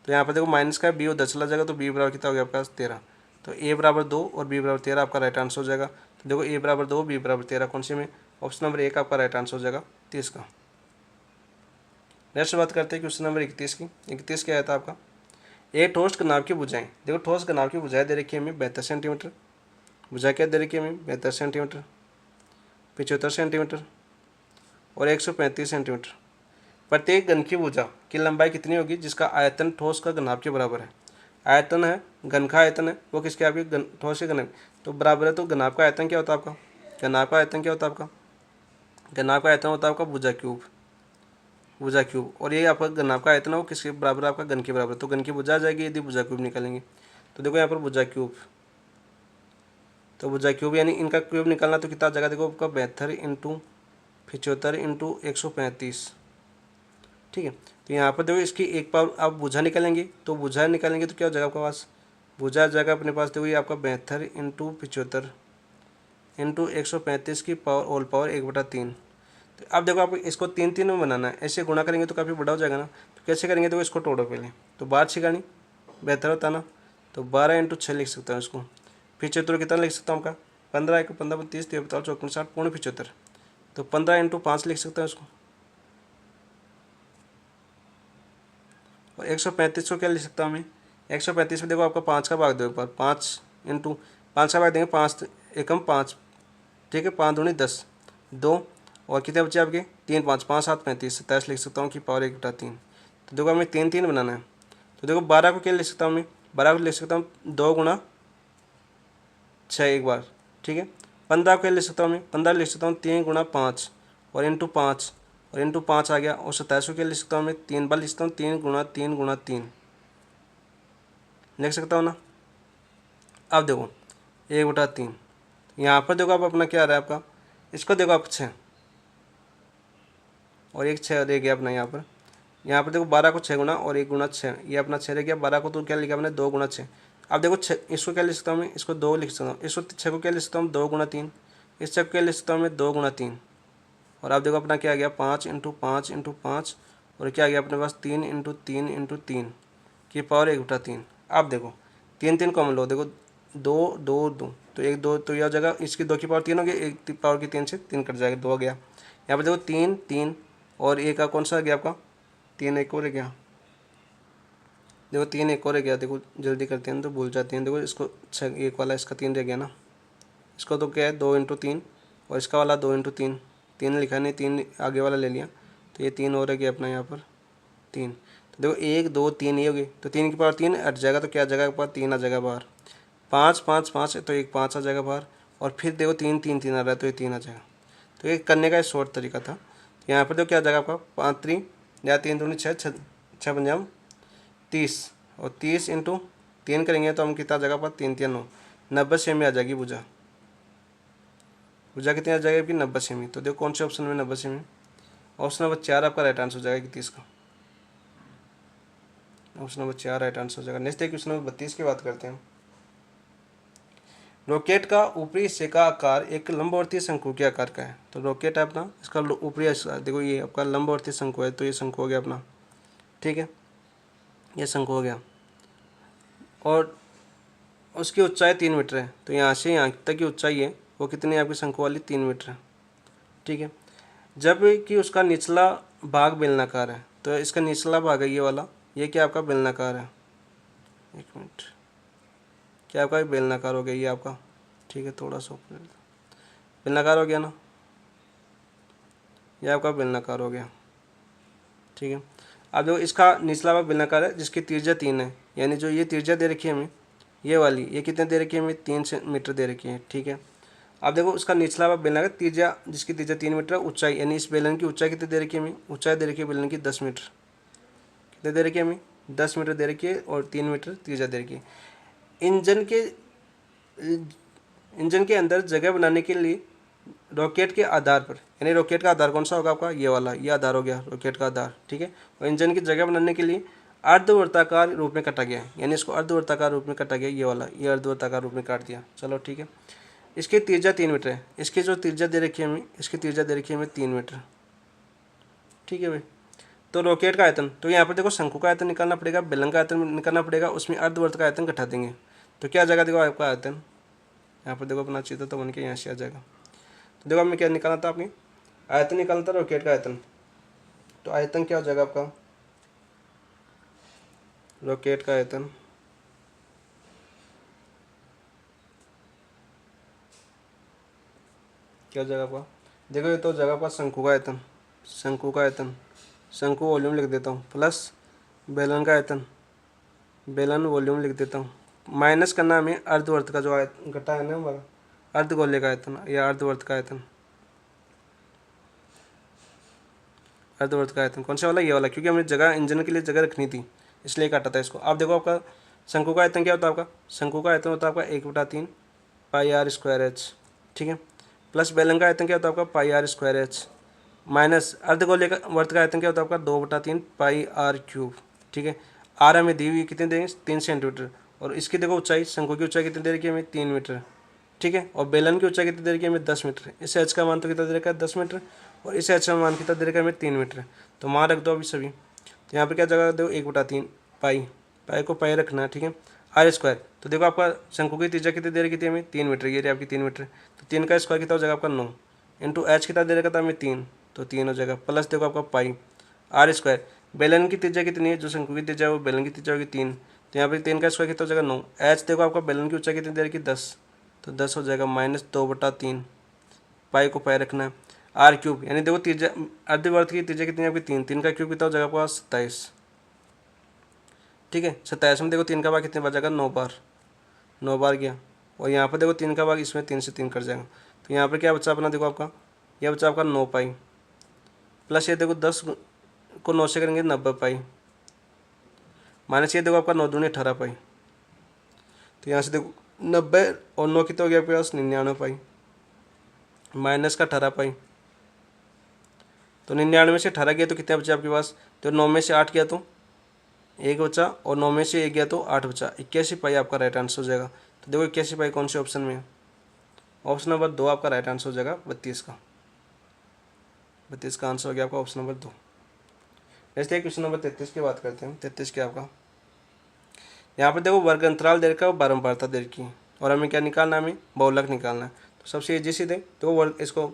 S1: तो यहाँ पर देखो माइनस का b और 10 चला जाएगा, तो b बराबर कितना हो गया आपके पास 13। तो a बराबर 2 और b बराबर 13 आपका राइट आंसर हो जाएगा। तो देखो a बराबर 2 b बराबर 13 कौन से में, ऑप्शन नंबर 1 आपका राइट आंसर हो जाएगा 30 का। नेक्स्ट बात करते हैं क्वेश्चन नंबर 31 की। 31 क्या था आपका, एक ठोस घनाभ की भुजाएं, देखो ठोस घनाभ की भुजाएं दे रखी है हमें 72 सेंटीमीटर, भुजा क्या दे रखी है हमें 72 सेंटीमीटर, 75 सेंटीमीटर और 135 सेंटीमीटर। प्रत्येक घन की भुजा की लंबाई कितनी होगी जिसका आयतन ठोस का घनाभ के बराबर है। आयतन है, घन का आयतन है, वो किसके आपके ठोस के घन तो बराबर है, तो घनाभ का आयतन क्या होता है आपका, घनाभ का आयतन क्या होता है आपका, घनाभ का आयतन होता है आपका भुजा क्यूब, भुजा क्यूब, और ये आपका घनाभ का आयतन है वो किसके बराबर है, आपका घन के बराबर, तो घन की भुजा आ जाएगी यदि भुजा क्यूब निकालेंगे। तो देखो यहाँ पर भुजा क्यूब, तो भुजा क्यूब यानी इनका क्यूब निकालना तो कितना आ जाएगा, देखो आपका 72 इंटू 75 इंटू 135, ठीक है। तो यहाँ पर देखो इसकी एक पावर आप भुजा निकालेंगे, तो भुजा निकालेंगे तो क्या हो जाएगा आपके पास, भुजा आ जाएगा अपने पास, देखो ये आपका 72 इंटू 75 इंटू 135 की पावर होल पावर 1/3। तो अब देखो आप इसको 3 3 में बनाना है, ऐसे गुणा करेंगे तो काफ़ी बड़ा हो जाएगा ना, तो कैसे करेंगे, तो इसको तोड़ो पहले, तो बात छिगानी बेहतर होता ना। तो 12 × 6 लिख सकता हूँ इसको। फिर चतुर कितना लिख सकता हूँ आपका 15 × 15 = 30, 3 × 4 = 60, पौने 75। तो 15 × 5 लिख सकता हूँ इसको। और 135 को क्या लिख सकता हूँ मैं 135 में देखो आपका 5 का भाग दो एक बार, 5 × 5 का भाग देंगे 5 एकम 5, ठीक है, 5 दूनी 10, 2 और कितने बचे आपके 3 5 5 7 35, 27 लिख सकता हूँ कि पावर 1/3। तो देखो हमें 3 3 बनाना है। तो देखो 12 को क्या लिख सकता हूँ मैं 12 को लिख सकता हूँ 2 × 6 एक बार, ठीक है। 15 को क्या लिख सकता हूँ मैं 15 लिख सकता हूँ 3 × 5 और इंटू 5 और इंटू 5 आ गया। और 27 को क्या लिख सकता हूँ मैं 3 बार लिख सकता हूँ 3 × 3 × 3 लिख सकता हूँ ना। अब देखो 1/3 यहाँ पर देखो आप अपना क्या आ रहा है आपका, इसको देखो आप 6 और एक 6 रह गया अपना यहाँ पर देखो 12 को 6 गुना और 1 × 6, ये अपना 6 रह गया। 12 को तो क्या लिखा मैंने 2 × 6। अब देखो 6 इसको क्या लिख सकता हूँ मैं इसको 2 लिख सकता हूँ, इसको 6 को क्या लिख सकता हूँ 2 × 3, इस 6 को क्या लिख सकता हूँ मैं 2 × 3। और आप देखो अपना क्या आ गया 5 × 5 × 5 और क्या आ गया अपने पास 3 × 3 × 3 की पावर 1/3। अब देखो 3 3 कॉमन लो, देखो 2 2 2 तो 1 2 तो यह जगह इसकी 2 की पावर 3 हो गई, 1 पावर की 3 से 3 कट जाएगा, 2 आ गया। यहाँ पर देखो 3 3 और 1 का कौन सा आ गया आपका 3 1 और गया, देखो 3 1 और गया। देखो जल्दी करते हैं तो भूल जाते हैं। देखो इसको 6 1 वाला इसका 3 रह गया ना, इसको तो क्या है 2 × 3 और इसका वाला 2 × 3, 3 लिखा नहीं 3 आगे वाला ले लिया, तो ये 3 और गया अपना यहाँ पर 3। तो देखो 1 2 3 ये हो गई, तो 3 की पावर 3 हट जाएगा, तो क्या आ जाएगा आपके पास 3 आ जाएगा बाहर। 5 5 5 तो एक 5 आ जाएगा बाहर। और फिर देखो 3 3 3 आ रहा है, तो ये 3 आ जाएगा। तो ये करने का एक शॉर्ट तरीका था। तो यहाँ पर देखो क्या आ जाएगा आपका 5 3 या 3 दूनी 6 6 6 पंजाब 30 और 30 × 3 करेंगे तो हम कितना आ जाएगा आपका 3 3 9 90 सेमी आ जाएगी भुजा। भुजा कितनी आ जाएगी आपकी 90 सेमी। तो देखो कौन से ऑप्शन में 90 सेमी, ऑप्शन नंबर 4 आपका राइट आंसर हो जाएगा 30 का। ऑप्शन नंबर 4 राइट आंसर हो जाएगा। नेक्स्ट क्वेश्चन नंबर 32 की बात करते हैं। रॉकेट का ऊपरी हिस्से का आकार एक लंबवर्तीय शंकु के आकार का है। तो रॉकेट है अपना, इसका ऊपरी हिस्सा देखो ये आपका लंबवर्तीय शंकु है, तो ये शंकु हो गया अपना, ठीक है, ये शंकु हो गया। और उसकी ऊंचाई 3 मीटर है। तो यहाँ से यहाँ तक की ऊंचाई है वो कितनी है आपकी शंकु वाली 3 मीटर है, ठीक है। जब कि उसका निचला भाग बेलनाकार है, तो इसका निचला भाग है ये वाला, ये क्या आपका बेलनाकार है, एक मिनट, क्या आपका बेलनाकार हो गया ये आपका, ठीक है, थोड़ा सा ऊपर बेलनाकार हो गया ना, ये आपका बेलनाकार हो गया, ठीक है। अब देखो इसका निचला भाग बेलनाकार है जिसकी त्रिज्या 3 है, यानी जो ये त्रिज्या दे रखी है हमें ये वाली, ये कितने दे रखी है हमें 3 मीटर दे रखी है, ठीक है। अब देखो उसका निचला भाग बेलनाकार त्रिज्या जिसकी त्रिज्या 3 मीटर है, ऊंचाई यानी इस बेलन की ऊंचाई कितनी दे रखी है हमें, ऊंचाई दे रखी है बेलन की 10 मीटर, कितने दे रखी है हमें 10 मीटर दे रखी है और 3 मीटर त्रिज्या दे रखी है। इंजन के अंदर जगह बनाने के लिए रॉकेट के आधार पर, यानी रॉकेट का आधार कौन सा होगा आपका ये वाला, ये आधार हो गया रॉकेट का आधार, ठीक है। और इंजन की जगह बनाने के लिए अर्धवर्ताकार रूप में काटा गया है, यानी इसको अर्धवर्ताकार रूप में काटा गया ये वाला, ये अर्धवर्ताकार रूप में काट दिया, चलो ठीक है। इसकी त्रिज्या 3 मीटर है, इसकी जो त्रिज्या दे रखी है हमें, इसकी त्रिज्या दे रखी है हमें 3 मीटर, ठीक है भाई। तो रॉकेट का आयतन, तो यहाँ पर देखो शंकु का आयतन निकालना पड़ेगा, बेलन का आयतन निकालना पड़ेगा, उसमें अर्धवर्त का आयतन घटा देंगे, तो क्या आ जाएगा देखो आपका आयतन, यहाँ पर देखो अपना चित्र तो बन के यहाँ से आ जाएगा। तो देखो हमें क्या निकालना था, आपने आयतन निकालना था रॉकेट का आयतन, तो आयतन क्या हो जाएगा आपका, रॉकेट का आयतन क्या हो जाएगा आपका, देखो ये तो जगह पर शंकु का आयतन, शंकु का आयतन, शंकु वॉल्यूम लिख देता हूँ, प्लस बेलन का आयतन, बेलन वॉल्यूम लिख देता हूँ, माइनस करना हमें अर्धवर्त का जो आयतन घटा है ना हमारा, अर्धगोले का आयतन या अर्धवर्त का आयतन, अर्धवर्त का आयतन कौन सा वाला ये वाला, क्योंकि हमें जगह इंजन के लिए जगह रखनी थी इसलिए काटा था इसको। अब देखो आपका शंकु का आयतन क्या होता है, आपका शंकु का आयतन होता है आपका 1/3 πr²h, ठीक है, प्लस बेलन का आयतन क्या होता है आपका πr²h, माइनस अर्धगोले का वर्त का आयतन क्या होता है आपका 2/3 πr³, ठीक है। आर हमें दी हुई कितने देंगे 3 सेंटीमीटर, और इसकी देखो ऊंचाई शंकु की ऊंचाई कितनी दे रखी है हमें 3 मीटर, ठीक है, और बेलन की ऊंचाई कितनी दे रखी है हमें 10 मीटर, इस एच का मान तो कितना दे रखा है 10 मीटर, और इस एच का मान कितना दे रखा है हमें 3 मीटर, तो मान रख दो अभी सभी। तो यहाँ पर क्या जगह दो 1/3 पाई पाई को पाई रखना है, ठीक है। आर स्क्वायर, तो देखो आपका शंकु की त्रिज्या कितनी दे रही थी हमें 3 मीटर, ये रही आपकी 3 मीटर, तो 3 का स्क्वायर कितना हो जाएगा आपका 9 इंटू एच कितना दे रखा था हमें 3, तो 3 हो जाएगा, प्लस देखो आपका पाई आर स्क्वायर, बेलन की त्रिज्या कितनी है, जो शंकु की त्रिज्या है वो बेलन की त्रिज्या होगी 3, तो यहाँ पे 3 का स्क्वायर कितना हो जाएगा 9, एच देखो आपका बेलन की ऊंचाई कितनी दे रखी 10, तो 10 हो जाएगा -2/3, पाई को पाई रखना है। आर क्यूब यानी देखो त्रिज्या अर्धवर्त की त्रिज्या कितनी है आपकी 3, 3 का क्यूब कितना हो जाएगा आपका 27, ठीक है। 27 में देखो 3 का भाग कितने बार जाएगा 9 बार, 9 बार गया, और यहाँ पर देखो 3 का भाग इसमें 3 से 3 कर जाएगा, तो यहाँ पर क्या बचा अपना देखो आपका, यह बचा आपका 9 पाई, प्लस ये देखो 10 को 9 से करेंगे 90 पाई, माइनस ये देखो आपका 9 दूनी 18 पाई, तो यहाँ से देखो 90 और 9 कितना हो गया आपके पास 99 पाई, माइनस का 18 पाई, तो 99 में से 18 गया तो कितना बचा आपके पास, तो 9 में से 8 गया तो 1 बचा, और 9 में से 1 गया तो 8 बचा, 81 पाई आपका राइट आंसर हो जाएगा। तो देखो 81 पाई कौन से ऑप्शन में है, ऑप्शन नंबर 2 आपका राइट आंसर हो जाएगा 32 का, 32 का आंसर हो गया आपका ऑप्शन नंबर 2। जैसे क्वेश्चन नंबर 33 की बात करते हैं। 33 क्या आपका, यहाँ पर देखो वर्ग अंतराल दे रखा है और बारंबारता दे रखी है, और हमें क्या निकालना है, हमें बहुलक निकालना है। तो सबसे ईजी सी दे तो वर्ग, इसको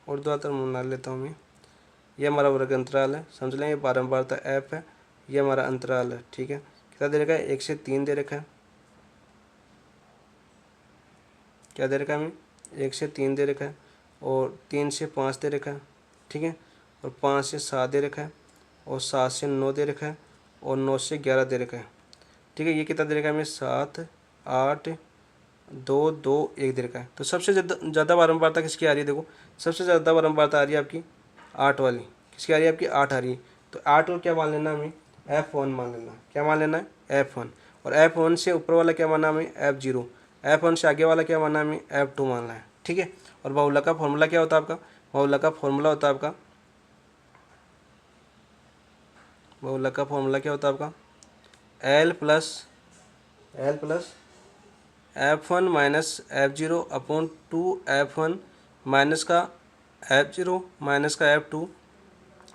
S1: उर्ध्वाधर बना लेता हूँ मैं, ये हमारा वर्ग अंतराल है, समझ लें, ये बारंबारता एफ है, ये हमारा अंतराल है, ठीक है। कितना दे रखा है 1 से 3 दे रखा है, क्या दे रखा है हमें 1 से 3 दे रखा है, और 3 से 5 दे रखा है, ठीक है, और 5 से 7 दे रखा है, और 7 से 9 दे रखा है, और 9 से 11 दे रखा है, ठीक है। ये कितना दे रखा है हमें 7 8 2 2 1 दे रखा है। तो सबसे ज़्यादा बारंबारता किसकी आ रही है, देखो सबसे ज़्यादा बारंबारता आ रही है आपकी 8 वाली, किसकी आ रही है आपकी 8 आ रही है, तो 8 और क्या मान लेना हमें F1 मान लेना, क्या मान लेना है F1, और F1 से ऊपर वाला क्या मानना हमें F0, F1 से आगे वाला क्या मानना हमें F2 मानना है, ठीक है। और बहुलक का फॉर्मूला क्या होता है आपका, बहुलक का फॉर्मूला होता है आपका, बहुलक का फॉर्मूला क्या होता है आपका L plus F1 minus F0 upon 2 F1 minus का F0 माइनस का F2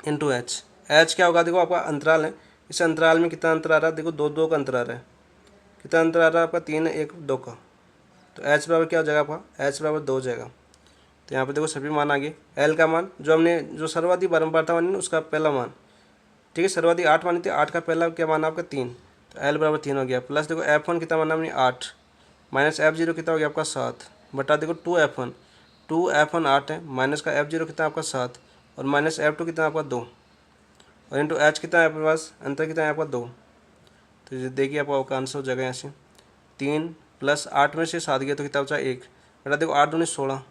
S1: इंटू एच। एच क्या होगा, देखो आपका अंतराल है, इस अंतराल में कितना अंतर आ रहा है, देखो 2 2 का अंतर आ रहा है, कितना अंतर आ रहा है आपका 3 1 2 का, तो एच बराबर क्या हो जाएगा आपका, एच बराबर 2 हो जाएगा। तो यहाँ पे देखो सभी मान आ गए, एल का मान जो हमने जो सर्वाधिक बारंबारता मानी उसका पहला मान, ठीक है, सर्वाधिक 8 मानी थी, 8 का पहला क्या माना आपका 3, तो एल बराबर 3 हो गया, प्लस देखो F1 कितना माना हमने 8, माइनस F0 कितना हो गया आपका 7, बटा देखो 2F1 8 है, माइनस का F0 कितना आपका 7, और माइनस F2 कितना आपका 2, और इंटू एच कितना है आपके पास, अंतर कितना है आपका 2, तो ये देखिए आपका आंसर हो जाएगा यहाँ से 3 प्लस 8 में से 7 गया तो कितना बचा 1, बेटा देखो 8 दूनी 16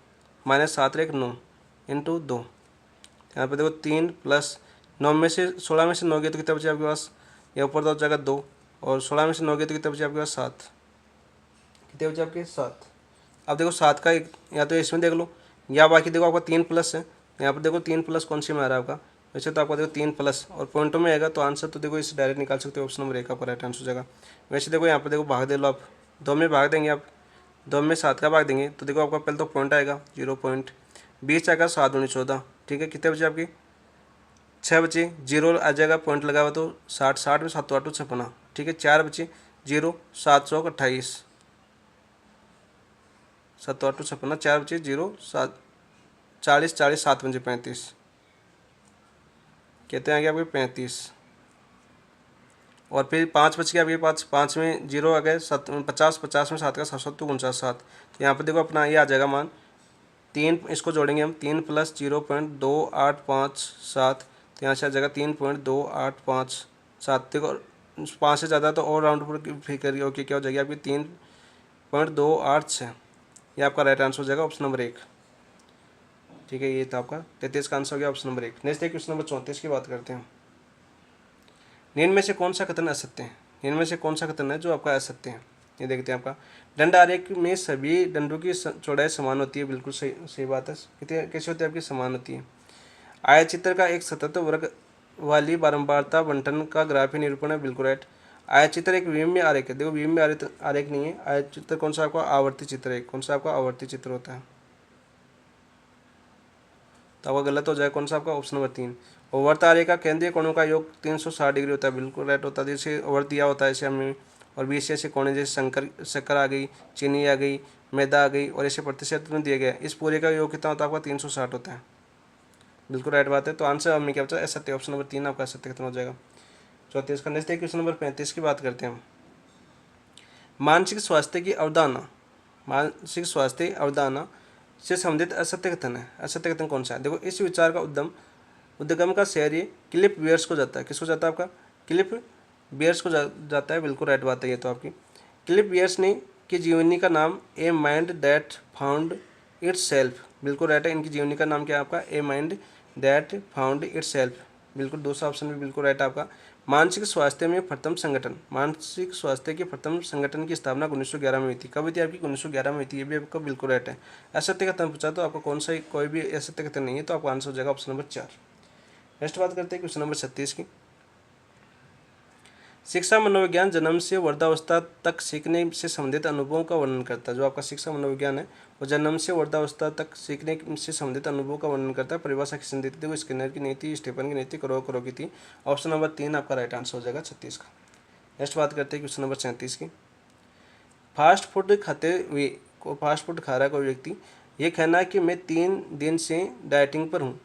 S1: माइनस 7 1 9 इंटू 2, यहाँ पे देखो 3 प्लस 9 में से 16 में से 9 गया तो कितना बचा आपके पास, या ऊपर तो हो जाएगा 2, और 16 में से 9 गया तो कितना बचा आपके पास 7, कितने बचे आपके 7। अब देखो 7 का एक या तो इसमें देख लो, या बाकी देखो आपका 3 प्लस है, यहाँ पर देखो 3 प्लस कौन सी में आ रहा है आपका, वैसे तो आपका देखो 3 प्लस और पॉइंटों में आएगा, तो आंसर तो देखो इसे डायरेक्ट निकाल सकते हो, ऑप्शन नंबर 1 आपका राइट आंसर हो जाएगा। वैसे देखो यहाँ पर देखो भाग दे लो आप, 2 में भाग देंगे आप, 2 में 7 का भाग देंगे तो देखो आपका पहले तो पॉइंट आएगा 0 पॉइंट, 20 आएगा 7 दूनी 14, ठीक है, कितने बचे आपकी 6 बचे, 0 आ जाएगा पॉइंट लगा हुआ तो 60, 60 में 7 8 56, ठीक है, 4 बचे 0 7 चौक 28, 7 8 56, 4 बचे 0 7 40 40 7 बचे 35, कहते हैं आगे आपके 35, और फिर 5 बच गया आपके पास, 5 में 0 आ गए 50 50 में 7 का 7 तो 49 7, तो यहाँ पर देखो अपना ये आ जाएगा मान 3, इसको जोड़ेंगे हम 3 प्लस 0.2857, तो यहाँ से आ जाएगा 3.2857, देखो 5 से ज़्यादा तो और राउंड पर फिर करिए, ओके क्या हो जाएगी आपकी 3.286, ये आपका राइट आंसर हो जाएगा ऑप्शन नंबर 1, ठीक है। ये था आपका 33 का आंसर हो गया option number 1। Next question number 34 की बात करते हैं। निम्न में से कौन सा कथन असत्य है, निम्न में से कौन सा कथन है जो आपका असत्य है, ये देखते हैं आपका दंड आरेख में सभी दंडों की चौड़ाई समान होती है, बिल्कुल सही सही बात है, कितनी कैसे होती है आपकी समान होती है। आयतचित्र का एक सतत वर्ग वाली बारंबारता बंटन का ग्राफीय निरूपण है, बिल्कुल राइट। आयतचित्र एक विमिन्न आरेख है, देखो विमिन्न आरेख नहीं है, आयतचित्र कौन सा आपका आवर्ती चित्र है, कौन सा आपका आवर्ती चित्र होता है, तो आपका गलत हो जाएगा कौन सा आपका ऑप्शन नंबर 3। और वर्त आर्य का केंद्रीय कोणों का योग 360 डिग्री होता है, बिल्कुल राइट होता है। जैसे वर्त दिया होता है ऐसे हमें, और 20 ऐसे कोण जैसे शक्कर आ गई, चीनी आ गई, मैदा आ गई, और ऐसे प्रतिशत में दिया गया। इस पूरे का योग कितना होता है आपका 360 होता है, बिल्कुल राइट बात है। तो आंसर हमें क्या बचा, असत्य, ऑप्शन नंबर 3 आपका असत्य खत्म हो जाएगा। 34 का नेक्स्ट क्वेश्चन नंबर 35 की बात करते हैं हम। मानसिक स्वास्थ्य की अवधारणा, मानसिक स्वास्थ्य अवधारणा से संबंधित असत्य कथन है। असत्य कथन कौन सा है? देखो, इस विचार का उद्गम का श्रेय क्लिफ बियर्स को जाता है। किसको जाता है आपका? क्लिफ बियर्स को जाता है, बिल्कुल राइट बात है ये तो आपकी। क्लिफ बियर्स ने की जीवनी का नाम a mind that found it's self, बिल्कुल राइट है। इनकी जीवनी का नाम क्या है आपका? A mind that found it's self, बिल्कुल दूसरा ऑप्शन भी बिल्कुल राइट है आपका। मानसिक स्वास्थ्य में प्रथम संगठन, मानसिक स्वास्थ्य के प्रथम संगठन की स्थापना 1911 में हुई थी। कब हुई थी आपकी? 1911 में हुई थी, ये भी आपका बिल्कुल राइट है। असत्य कथन पूछा तो आपको कौन सा, कोई भी असत्य कथन नहीं है, तो आपका आंसर हो जाएगा ऑप्शन नंबर 4। नेक्स्ट बात करते हैं क्वेश्चन नंबर 36 की। शिक्षा मनोविज्ञान जन्म से वृद्धावस्था तक सीखने से संबंधित अनुभवों का वर्णन करता है। जो आपका शिक्षा मनोविज्ञान है वो जन्म से वृद्धावस्था तक सीखने से संबंधित अनुभवों का वर्णन करता है। परिभाषा किसने दी थी? देखो, स्किनर की नहीं थी, स्टीफन की नहीं थी, करो की थी। ऑप्शन नंबर 3 आपका राइट आंसर हो जाएगा 36 का। नेक्स्ट बात करते हैं क्वेश्चन नंबर 37 की। फास्ट फूड खाते हुए फास्ट फूड खा रहा है कोई व्यक्ति, ये कहना है कि मैं 3 दिन से डाइटिंग पर हूँ,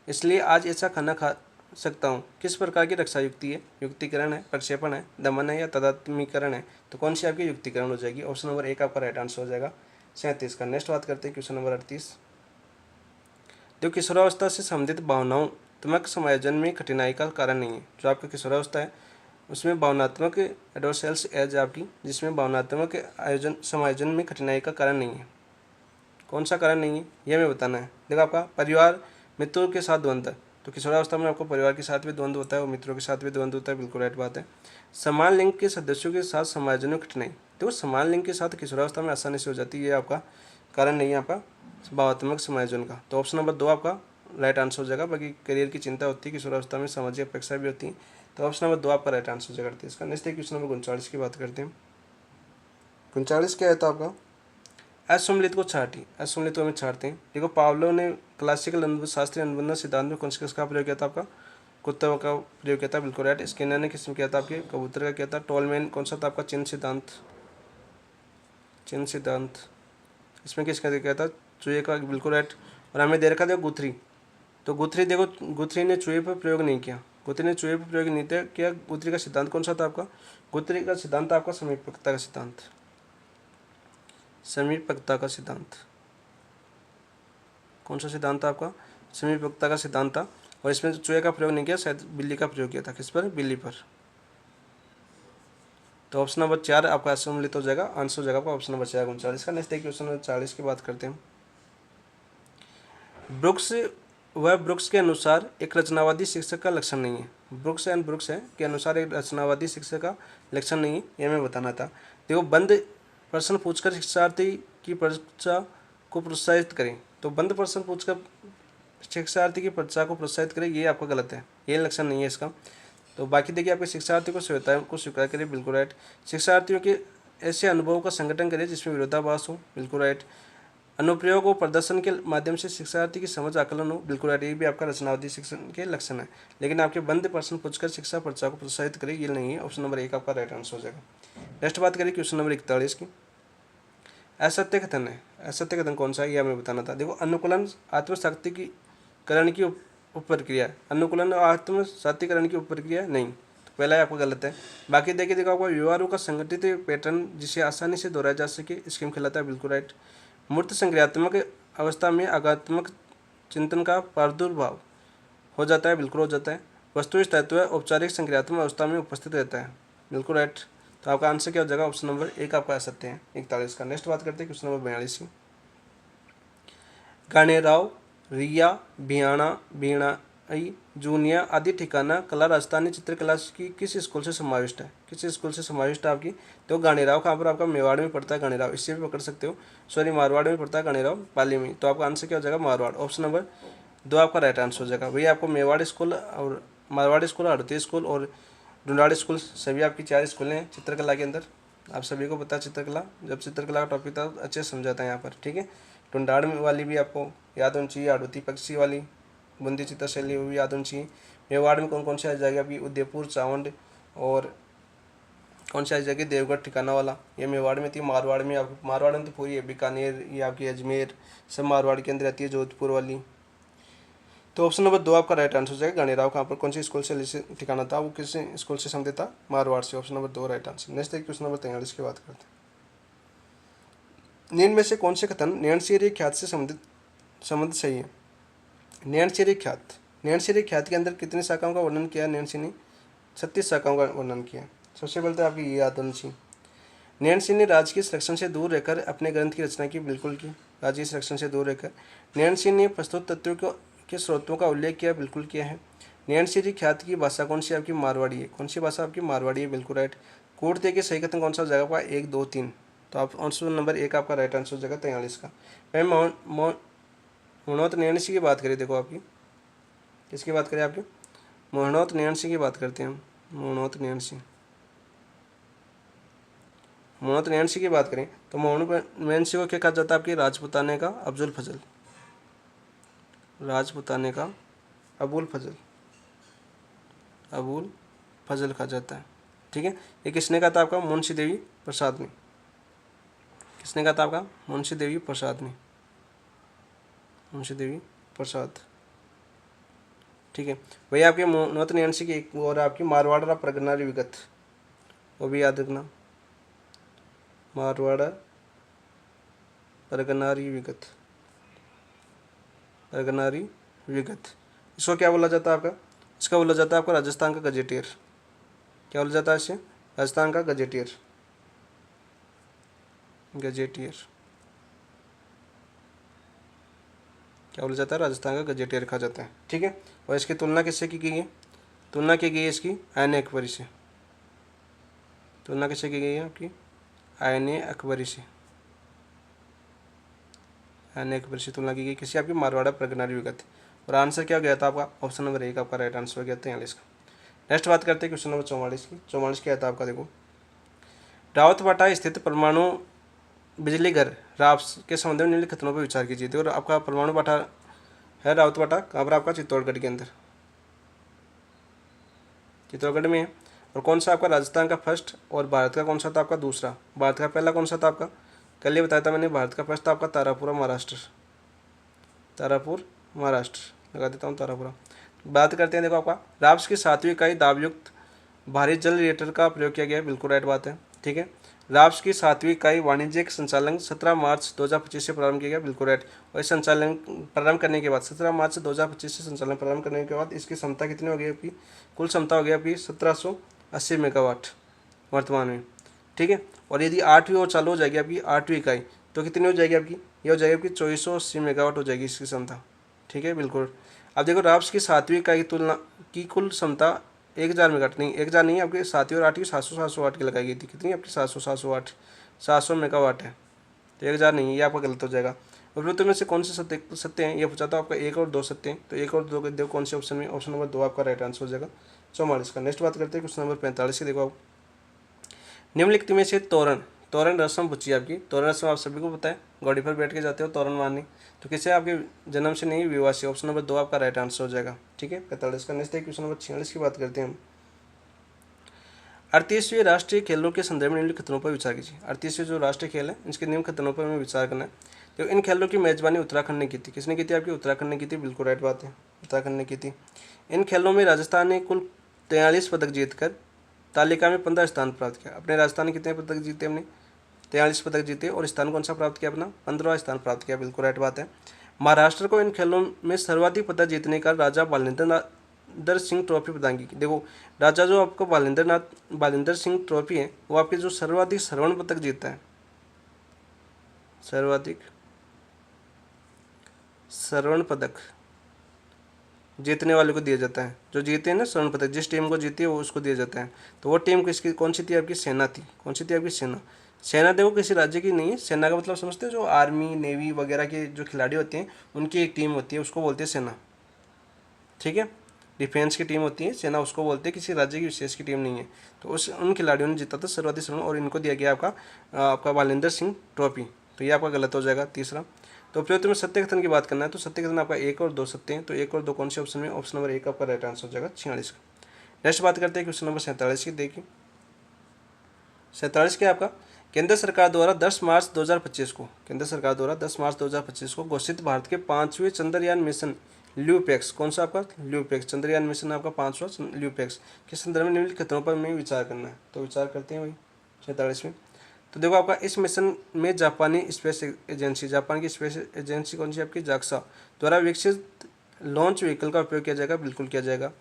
S1: इसलिए आज ऐसा खाना खा सकता हूँ। किस प्रकार की रक्षा युक्ति है? युक्तिकरण है, प्रक्षेपण है, दमन है, या तदात्मीकरण है? तो कौन सी आपकी युक्तिकरण हो जाएगी? ऑप्शन नंबर 1 आपका राइट आंसर हो जाएगा 37 का। नेक्स्ट बात करते हैं क्वेश्चन नंबर 38। जो किशोरावस्था से संबंधित भावनात्मक समायोजन में कठिनाई का कारण नहीं है। जो आपका किशोरावस्था है उसमें भावनात्मक एडोसेल्स एज आपकी, जिसमें भावनात्मक समायोजन में कठिनाई का कारण नहीं है। कौन सा कारण नहीं है यह हमें बताना है। देखो, आपका परिवार मित्रों के साथ द्वंद्व, तो किशोरावस्था में आपको परिवार के साथ भी द्वंद्व होता है और मित्रों के साथ भी द्वंद्व होता है, बिल्कुल राइट बात है। समान लिंग के सदस्यों के साथ समायोजन में कठिनाई, देखो समान लिंग के साथ किशोरावस्था में आसानी से हो जाती है, ये आपका कारण नहीं है आपका भावात्मक समायोजन का। तो ऑप्शन नंबर 2 आपका राइट आंसर हो जाएगा। बाकी करियर की चिंता होती है किशोरावस्था में, सामाजिक अपेक्षा भी होती है, तो ऑप्शन नंबर 2 आपका राइट आंसर हो जाएगा। इसका नेक्स्ट क्वेश्चन नंबर 39 की बात करते हैं। 39 क्या है तो आपका असम्मिलित को छाटी, असम्मिलित को हमें छाटते हैं। देखो, पावलो ने क्लासिकल अनुबंध शास्त्रीय अनुबंध सिद्धांत में कौन से किसका प्रयोग किया था? आपका कुत्तों का प्रयोग किया था, बिल्कुल राइट। स्किनर ने किसमें किया था? आपके कबूतर का किया था। टोलमैन कौन सा था आपका? चिन्ह सिद्धांत, चिन्ह सिद्धांत, इसमें किसका किया था? चूहे का, बिल्कुल राइट। और हमें दे रखा था गुथरी, तो गुथरी देखो, गुथरी ने चूहे पर प्रयोग नहीं किया, गुथरी ने चूहे पर प्रयोग नहीं किया। गुथरी का सिद्धांत कौन सा था आपका? गुथरी का सिद्धांत आपका समीपकता का सिद्धांत, समीपकता का सिद्धांत। कौन सा सिद्धांत था आपका? समीपकता का सिद्धांत था। और इसमें चूहे का प्रयोग नहीं किया, शायद बिल्ली का प्रयोग किया था। किस पर? बिल्ली पर। तो ऑप्शन नंबर 4 आपका सम्मिलित हो जाएगा, आंसर हो जाएगा आपका ऑप्शन नंबर 4 39 का। नेक्स्ट क्वेश्चन नंबर 40 की बात करते हैं। ब्रुक्स वह ब्रुक्स के अनुसार एक रचनावादी शिक्षक का लक्षण नहीं है। ब्रुक्स एंड ब्रुक्स है के अनुसार एक रचनावादी शिक्षक का लक्षण नहीं है, ये हमें बताना था। देखो, बंद प्रश्न पूछकर शिक्षार्थी की परीक्षा को प्रोत्साहित करें, तो बंद प्रश्न पूछकर शिक्षार्थी की परीक्षा को प्रोत्साहित करें, ये आपका गलत है, ये लक्षण नहीं है इसका। तो बाकी देखिए, आपके शिक्षार्थी को सुविधाओं को स्वीकार करें, बिल्कुल राइट। शिक्षार्थियों के ऐसे अनुभवों का संगठन करें जिसमें विरोधाभास हो, बिल्कुल राइट। अनुप्रयोग और प्रदर्शन के माध्यम से शिक्षार्थी की समझ आकलन हो, बिल्कुल राइट, ये भी आपका रचनावादी शिक्षण के लक्षण है। लेकिन आपके बंद प्रश्न पूछकर शिक्षा परीक्षा को प्रोत्साहित करें, ये नहीं है। ऑप्शन नंबर 1 आपका राइट आंसर हो जाएगा। नेक्स्ट बात करें क्वेश्चन नंबर 41 की। असत्य कथन है, असत्य कथन कौन सा है ये हमें बताना था। देखो, अनुकूलन आत्मशक्ति की करण की उप प्रक्रिया, अनुकूलन और आत्मसातीकरण की उप प्रक्रिया नहीं, तो पहला है आपका गलत है। बाकी देखो, आपका व्यवहारों का संगठित पैटर्न जिसे आसानी से दोहराया जा सके स्कीम खिलाता है, बिल्कुल राइट। मूर्त संक्रियात्मक अवस्था में आगात्मक चिंतन का प्रादुर्भाव हो जाता है, बिल्कुल हो जाता है। वस्तु तत्व औपचारिक संक्रियात्मक अवस्था में उपस्थित रहता है, बिल्कुल राइट। तो आपका आंसर क्या हो जाएगा? ऑप्शन नंबर 1 आपका असत्य है 41 का। नेक्स्ट बात करते हैं क्वेश्चन नंबर 42 की। गानेराव, रिया, भियाणा, भिणाई, जूनिया आदि ठिकाना कला राजस्थानी चित्रकला की किस स्कूल से समाविष्ट है? किस स्कूल से समाविष्ट है आपकी? तो गानेराव कहाँ पर आपका? मेवाड़ में पड़ता है गानेराव, इससे भी पकड़ सकते हो। सॉरी, मारवाड़ में पड़ता है गानेराव, पाली में। तो आपका आंसर क्या हो जाएगा? मारवाड़। ऑप्शन नंबर 2 आपका राइट आंसर हो जाएगा। वही आपको मेवाड़ स्कूल और मारवाड़ स्कूल, हड़ौती स्कूल और डुंडाड़ स्कूल, सभी आपकी 4 स्कूलें हैं चित्रकला के अंदर। आप सभी को पता है चित्रकला, जब चित्रकला का टॉपिक था अच्छे से समझाता है यहाँ पर, ठीक है। डुंडाड़ वाली भी आपको याद होनी चाहिए, हड़ौती पक्षी वाली बूंदी चित्रशैली वो भी याद होनी चाहिए। मेवाड़ में कौन कौन सी आ जाएगी आपकी, उदयपुर, चावंड, और कौन सी आ जाएगी, देवगढ़ ठिकाना वाला, ये मेवाड़ में थी। मारवाड़ में आपको, मारवाड़ में तो पूरी है, बीकानेर, ये आपकी अजमेर, सब मारवाड़ के अंदर आती है, जोधपुर वाली। तो ऑप्शन नंबर 2 आपका राइट आंसर हो जाएगा। गणेराव कहाँ पर, कौन सी स्कूल से ठिकाना था, वो किस स्कूल से संबंधित था, मारवाड़ से। Option number 2 right answer. Next देखिए क्वेश्चन नंबर 43 की बात करते हैं। निम्न में से कौन से कथन नैणसीय ख्यात से संबंध सही है। नैणसीय ख्यात, नैणसीय ख्यात के अंदर कितनी शाखाओं का वर्णन किया नैणसी ने, 36 शाखाओं का वर्णन किया। सबसे पहले तो आपकी ये याद होनी चाहिए। नैणसी ने राजकीय संरक्षण से दूर रहकर अपने ग्रंथ की रचना की, बिल्कुल की, राजकीय संरक्षण से दूर रहकर। नैणसी ने प्रस्तुत तत्वों के स्रोतों का उल्लेख किया, बिल्कुल किया है। नैणसी ख्यात की भाषा कौन सी आपकी, मारवाड़ी है। कौन सी भाषा आपकी, मारवाड़ी है, बिल्कुल राइट। कूटते के सही कथन कौन सा हो जाएगा आपका, 1, 2, 3। तो आप ऑप्शन नंबर 1 आपका राइट आंसर हो जाएगा 43 का। मैं मोहनोत नैणसी की बात करें, देखो आपकी किसकी बात करें, आपकी मोहनोत नैणसी की बात करते हैं हम। मोहनोत नैणसी, मोहनोत नैणसी की बात करें तो मोहनोत नैणसी को क्या कहा जाता है आपकी, राजपुताने का अफजुल फजल, राजपुताने का अबुल फजल, अबुल फजल कहा जाता है। ठीक है, ये किसने कहा था आपका, मुंशी देवी प्रसाद ने। किसने कहा था आपका, मुंशी देवी प्रसाद ने, मुंशी देवी प्रसाद। ठीक है, वही आपके मोहनोत नैणसी की एक और आपकी मारवाड़ा प्रगनारी विगत, वो भी याद रखना, मारवाड़ा प्रगनारी विगत, प्रगनारी विगत। इसको क्या बोला जाता है आपका, इसका बोला जाता है आपका राजस्थान का गजेटियर। क्या बोला जाता है इसे, राजस्थान का गजेटियर, गजेटियर। क्या बोला जाता है, राजस्थान का गजेटियर कहा जाता है। ठीक है, और इसकी तुलना किससे की गई है, तुलना की गई है इसकी आयन अकबरी से। तुलना किससे की गई है आपकी, आयन अकबरी से, आयन अकबरी से तुलना की गई किसी आपकी मारवाड़ा प्रगनारी विगत। और आंसर क्या गया था आपका, ऑप्शन नंबर 1 आपका राइट आंसर हो गया 43 का। नेक्स्ट बात करते हैं क्वेश्चन नंबर 44 की। 44 क्या था आपका, देखो रावतबाटा स्थित परमाणु बिजली घर राप्स के संबंध में निम्नलिखित कथनों पर विचार कीजिए। देखो आपका परमाणु बाटा है रावतबाटा, कहाँ पर आपका, चित्तौड़गढ़ के अंदर, चित्तौड़गढ़ में है। और कौन सा आपका राजस्थान का फर्स्ट, और भारत का कौन सा था आपका दूसरा। भारत का पहला कौन सा था आपका, कल ये बताया था मैंने, भारत का फर्स्ट था आपका तारापुरा महाराष्ट्र, तारापुर महाराष्ट्र लगा देता हूँ, तारापुरा। बात करते हैं, देखो आपका राप्स की 7वीं इकाई दाबयुक्त भारी जल रिएक्टर का प्रयोग किया गया है, बिल्कुल राइट बात है। ठीक है, राप्स की 7वीं इकाई वाणिज्यिक संचालन 17 मार्च 2025 से प्रारंभ किया गया, बिल्कुल राइट। और संचालन प्रारंभ करने के बाद 17 मार्च 2025 से संचालन प्रारंभ करने के बाद इसकी क्षमता कितनी हो गई आपकी, कुल क्षमता हो गई आपकी 1780 मेगावाट वर्तमान में। ठीक है, और यदि 8वीं और चालू हो जाएगी आपकी 8वीं इकाई, तो कितनी हो जाएगी आपकी, ये हो जाएगी आपकी 2480 मेगावाट हो जाएगी इसकी क्षमता। ठीक है, बिल्कुल। अब देखो राप्स की 7वीं इकाई की तुलना की कुल क्षमता 1000 मेगावाट नहीं, 1000 नहीं, आपकी 7वीं और 8वीं 700 वाट की लगाई गई थी। कितनी आपकी 700 वाट, 700 मेगावाट है, तो 1000 नहीं, ये आपका गलत हो जाएगा। उपरोक्त में से कौन से सत्य हैं, ये पूछा था आपका 1 और 2 सत्य हैं, तो 1 और 2 देखो कौन से ऑप्शन में, ऑप्शन नंबर 2 आपका राइट आंसर हो जाएगा 44 का। नेक्स्ट बात करते हैं क्वेश्चन नंबर 45 की। देखो आप निम्नलिखित में से तोरण, तोरण रस्म पूछी आपकी। तोरण रस्म आप सभी को पता है, गाड़ी पर बैठ के जाते हो तोरण मारने, तो किसे आपके जन्म से नहीं, विवाह से। ऑप्शन नंबर 2 आपका राइट आंसर हो जाएगा। ठीक है, 45 का। नेक्स्ट क्वेश्चन नंबर 46 की बात करते हैं हम। 38वें राष्ट्रीय खेलों के संदर्भ में निम्नलिखित कथनों पर विचार कीजिए। 38वें जो राष्ट्रीय खेल है इसके निम्न कथनों पर हमें विचार करना है। तो इन खेलों की मेजबानी उत्तराखंड ने की थी। किसने की थी आपकी, उत्तराखंड ने की थी, बिल्कुल राइट बात है, उत्तराखंड ने की थी। इन खेलों में राजस्थान ने कुल 43 पदक जीतकर तालिका में 15 स्थान प्राप्त किया। अपने राजस्थान ने कितने पदक जीते, हमने 43 पदक जीते, और स्थान कौन सा प्राप्त किया, अपना 15वां स्थान प्राप्त किया, बिल्कुल राइट बात है। महाराष्ट्र को इन खेलों में सर्वाधिक पदक जीतने का राजा बालेंद्र सिंह ट्रॉफी प्रदान की। देखो राजा जो आपको बालेंद्र सिंह ट्रॉफी है, वो आपके जो सर्वाधिक स्वर्ण पदक जीता है, सर्वाधिक स्वर्ण पदक जीतने वाले को दिया जाता है। जो जीते हैं ना स्वर्ण पदक, जिस टीम को जीती है वो उसको दिया जाता है। तो वो टीम किसकी, कौन सी थी आपकी, सेना थी। कौन सी थी आपकी, सेना। सेना देखो किसी राज्य की नहीं है, सेना का मतलब समझते हो, जो आर्मी नेवी वगैरह के जो खिलाड़ी होते हैं उनकी एक टीम होती है, उसको बोलते हैं सेना। ठीक है, डिफेंस की टीम होती है सेना, उसको बोलते हैं, किसी राज्य की विशेष की टीम नहीं है। तो उन खिलाड़ियों ने जीता था सर्वाधिक स्वर्ण, और इनको दिया गया आपका बालेंद्र सिंह ट्रॉफी। तो ये आपका गलत हो जाएगा तीसरा। तो प्रयुक्त में सत्य कथन की बात करना है तो सत्य कथन आपका 1 और 2 सत्य हैं, तो 1 और 2 कौन से ऑप्शन में? ऑप्शन नंबर 1 आपका राइट आंसर हो जाएगा 46 का। नेक्स्ट बात करते हैं क्वेश्चन नंबर 47 की। देखिए 47 क्या आपका, केंद्र सरकार द्वारा 10 मार्च 2025 को, केंद्र सरकार द्वारा 10 मार्च 2025 को घोषित भारत के 5वें चंद्रयान मिशन ल्यूपैक्स, कौन सा आपका? ल्यूपैक्स, चंद्रयान मिशन आपका 5वां ल्यूपैक्स के संदर्भ में निम्नलिखित कथनों पर हमें विचार करना है। तो विचार करते हैं भाई 47 में। तो देखो आपका इस मिशन में जापानी स्पेस एजेंसी, जापान की स्पेस एजेंसी कौन सी आपकी? जाक्सा द्वारा विकसित लॉन्च व्हीकल का उपयोग किया जाएगा, बिल्कुल किया जाएगा।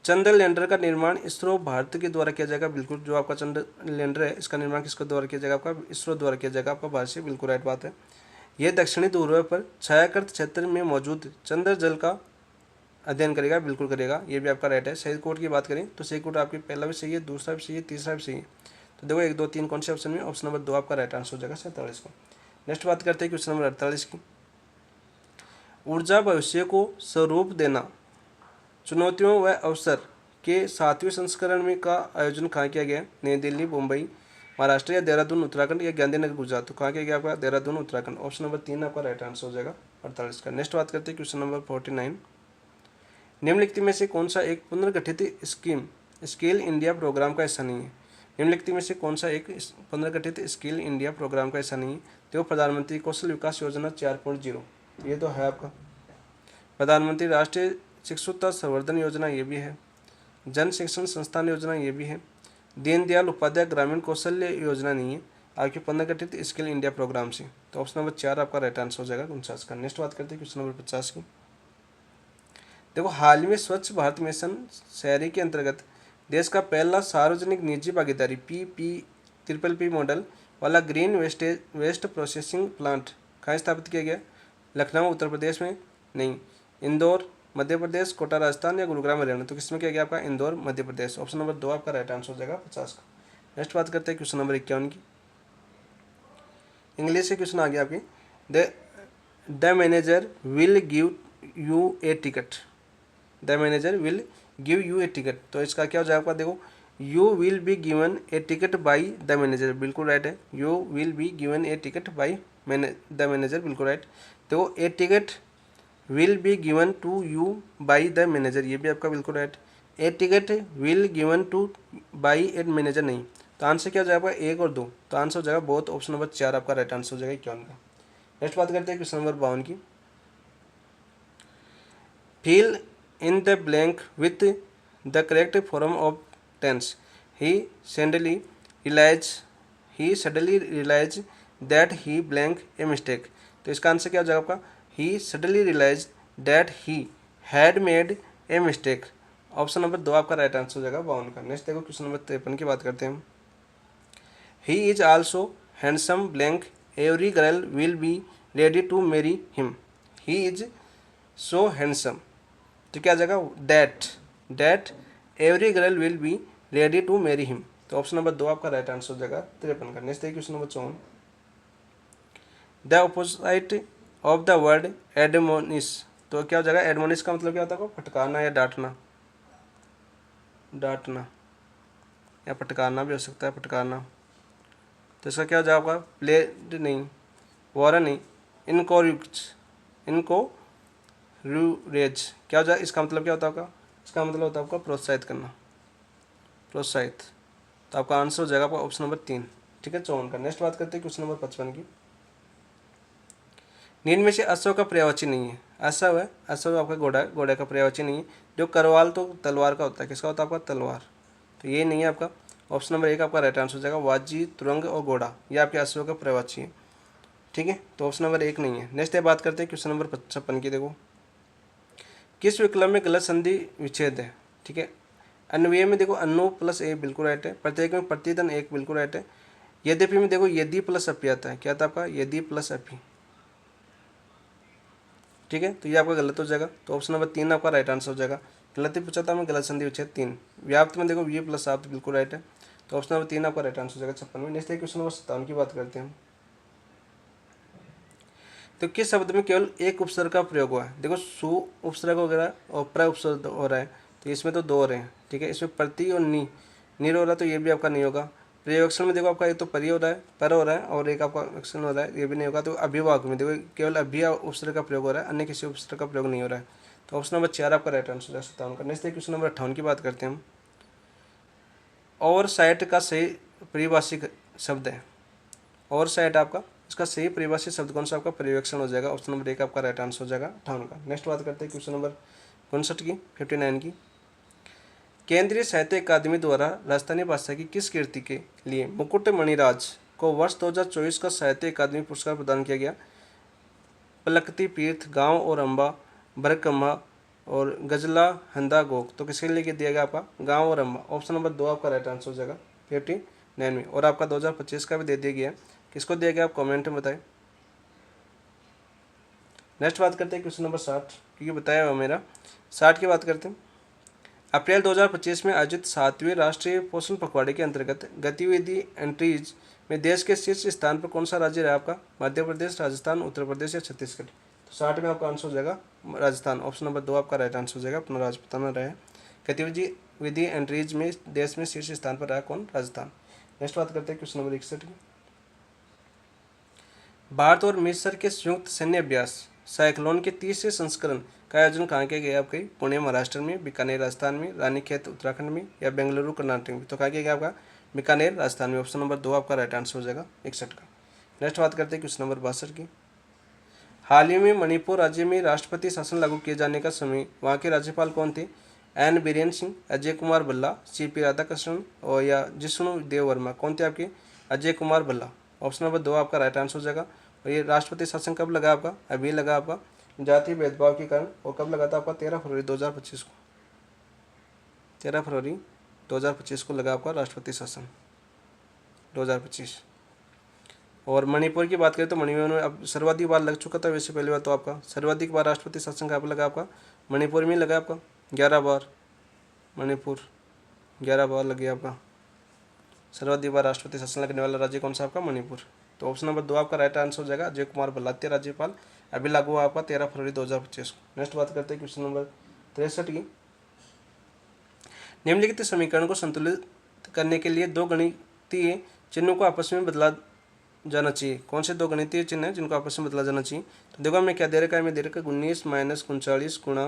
S1: चंद्र लैंडर का निर्माण इसरो भारत के द्वारा किया जाएगा, बिल्कुल। जो आपका चंद्र लैंडर है इसका निर्माण किसके द्वारा किया जाएगा? आपका इसरो द्वारा किया जाएगा, आपका भारत से, बिल्कुल राइट बात है। यह दक्षिणी ध्रुव पर छायाकृत क्षेत्र में मौजूद चंद्र जल का अध्ययन करेगा, बिल्कुल करेगा, ये भी आपका राइट है। सही कोड की बात करें तो सही कोड आपकी पहला भी सही है, दूसरा भी सही है, तीसरा भी सही है। तो देखो 1 2 3 कौन से ऑप्शन में? ऑप्शन नंबर 2 आपका राइट आंसर हो जाएगा 47 को। नेक्स्ट बात करते हैं क्वेश्चन नंबर 48 की। ऊर्जा भविष्य को स्वरूप देना, चुनौतियों व अवसर के 7वें संस्करण में का आयोजन कहाँ किया गया? नई दिल्ली, मुंबई, महाराष्ट्र या देहरादून उत्तराखंड या गांधीनगर गुजरात। तो कहाँ किया गया आपका? देहरादून उत्तराखंड। ऑप्शन नंबर 3 आपका राइट आंसर हो जाएगा 48 का। नेक्स्ट बात करते हैं क्वेश्चन नंबर 49। निम्नलिखित में से कौन सा एक पुनर्गठित स्किल इंडिया प्रोग्राम का हिस्सा नहीं है? निम्नलिखित में से कौन सा एक पुनर्गठित स्किल इंडिया प्रोग्राम का हिस्सा नहीं है? तो प्रधानमंत्री कौशल विकास योजना 4.0, ये तो है आपका। प्रधानमंत्री राष्ट्रीय शिक्षुता संवर्धन योजना, ये भी है। जन शिक्षण संस्थान योजना, ये भी है। दीनदयाल उपाध्याय ग्रामीण कौशल्य योजना नहीं है आपके पुनर्गठित स्किल इंडिया प्रोग्राम से। तो ऑप्शन नंबर 4 आपका राइट आंसर हो जाएगा 49 का। नेक्स्ट बात करते हैं क्वेश्चन नंबर 50 की। देखो हाल ही में स्वच्छ भारत मिशन शहरी के अंतर्गत देश का पहला सार्वजनिक निजी भागीदारी PPP मॉडल वाला ग्रीन वेस्ट प्रोसेसिंग प्लांट कहाँ स्थापित किया गया? लखनऊ उत्तर प्रदेश में? नहीं। इंदौर मध्य प्रदेश, कोटा राजस्थान या गुरुग्राम हरियाणा। तो किसमें किया गया आपका? इंदौर मध्य प्रदेश। ऑप्शन नंबर 2 आपका राइट आंसर हो जाएगा 50 का। नेक्स्ट बात करते हैं क्वेश्चन नंबर 51 की। इंग्लिश से क्वेश्चन आ गया आपकी। The manager will give you a ticket, the manager will give you a ticket. तो इसका क्या हो जाएगा आपका? देखो you will be given a ticket by the manager, बिल्कुल राइट है। You will be given a ticket by the manager, बिल्कुल राइट। देखो a ticket will be given to you by the manager, ये भी आपका बिल्कुल right. A ticket will given to by a manager नहीं। तो आंसर क्या हो जाएगा? 1 और 2। तो आंसर हो जाएगा बोथ। ऑप्शन नंबर 4 आपका राइट आंसर हो जाएगा 51 का। नेक्स्ट बात करते हैं क्वेश्चन नंबर 52 की। Fill in the blank with the correct form of tense. He suddenly realize that he blank a mistake. तो इसका आंसर क्या हो जाएगा आपका? He suddenly realized that he had made a mistake। Option number 2 आपका राइट आंसर हो जाएगा 52 का। नेक्स्ट देखो क्वेश्चन नंबर 53 की बात करते हैं हम। He is also handsome blank, every girl will be ready to marry him। He is so handsome, तो क्या आ जाएगा? that every girl will be ready to marry him। तो ऑप्शन नंबर 2 आपका राइट आंसर हो जाएगा 53 का। नेक्स्ट देखिए question number 54। The opposite of the word admonish. तो क्या हो जाएगा? एडमोनिश का मतलब क्या होता है? फटकारना या डांटना, डांटना या फटकारना भी हो सकता है, फटकारना। तो इसका क्या हो जाएगा आपका? प्लेड नहीं, वॉरन नहीं, इनकोरेज। क्या हो जाएगा? इसका मतलब क्या होता है आपका? इसका मतलब होता है आपका प्रोत्साहित करना, प्रोत्साहित। तो आपका आंसर हो जाएगा आपका ऑप्शन नंबर 3, ठीक है, 54 का। नेक्स्ट बात करते हैं क्वेश्चन नंबर 55 की। निम्न में से अश्व का पर्यायवाची नहीं है। अश्व है, अश्व आपका घोड़ा है, घोड़े का पर्यायवाची नहीं है। जो करवाल तो तलवार का होता है, किसका होता है आपका? तलवार। तो ये नहीं है आपका। ऑप्शन नंबर 1 आपका राइट आंसर हो जाएगा। वाजी, तुरंग और घोड़ा, ये आपके अश्व का पर्यायवाची है, ठीक है। तो ऑप्शन नंबर 1 नहीं है। नेक्स्ट ये बात करते हैं क्वेश्चन नंबर 56 की। देखो किस विकल्प में गलत संधि विच्छेद है, ठीक है। अन्वय में देखो अनु प्लस ए बिल्कुल राइट है। प्रत्येक में प्रतिधन 1 बिल्कुल राइट है। यद्यपि में देखो यदि प्लस अपी आता है, क्या था आपका? यदि प्लस अपी, ठीक है। तो ये आपका गलत हो जाएगा। तो ऑप्शन नंबर 3 आपका राइट आंसर हो जाएगा। गलत ही पूछा था में, गलत संधि विच्छेद 3। व्याप्त में देखो वी प्लस आप बिल्कुल राइट है। तो ऑप्शन नंबर 3 आपका राइट आंसर हो जाएगा 56 में। नेक्स्ट क्वेश्चन नंबर 57 की बात करते हैं। तो किस शब्द में केवल एक उपसर्ग का प्रयोग हुआ है? देखो सु उपसर्ग वगैरह और प्र उपसर्ग हो रहा है, तो इसमें तो 2 हो रहे हैं, ठीक है। इसमें प्रति और नी हो रहा, तो ये भी आपका नहीं होगा। पर्यवेक्षण में देखो आपका एक तो परि हो रहा है, पर हो रहा है, और एक आपका वेक्षण हो रहा है, ये भी नहीं होगा। तो अभिभावक में देखो केवल अभि या उपसर्ग का प्रयोग हो रहा है, अन्य किसी उपसर्ग का प्रयोग नहीं हो रहा है। तो ऑप्शन नंबर 4 आपका राइट आंसर हो जाएगा 57 का। नेक्स्ट देखिए क्वेश्चन नंबर 58 की बात करते हैं हम। ओवर साइट का सही परिभाषिक शब्द है। ओवर साइट आपका इसका सही परिभाषित शब्द कौन सा आपका पर्यवेक्षण हो जाएगा। ऑप्शन नंबर 1 आपका राइट आंसर हो जाएगा 58 का। नेक्स्ट बात करते हैं क्वेश्चन नंबर 59 की, 59 की। केंद्रीय साहित्य अकादमी द्वारा राजस्थानी भाषा की किस कृति के लिए मुकुट मणिराज को वर्ष 2024 का साहित्य अकादमी पुरस्कार प्रदान किया गया। पलकती पीर्थ, गांव और अम्बा, बरकम्मा और गजला हंदा गोक। तो किसके लिए दिया गया आपका गांव और अम्बा। ऑप्शन नंबर 2 आपका राइट आंसर हो जाएगा 59 में। और आपका 2025 का भी दे दिया गया है, किसको दिया गया आप कमेंट में बताएं। नेक्स्ट बात करते हैं क्वेश्चन नंबर 60, क्योंकि बताया हुआ मेरा 60 की बात करते हैं। अप्रैल 2025 में आयोजित 7वें राष्ट्रीय पोषण पखवाड़े के अंतर्गत गतिविधि एंट्रीज में देश के शीर्ष स्थान पर कौन सा राज्य रहा आपका। मध्य प्रदेश, राजस्थान, उत्तर प्रदेश या छत्तीसगढ़। तो 60 में आपका आंसर हो जाएगा राजस्थान। ऑप्शन नंबर 2 आपका राइट आंसर हो जाएगा। अपना राज्य बताना रहे। गतिविधि एंट्रीज में देश में शीर्ष स्थान पर रहा कौन, राजस्थान। नेक्स्ट बात करते हैं क्वेश्चन नंबर 61 की। भारत और मिस्र के संयुक्त सैन्य अभ्यास साइक्लोन के 30वें संस्करण का आयोजन कहाँ किया गया आपके। पुणे महाराष्ट्र में, बीकानेर राजस्थान में, रानीखेत उत्तराखंड में या बेंगलुरु कर्नाटक में। तो कहाँ किया गया आपका बीकानेर राजस्थान में। ऑप्शन नंबर 2 आपका राइट आंसर हो जाएगा 61 का। नेक्स्ट बात करते हैं क्वेश्चन नंबर 62 की। हाल ही में मणिपुर राज्य में राष्ट्रपति शासन लागू किए जाने का समय वहाँ के राज्यपाल कौन थे। एन बीरेन सिंह, अजय कुमार भल्ला, CP राधाकृष्णन और या जिष्णु देव वर्मा। कौन थे आपके अजय कुमार भल्ला। ऑप्शन नंबर 2 आपका राइट आंसर हो जाएगा। और ये राष्ट्रपति शासन कब लगा आपका, अभी लगा आपका जातीय भेदभाव के कारण। और कब लगा था आपका 13 फरवरी 2025 को। 13 फरवरी 2025 को लगा आपका राष्ट्रपति शासन 2025। और मणिपुर की बात करें तो मणिपुर में अब सर्वाधिक बार लग चुका था। वैसे पहली बार तो आपका सर्वाधिक बार राष्ट्रपति शासन कहाँ पर लगा आपका मणिपुर में लगा आपका 11 बार। मणिपुर 11 बार लग गया आपका। सर्वाधिक बार राष्ट्रपति शासन लगने वाला राज्य कौन सा आपका मणिपुर। तो ऑप्शन नंबर 2 आपका राइट आंसर हो जाएगा। अजय कुमार भल्ला राज्यपाल, अभी लागू हुआ आपका 13 फरवरी 2025 को। नेक्स्ट बात करते हैं क्वेश्चन नंबर 63 की। निम्नलिखित समीकरण को संतुलित करने के लिए 2 गणितीय चिन्हों को आपस में बदला जाना चाहिए। कौन से 2 गणितीय चिन्ह हैं जिनको आपस में बदला जाना चाहिए। तो देखो हमें क्या दे रखा है, हमें दे रखा है 19 माइनस 39 गुणा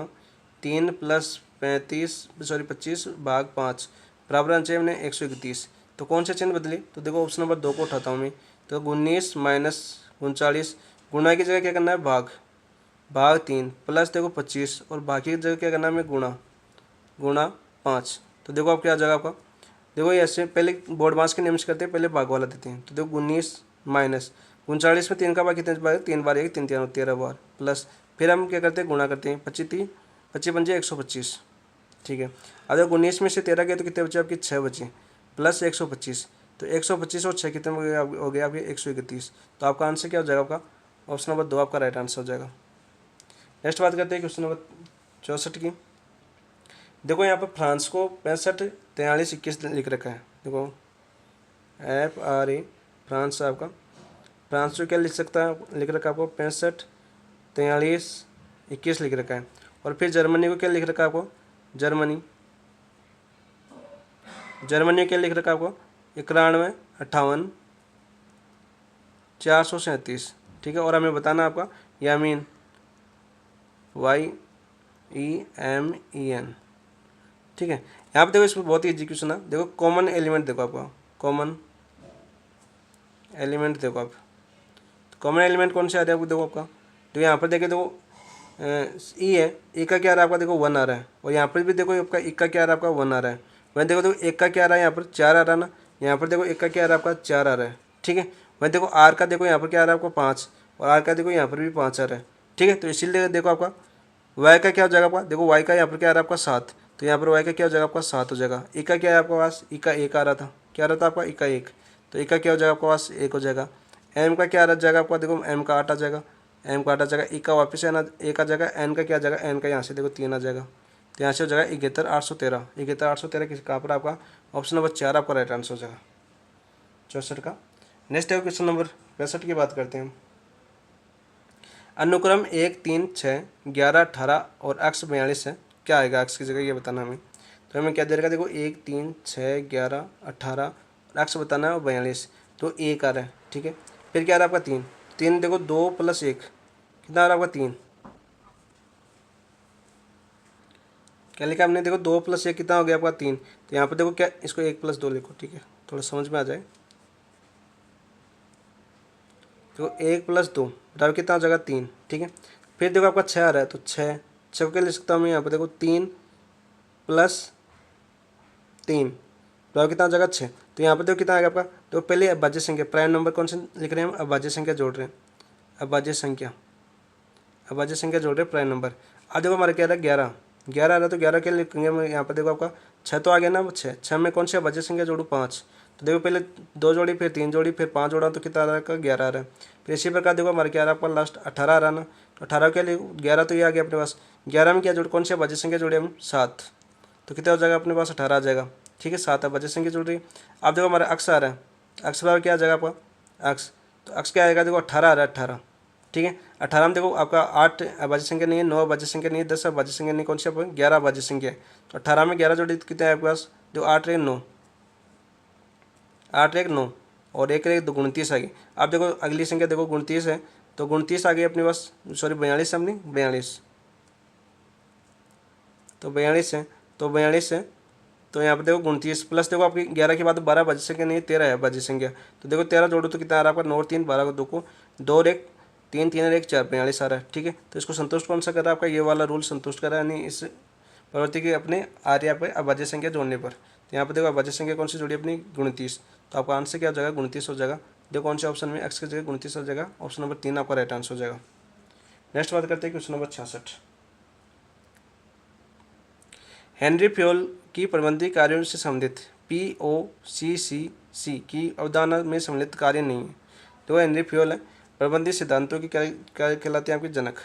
S1: 3 प्लस 25 भाग 5 बराबर अंश हमने 131। तो कौन से चिन्ह बदले। तो देखो ऑप्शन नंबर 2 को उठाता हूँ मैं। तो 19 माइनस 39 गुणा की जगह क्या करना है भाग 3 प्लस देखो 25 और बाकी की जगह क्या करना है हमें गुणा 5। तो देखो आप क्या आ जाएगा आपका। देखो ऐसे पहले बोर्ड मास के नियम से करते हैं, पहले भाग वाला देते हैं। तो देखो 19 माइनस 39 में 3 का भाग कितने बार, 3 बार, 1 3 13 बार प्लस फिर हम क्या करते हैं गुणा करते हैं 25 पंजे 125। ठीक है। अब देखो 19 में से 13 गए तो कितने बचे आपके 6 बचे प्लस 125। तो 125 और 6 कितने हो गया आपके 131। तो आपका आंसर क्या हो जाएगा आपका ऑप्शन नंबर 2 आपका राइट आंसर हो जाएगा। नेक्स्ट बात करते हैं क्वेश्चन नंबर 64 की। देखो यहाँ पर फ्रांस को 65 43 21 लिख रखा है। देखो FRA फ्रांस आपका, फ्रांस को क्या लिख सकता है लिख रखा है आपको 65 43 21 लिख रखा है। और फिर जर्मनी को क्या लिख रखा है आपको, जर्मनी को क्या लिख रखा है आपको 91 58 437। ठीक है। और हमें बताना आपका यामीन YEMEN। ठीक है। यहाँ पे देखो इसमें बहुत ही एग्जीक्यूशन है। देखो कॉमन एलिमेंट देखो आपका, कॉमन एलिमेंट देखो आप, कॉमन एलिमेंट कौन से आ रहे हैं आपको देखो आपका। तो यहाँ पर देखे देखो ई है, ई का क्या आ रहा है आपका देखो 1 आ रहा है। और यहाँ पर भी देखो आपका ई का क्या आ रहा है आपका 1 आ रहा है। वहीं देखो एक का क्या आ रहा है यहाँ पर 4 आ रहा है ना। यहाँ पर देखो एक का क्या आ रहा है आपका 4 आ रहा है। ठीक है। वहीं देखो आर का देखो यहाँ पर क्या आ रहा है आपको 5 और आर का देखो यहाँ पर भी 5 आ रहा है। ठीक है। तो इसीलिए देखो आपका वाई का क्या हो जाएगा आपका, देखो वाई का यहाँ पर क्या आ रहा है आपका 7। तो यहाँ पर वाई का क्या हो जाएगा आपका 7 हो जाएगा। ई का क्या है आपके पास, ई का 1 आ रहा था, क्या आ रहा था आपका ई का 1। तो ई का क्या हो जाएगा आपके पास 1 हो जाएगा। एम का क्या आ जाएगा आपका, देखो एम का 8 आ जाएगा, एम का 8 आ जाएगा। ई का वापस आना 1 आ जाएगा। एन का क्या आ जाएगा, एन का यहाँ से देखो 3 आ जाएगा। तो यहाँ से हो जाएगा 71 813 किस कहाँ पर आपका ऑप्शन नंबर 4 आपका राइट आंसर हो जाएगा 64 का। नेक्स्ट है क्वेश्चन नंबर 65 की बात करते हैं। अनुक्रम 1 3 6 11 18 और x 42 है, क्या आएगा x की जगह ये बताना हमें। तो हमें क्या दे रखा है देखो 1 3 6 11 18 अक्स बताना है और 42, तो 1 आ रहा है। ठीक है, फिर क्या आ रहा है आपका 3, 3 देखो 2 + 1 कितना आ रहा है आपका 3, क्या लिखा आपने, देखो 2 + 1 कितना हो गया आपका 3, तो यहाँ पर देखो क्या, इसको 1 + 2 लिखो। ठीक है, थोड़ा समझ में आ जाए। तो 1 + 2 बराबर कितना हो जाएगा 3। ठीक है, फिर देखो आपका 6 आ रहा है, तो 6 को क्या लिख सकता हूँ मैं यहाँ पर, देखो 3 + 3 बराबर कितना हो जाएगा 6। तो यहाँ पर देखो कितना आएगा आपका, तो पहले अभाज्य संख्या, प्राइम नंबर कौन से लिख रहे हैं हम, अभाज्य संख्या जोड़ रहे हैं, अभाज्य संख्या जोड़ रहे हैं प्राइम नंबर। अब देखो हमारा क्या रहा है 11, 11 आ रहा है, तो 11 के लिखेंगे हम यहाँ पर, देखो आपका 6 तो आ गया ना, 6 में कौन सी अभाज्य संख्या जोड़ूँ, 5। तो देखो पहले 2 जोड़ी, फिर 3 जोड़ी, फिर 5 जोड़ा, तो कितना आ रहा है, 11 आ रहा है। फिर इसी प्रकार देखो हमारे क्या आ रहा है आपका लास्ट 18 आ रहा है ना, तो 18 के लिए 11 तो ये आ गया अपने पास, 11 में क्या जोड़, कौन सी अभाज्य संख्या जोड़े हम, 7, तो कितना हो जाएगा अपने पास 18 आ जाएगा। ठीक है, 7 अभाज्य संख्या जुड़ रही है। अब देखो हमारा अक्स आ रहा है, अक्स बराबर क्या आ जाएगा आपका अक्स, तो अक्स क्या आएगा, देखो 18 आ रहा है, 18। ठीक है, 18 में देखो आपका 8 अभाज्य संख्या नहीं है, 9 अभाज्य संख्या नहीं है, 10 अभाज्य संख्या नहीं, कौन सी आपको 11 अभाज्य संख्या है। तो 18 में 11 जोड़ी, तो कितना है आपके पास, जो 8 रहे 9, 8 एक 9 और 1 रहे 2, 29 आ गई। अब देखो अगली संख्या देखो 29 है, तो 29 आ गई अपने पास, सॉरी 42 हमने 42, तो 42 है, तो 42 है, तो यहाँ पर देखो 29 प्लस देखो आपकी 11 के बाद 12 अभाज्य संख्या नहीं है, 13 है अभाज्य संख्या। तो देखो 13 जोड़ो तो कितना आ रहा है आपका, 9 और 3 12 को 2 को 2 और 1 3, 3 और 1 4, 42 आ रहा है। ठीक है, तो इसको संतुष्ट कौन सा कर रहा है आपका, ये वाला रूल संतुष्ट कर रहा है, यानी इस प्रवृत्ति के अपने आर्या पर अभाज्य संख्या जोड़ने पर। तो यहाँ पर देखो अभाज्य संख्या कौन सी जोड़ी अपनी, 29, तो आपका आंसर क्या हो जाएगा, 29 हो जाएगा। देखो कौन से ऑप्शन में एक्स की जगह 29 हो जाएगा, ऑप्शन नंबर 3 आपका राइट आंसर हो जाएगा। नेक्स्ट बात करते हैं क्वेश्चन नंबर 66। हेनरी फ्योल की प्रबंधकीय कार्यों से संबंधित POCCC की अवधारणा में सम्मिलित कार्य नहीं है। तो हेनरी फ्योल है, प्रबंधकीय सिद्धांतों की क्या कहलाते हैं आपके जनक,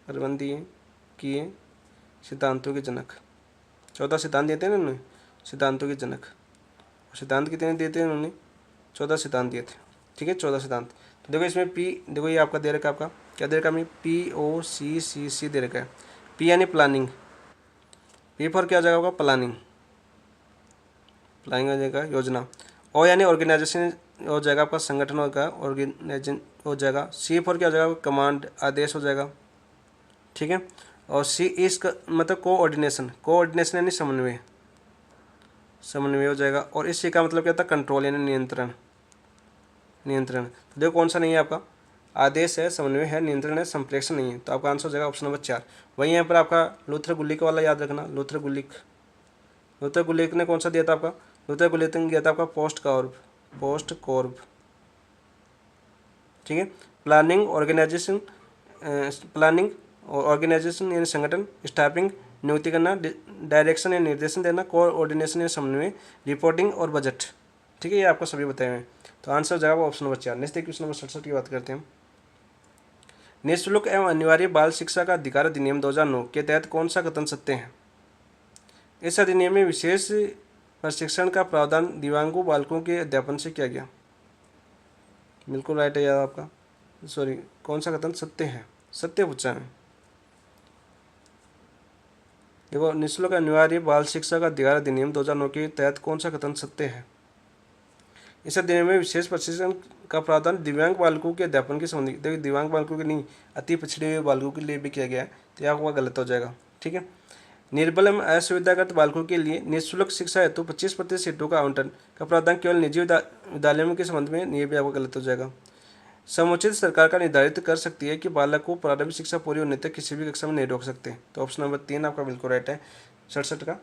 S1: प्रबंधकीय सिद्धांतों के जनक। 14 सिद्धांत देते हैं ना उन्होंने, सिद्धांतों के जनक। सिद्धांत कितने देते हैं उन्होंने, 14 सिद्धांत दिए थे। ठीक है, 14 सिद्धांत। तो देखो इसमें देखो ये आपका दे रखा है, आपका क्या दे रखा है, POCCC दे रखा है। P यानी प्लानिंग, P फॉर क्या हो जाएगा आपका, प्लानिंग हो जाएगा, योजना। O यानी ऑर्गेनाइजेशन हो जाएगा आपका, संगठन होगा, ऑर्गेनाइजेशन हो जाएगा। C फॉर क्या हो जाएगा, कमांड, आदेश हो जाएगा। ठीक है, और C इसका मतलब कोऑर्डिनेशन यानी समन्वय हो जाएगा। और इस C का मतलब क्या होता है, कंट्रोल यानी नियंत्रण। तो देखो कौन सा नहीं है आपका, आदेश है, समन्वय है, नियंत्रण है, संप्रेषण नहीं है। तो आपका आंसर हो जाएगा ऑप्शन नंबर 4। वहीं यहाँ पर आपका लूथर गुलिक वाला याद रखना, लूथर गुलिक ने कौन सा दिया था आपका, लूथर गुलिक ने दिया था आपका पोस्ट कॉर्ब। ठीक है, प्लानिंग ऑर्गेनाइजेशन यानी संगठन, स्टाफिंग नियुक्ति करना, डायरेक्शन या निर्देशन देना, कोऑर्डिनेशन या समन्वय, रिपोर्टिंग और बजट। ठीक है, ये आपको सभी बताए हुए हैं। तो आंसर हो जाएगा option number 4। Next question number 67 की बात करते हैं। निःशुल्क एवं अनिवार्य बाल शिक्षा का अधिकार अधिनियम 2009 के तहत कौन सा कथन सत्य है। इस अधिनियम में विशेष प्रशिक्षण का प्रावधान दिव्यांगों बालकों के अध्यापन से किया गया। बिल्कुल राइट है यार आपका, सॉरी कौन सा कथन सत्य है, सत्य पूछा है। देखो निःशुल्क अनिवार्य बाल शिक्षा का अधिकार अधिनियम 2009 के तहत कौन सा कथन सत्य है। इस अधिनियम में विशेष प्रशिक्षण का प्रावधान दिव्यांग बालकों के अध्यापन के संबंधी, देखिए दिव्यांग बालकों के नहीं, अति पिछड़े हुए बालकों के लिए भी किया गया है, तो यह आपका गलत हो जाएगा। ठीक है, निर्बल एवं असुविधाग्रस्त बालकों के लिए निःशुल्क शिक्षा हेतु 25% सीटों का आवंटन का प्रावधान केवल निजी विद्यालयों के संबंध में, ये भी आपका गलत हो जाएगा। समुचित सरकार का निर्धारित कर सकती है कि बालक को प्रारंभिक शिक्षा पूरी होने तक किसी भी कक्षा में नहीं रोक सकते। तो ऑप्शन नंबर 3 आपका बिल्कुल राइट है। 67 का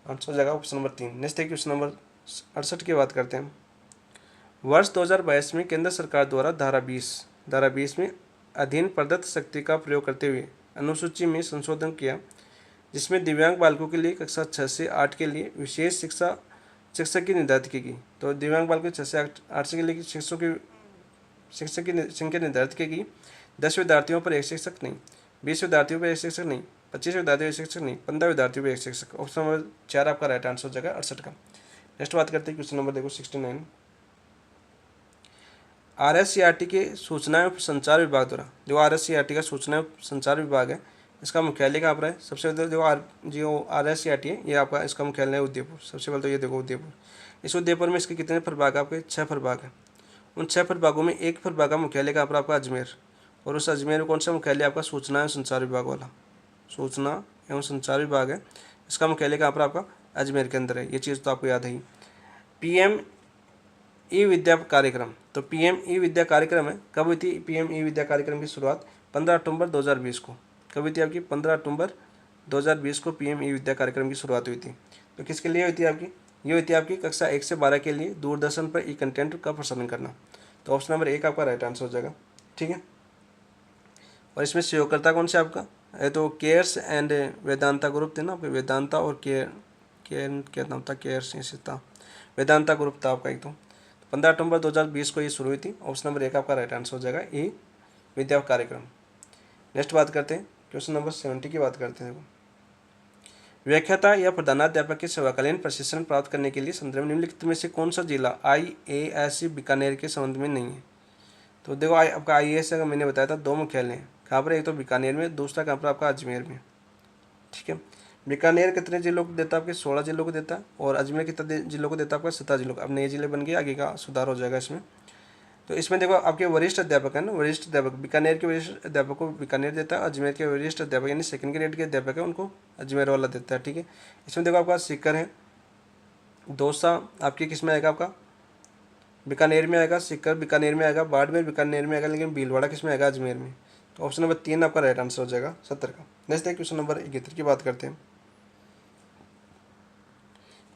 S1: आंसर हो जाएगा option number 3। Next question number 68 की बात करते हैं। वर्ष 2022 में केंद्र सरकार द्वारा धारा 20 में अधीन प्रदत्त शक्ति का प्रयोग करते हुए अनुसूची में संशोधन किया, जिसमें दिव्यांग बालकों के लिए कक्षा 6 से 8 के लिए विशेष शिक्षक की निर्धारित की गई। तो दिव्यांग बालकों 6 से 8 के लिए शिक्षक की संख्या निर्धारित की गई। 10 विद्यार्थियों पर एक शिक्षक नहीं, 20 विद्यार्थियों पर एक शिक्षक नहीं, 25 विद्यार्थियों पर एक शिक्षक नहीं, 15 विद्यार्थियों पर एक शिक्षक। ऑप्शन नंबर 4 आपका राइट आंसर हो जाएगा 68 का। नेक्स्ट बात करते हैं क्वेश्चन नंबर देखो 69। RSCRT के सूचना एवं संचार विभाग द्वारा, जो RSCRT का सूचना एवं संचार विभाग है, इसका मुख्यालय कहाँ पर है? सबसे पहले देखो जो RSCRT है, ये आपका इसका मुख्यालय है उदयपुर। सबसे पहले तो ये देखो उदयपुर। इस उदयपुर में इसके कितने प्रभाग है आपके? 6 प्रभाग हैं। उन 6 प्रभागों में एक प्रभाग का मुख्यालय कहाँ पर आपका? अजमेर। और उस अजमेर में कौन सा मुख्यालय आपका? सूचना एवं संचार विभाग वाला, सूचना एवं संचार विभाग है, इसका मुख्यालय कहाँ पर आपका? अजमेर के अंदर है। ये चीज़ तो आपको याद है। PM ई विद्या कार्यक्रम, तो PM ई विद्या कार्यक्रम है, कब हुई थी PM ई विद्या कार्यक्रम की शुरुआत? 15 अक्टूबर 2020 को। कब हुई थी आपकी? 15 अक्टूबर 2020 को PM ई विद्या कार्यक्रम की शुरुआत हुई थी। तो किसके लिए हुई थी आपकी? ये हुई थी आपकी कक्षा 1 से 12 के लिए दूरदर्शन पर ई कंटेंट का प्रसारण करना। तो ऑप्शन नंबर 1 आपका राइट आंसर हो जाएगा। ठीक है, और इसमें सहयोगकर्ता कौन से आपका है? तो केयर्स एंड वेदांता ग्रुप थे ना आपके, वेदांता और केयर क्या नाम था? केयर्स ऐसे था, वेदांता ग्रुप था आपका एक। तो 15 अक्टूबर 2020 को ये शुरू हुई थी। ऑप्शन नंबर 1 आपका राइट आंसर हो जाएगा, ई विद्या कार्यक्रम। नेक्स्ट बात करते हैं, क्वेश्चन नंबर 70 की बात करते हैं। देखो, व्याख्याता या प्रधानाध्यापक के सेवाकालीन प्रशिक्षण प्राप्त करने के लिए संदर्भ निम्नलिखित में से कौन सा जिला IASC बीकानेर के संबंध में नहीं है? तो देखो आपका IAS का मैंने बताया था 2 मुख्यालय हैं, कहाँ पर? एक तो बीकानेर में, दूसरा कहाँ पर आपका? अजमेर में। ठीक है, बीकानेर कितने जिलों को देता है आपके? 16 जिलों को देता है, और अजमेर कितने जिलों को देता है आपका? 17 जिलों को। अब नए जिले बन गए, आगे का सुधार हो जाएगा इसमें। तो इसमें देखो आपके वरिष्ठ अध्यापक है ना, वरिष्ठ अध्यापक बीकानेर के वरिष्ठ अध्यापक को बीकानेर देता है, अजमेर के वरिष्ठ अध्यापक यानी सेकंड ग्रेड के अध्यापक है उनको अजमेर वाला देता है। ठीक है, इसमें देखो आपका सीकर है, दौसा आपकी किस में आएगा? आपका बीकानेर में आएगा, सीकर बीकानेर में आएगा, बाड़मेर बीकानेर में आएगा, लेकिन भीलवाड़ा किस में आएगा? अजमेर में। तो ऑप्शन नंबर 3 आपका राइट आंसर हो जाएगा 70 का। नेक्स्ट है क्वेश्चन नंबर 71 की बात करते हैं।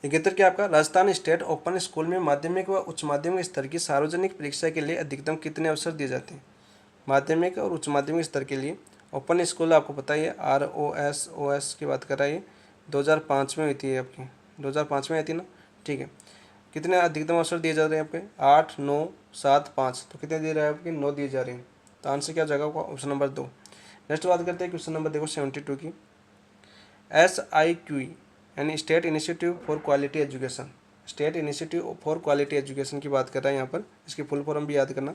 S1: 71 क्या आपका? राजस्थान स्टेट ओपन स्कूल में माध्यमिक व उच्च माध्यमिक स्तर की सार्वजनिक परीक्षा के लिए अधिकतम कितने अवसर दिए जाते हैं? माध्यमिक और उच्च माध्यमिक स्तर के लिए ओपन स्कूल आपको पता ही है, ROS की बात कर रहा है, 2005 में हुई थी आपकी, 2005 में आई थी ना। ठीक है, कितने अधिकतम अवसर दिए जा रहे हैं आपके? 8, 9, 7, 5। तो कितने दिए रहे हैं आपके? 9 दिए जा रहे हैं। तो आंसर क्या जाएगा आपका? Option number 2। नेक्स्ट बात करते हैं क्वेश्चन नंबर देखो 72 की। SIQE यानी state initiative for quality education, state initiative for quality education की बात कर रहा है यहाँ पर। इसकी फुल फॉर्म भी याद करना।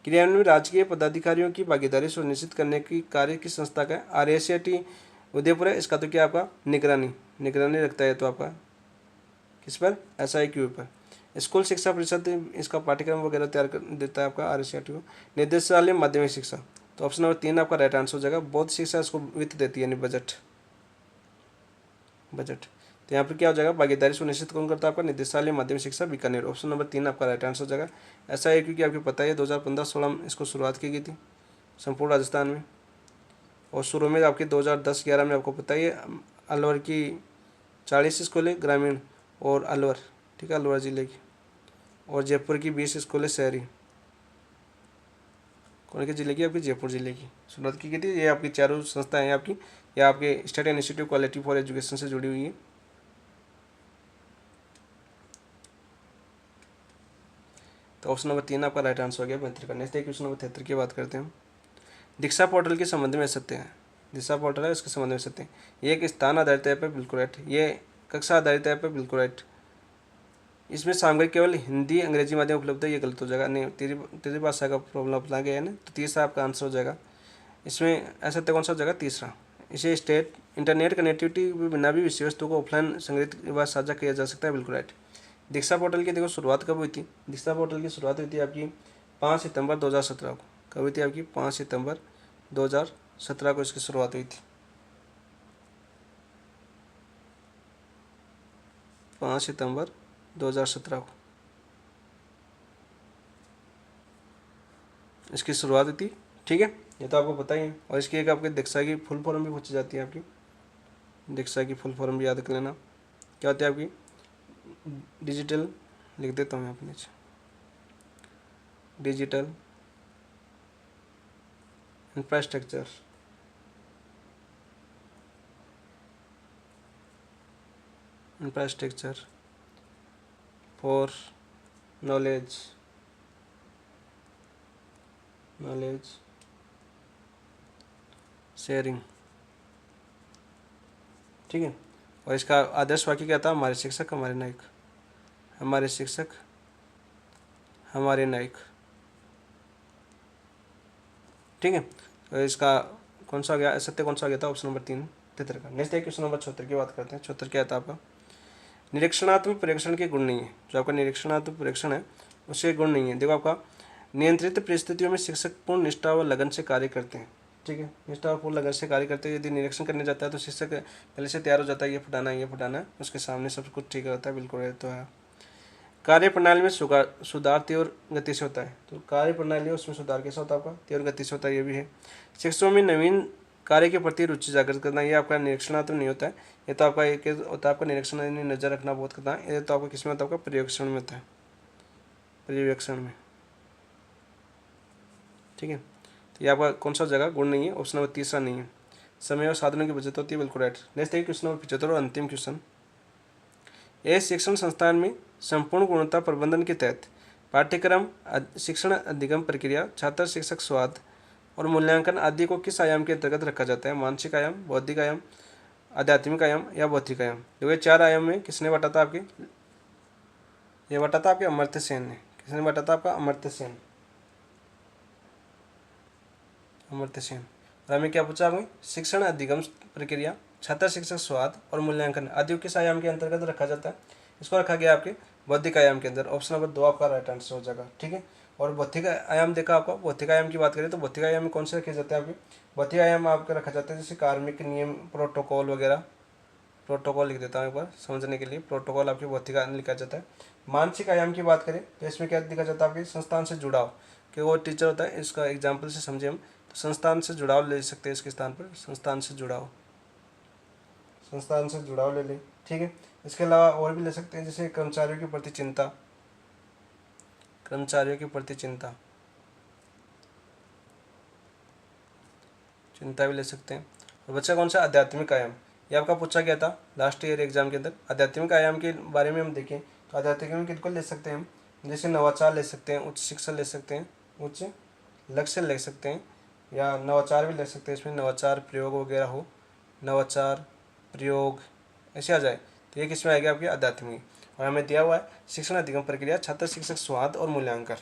S1: क्रियान्वयन में राजकीय पदाधिकारियों की भागीदारी सुनिश्चित करने की कार्य किस संस्था का है? RSCRT उदयपुर है। इसका तो क्या आपका? निगरानी रखता है। तो आपका किस पर? SIQE पर। स्कूल शिक्षा परिषद इसका पाठ्यक्रम वगैरह तैयार कर देता है आपका RSCRT को। निदेशालय माध्यमिक शिक्षा, तो ऑप्शन नंबर 3 आपका राइट आंसर हो जाएगा। बौद्ध शिक्षा इसको वित्त देती है, यानी बजट। तो यहाँ पर क्या हो जाएगा? भागीदारी सुनिश्चित कौन करता है आपका? निदेशालय माध्यमिक शिक्षा बीकानेर। ऑप्शन नंबर 3 आपका राइट आंसर हो जाएगा। ऐसा है क्योंकि आपको पता है 2015-16 में इसको शुरुआत की गई थी संपूर्ण राजस्थान में, और शुरू में आपके 2010-11 में आपको पता ही है अलवर की 40 स्कूलें ग्रामीण और अलवर, ठीक है, अलवर जिले की, और जयपुर की 20 स्कूलें शहरी। कौन के जिले की? आपकी जयपुर जिले की शुरुआत की गई थी। ये आपकी चारों संस्थाएं हैं आपकी, ये आपके state institute quality for education से जुड़ी हुई है। तो ऑप्शन नंबर 3 आपका राइट आंसर हो गया 72 का। नेक्स्ट क्वेश्चन नंबर 73 की बात करते हैं। दीक्षा पोर्टल के संबंध में सत्य है, दीक्षा पोर्टल है इसके संबंध में सत्य है। ये एक स्थान आधारित ऐप है, बिल्कुल राइट। ये कक्षा आधारित ऐप है, बिल्कुल राइट। इसमें सामग्री केवल हिंदी अंग्रेजी माध्यम उपलब्ध है, ये गलत हो जाएगा। नहीं, तेरी भाषा का प्रॉब्लम अपना गया है ना, तो तीसरा आपका आंसर हो जाएगा। इसमें असत्य कौन सा हो जाएगा? तीसरा। इसे स्टेट इंटरनेट कनेक्टिविटी के बिना भी विषय वस्तु को ऑफलाइन संग्रहित व साझा किया जा सकता है, बिल्कुल राइट। दीक्षा पोर्टल की देखो शुरुआत कब हुई थी? दीक्षा पोर्टल की शुरुआत हुई थी आपकी 5 सितंबर 2017 को। कब हुई थी आपकी? 5 सितंबर 2017 को इसकी शुरुआत हुई थी। 5 सितंबर 2017 को इसकी शुरुआत हुई थी। ठीक है, ये तो आपको पता ही है। और इसकी एक आपके दीक्षा की फुल फॉर्म भी पूछी जाती है आपकी, दीक्षा की फुल फॉर्म भी याद कर लेना। क्या होती है आपकी? डिजिटल, लिख देता हूँ यहाँ पे नीचे, digital infrastructure for knowledge sharing. ठीक है, और इसका आदर्श वाक्य क्या था? हमारे शिक्षक हमारे नायक, हमारे शिक्षक हमारे नायक। ठीक है, तो इसका कौन सा आ गया, असत्य कौन सा आ गया था, ऑप्शन नंबर 3 तितर का। नेक्स्ट क्वेश्चन नंबर 74 की बात करते हैं। 74 क्या था आपका, निरीक्षणात्मक परीक्षण के गुण नहीं है। जो आपका निरीक्षणात्मक परीक्षण है उसके गुण नहीं है। देखो आपका नियंत्रित परिस्थितियों में शिक्षक पूर्ण निष्ठा व लगन से कार्य करते हैं। ठीक है, निष्ठा और पूर्ण लगन से कार्य करते हैं। यदि निरीक्षण करने जाता है तो शिक्षक पहले से तैयार हो जाता है, ये फटाना है, ये फटाना है, उसके सामने सब कुछ ठीक रहता है, बिल्कुल रहता है। कार्य प्रणाली में सुधार तीव्र गति से होता है। तो कार्य प्रणाली उसमें सुधार कैसा होता है आपका, तीव्र गति से होता है, ये भी है। शिक्षकों में नवीन कार्य के प्रति रुचि जागृत करना, ये आपका निरीक्षणात्मक नहीं होता है, ये तो आपका एक होता है आपका निरीक्षण नजर रखना बहुत करना है। ये तो आपका किसमें होता है, आपका पर्यवेक्षण में होता है, पर्यवेक्षण में। ठीक है, तो ये आपका कौन सा जगह गुण नहीं है, ऑप्शन नंबर 3 नहीं है। समय और साधनों की बचत होती है, बिल्कुल राइट। नेक्स्ट है क्वेश्चन नंबर 75 और अंतिम क्वेश्चन। एक शिक्षण संस्थान में संपूर्ण गुणवत्ता प्रबंधन के तहत पाठ्यक्रम, शिक्षण अधिगम प्रक्रिया, छात्र शिक्षक स्वाद और मूल्यांकन आदि को किस आयाम के अंतर्गत रखा जाता है, मानसिक आयाम, बौद्धिक आयाम, आध्यात्मिक आयाम या भौतिक आयाम। देखो ये 4 आयाम में किसने बांटा था आपके, ये बांटा था आपके अमर्त्य सेन ने। किसने बांटा था आपका, अमर्त्य सेन, अमर्त्य सेन। और हमें क्या पूछा हमें, शिक्षण अधिगम प्रक्रिया, छात्र शिक्षक स्वाद और मूल्यांकन आदि किस आयाम के अंतर्गत रखा जाता है, इसको रखा गया आपके बौद्धिक आयाम के अंदर। ऑप्शन नंबर 2 आपका राइट आंसर हो जाएगा। ठीक है, और भौतिक आयाम देखा आपका, भौतिक आयाम की बात करें तो भौतिक आयाम में कौन से रखे जाते हैं आपके, भौतिक आयाम आपका रखा जाता है जैसे कार्मिक नियम, प्रोटोकॉल वगैरह। प्रोटोकॉल लिख देता हूँ एक बार समझने के लिए, प्रोटोकॉल आपके भौतिक आयाम लिखा जाता है। मानसिक आयाम की बात करें तो इसमें क्या लिखा जाता है आपके, संस्थान से जुड़ाव, कि वो टीचर होता है, इसका एग्जाम्पल से समझे हम, तो संस्थान से जुड़ाव ले सकते हैं इसके स्थान पर, संस्थान से जुड़ाव, संस्थान से जुड़ाव ले लें। ठीक है, इसके अलावा और भी ले सकते हैं जैसे कर्मचारियों के प्रति चिंता, कर्मचारियों के प्रति चिंता, चिंता भी ले सकते हैं। और बच्चा कौन सा, आध्यात्मिक आयाम, ये आपका पूछा गया था लास्ट ईयर एग्जाम के अंदर। आध्यात्मिक आयाम के बारे में हम देखें तो आध्यात्मिक में किनको ले सकते हैं हम, जैसे नवाचार ले सकते हैं, उच्च शिक्षा ले सकते हैं, उच्च लक्ष्य ले सकते हैं, या नवाचार भी ले सकते हैं, इसमें नवाचार प्रयोग वगैरह हो, नवाचार प्रयोग ऐसे आ जाए तो ये किसमें आएगा आपके, आध्यात्मिक। और हमें दिया हुआ है शिक्षण अधिगम प्रक्रिया, छात्र शिक्षक स्वाद और मूल्यांकन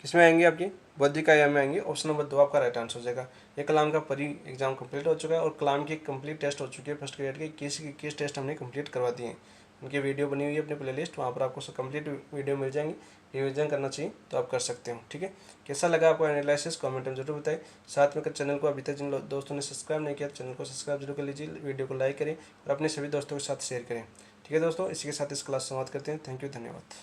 S1: किसमें आएंगे आपकी, बौद्धिक आयाम में आएंगे। ऑप्शन नंबर 2 आपका राइट आंसर हो जाएगा। ये कलाम का परी एग्जाम कंप्लीट हो चुका है और कलाम की कंप्लीट टेस्ट हो चुकी है, फर्स्ट ग्रेड के किस टेस्ट हमने कंप्लीट करवा दिए हैं। उनकी वीडियो बनी हुई है अपने प्लेलिस्ट, वहाँ पर आपको सब कंप्लीट वीडियो मिल जाएंगी। रिविजन करना चाहिए तो आप कर सकते हो। ठीक है, कैसा लगा आपको एनालिसिस, कमेंट में जरूर बताएं। साथ में चैनल को अभी तक जिन दोस्तों ने सब्सक्राइब नहीं किया चैनल को सब्सक्राइब जरूर कर लीजिए, वीडियो को लाइक करें और अपने सभी दोस्तों के साथ शेयर करें। ठीक है दोस्तों, इसी के साथ इस क्लास समाप्त करते हैं। थैंक यू, धन्यवाद।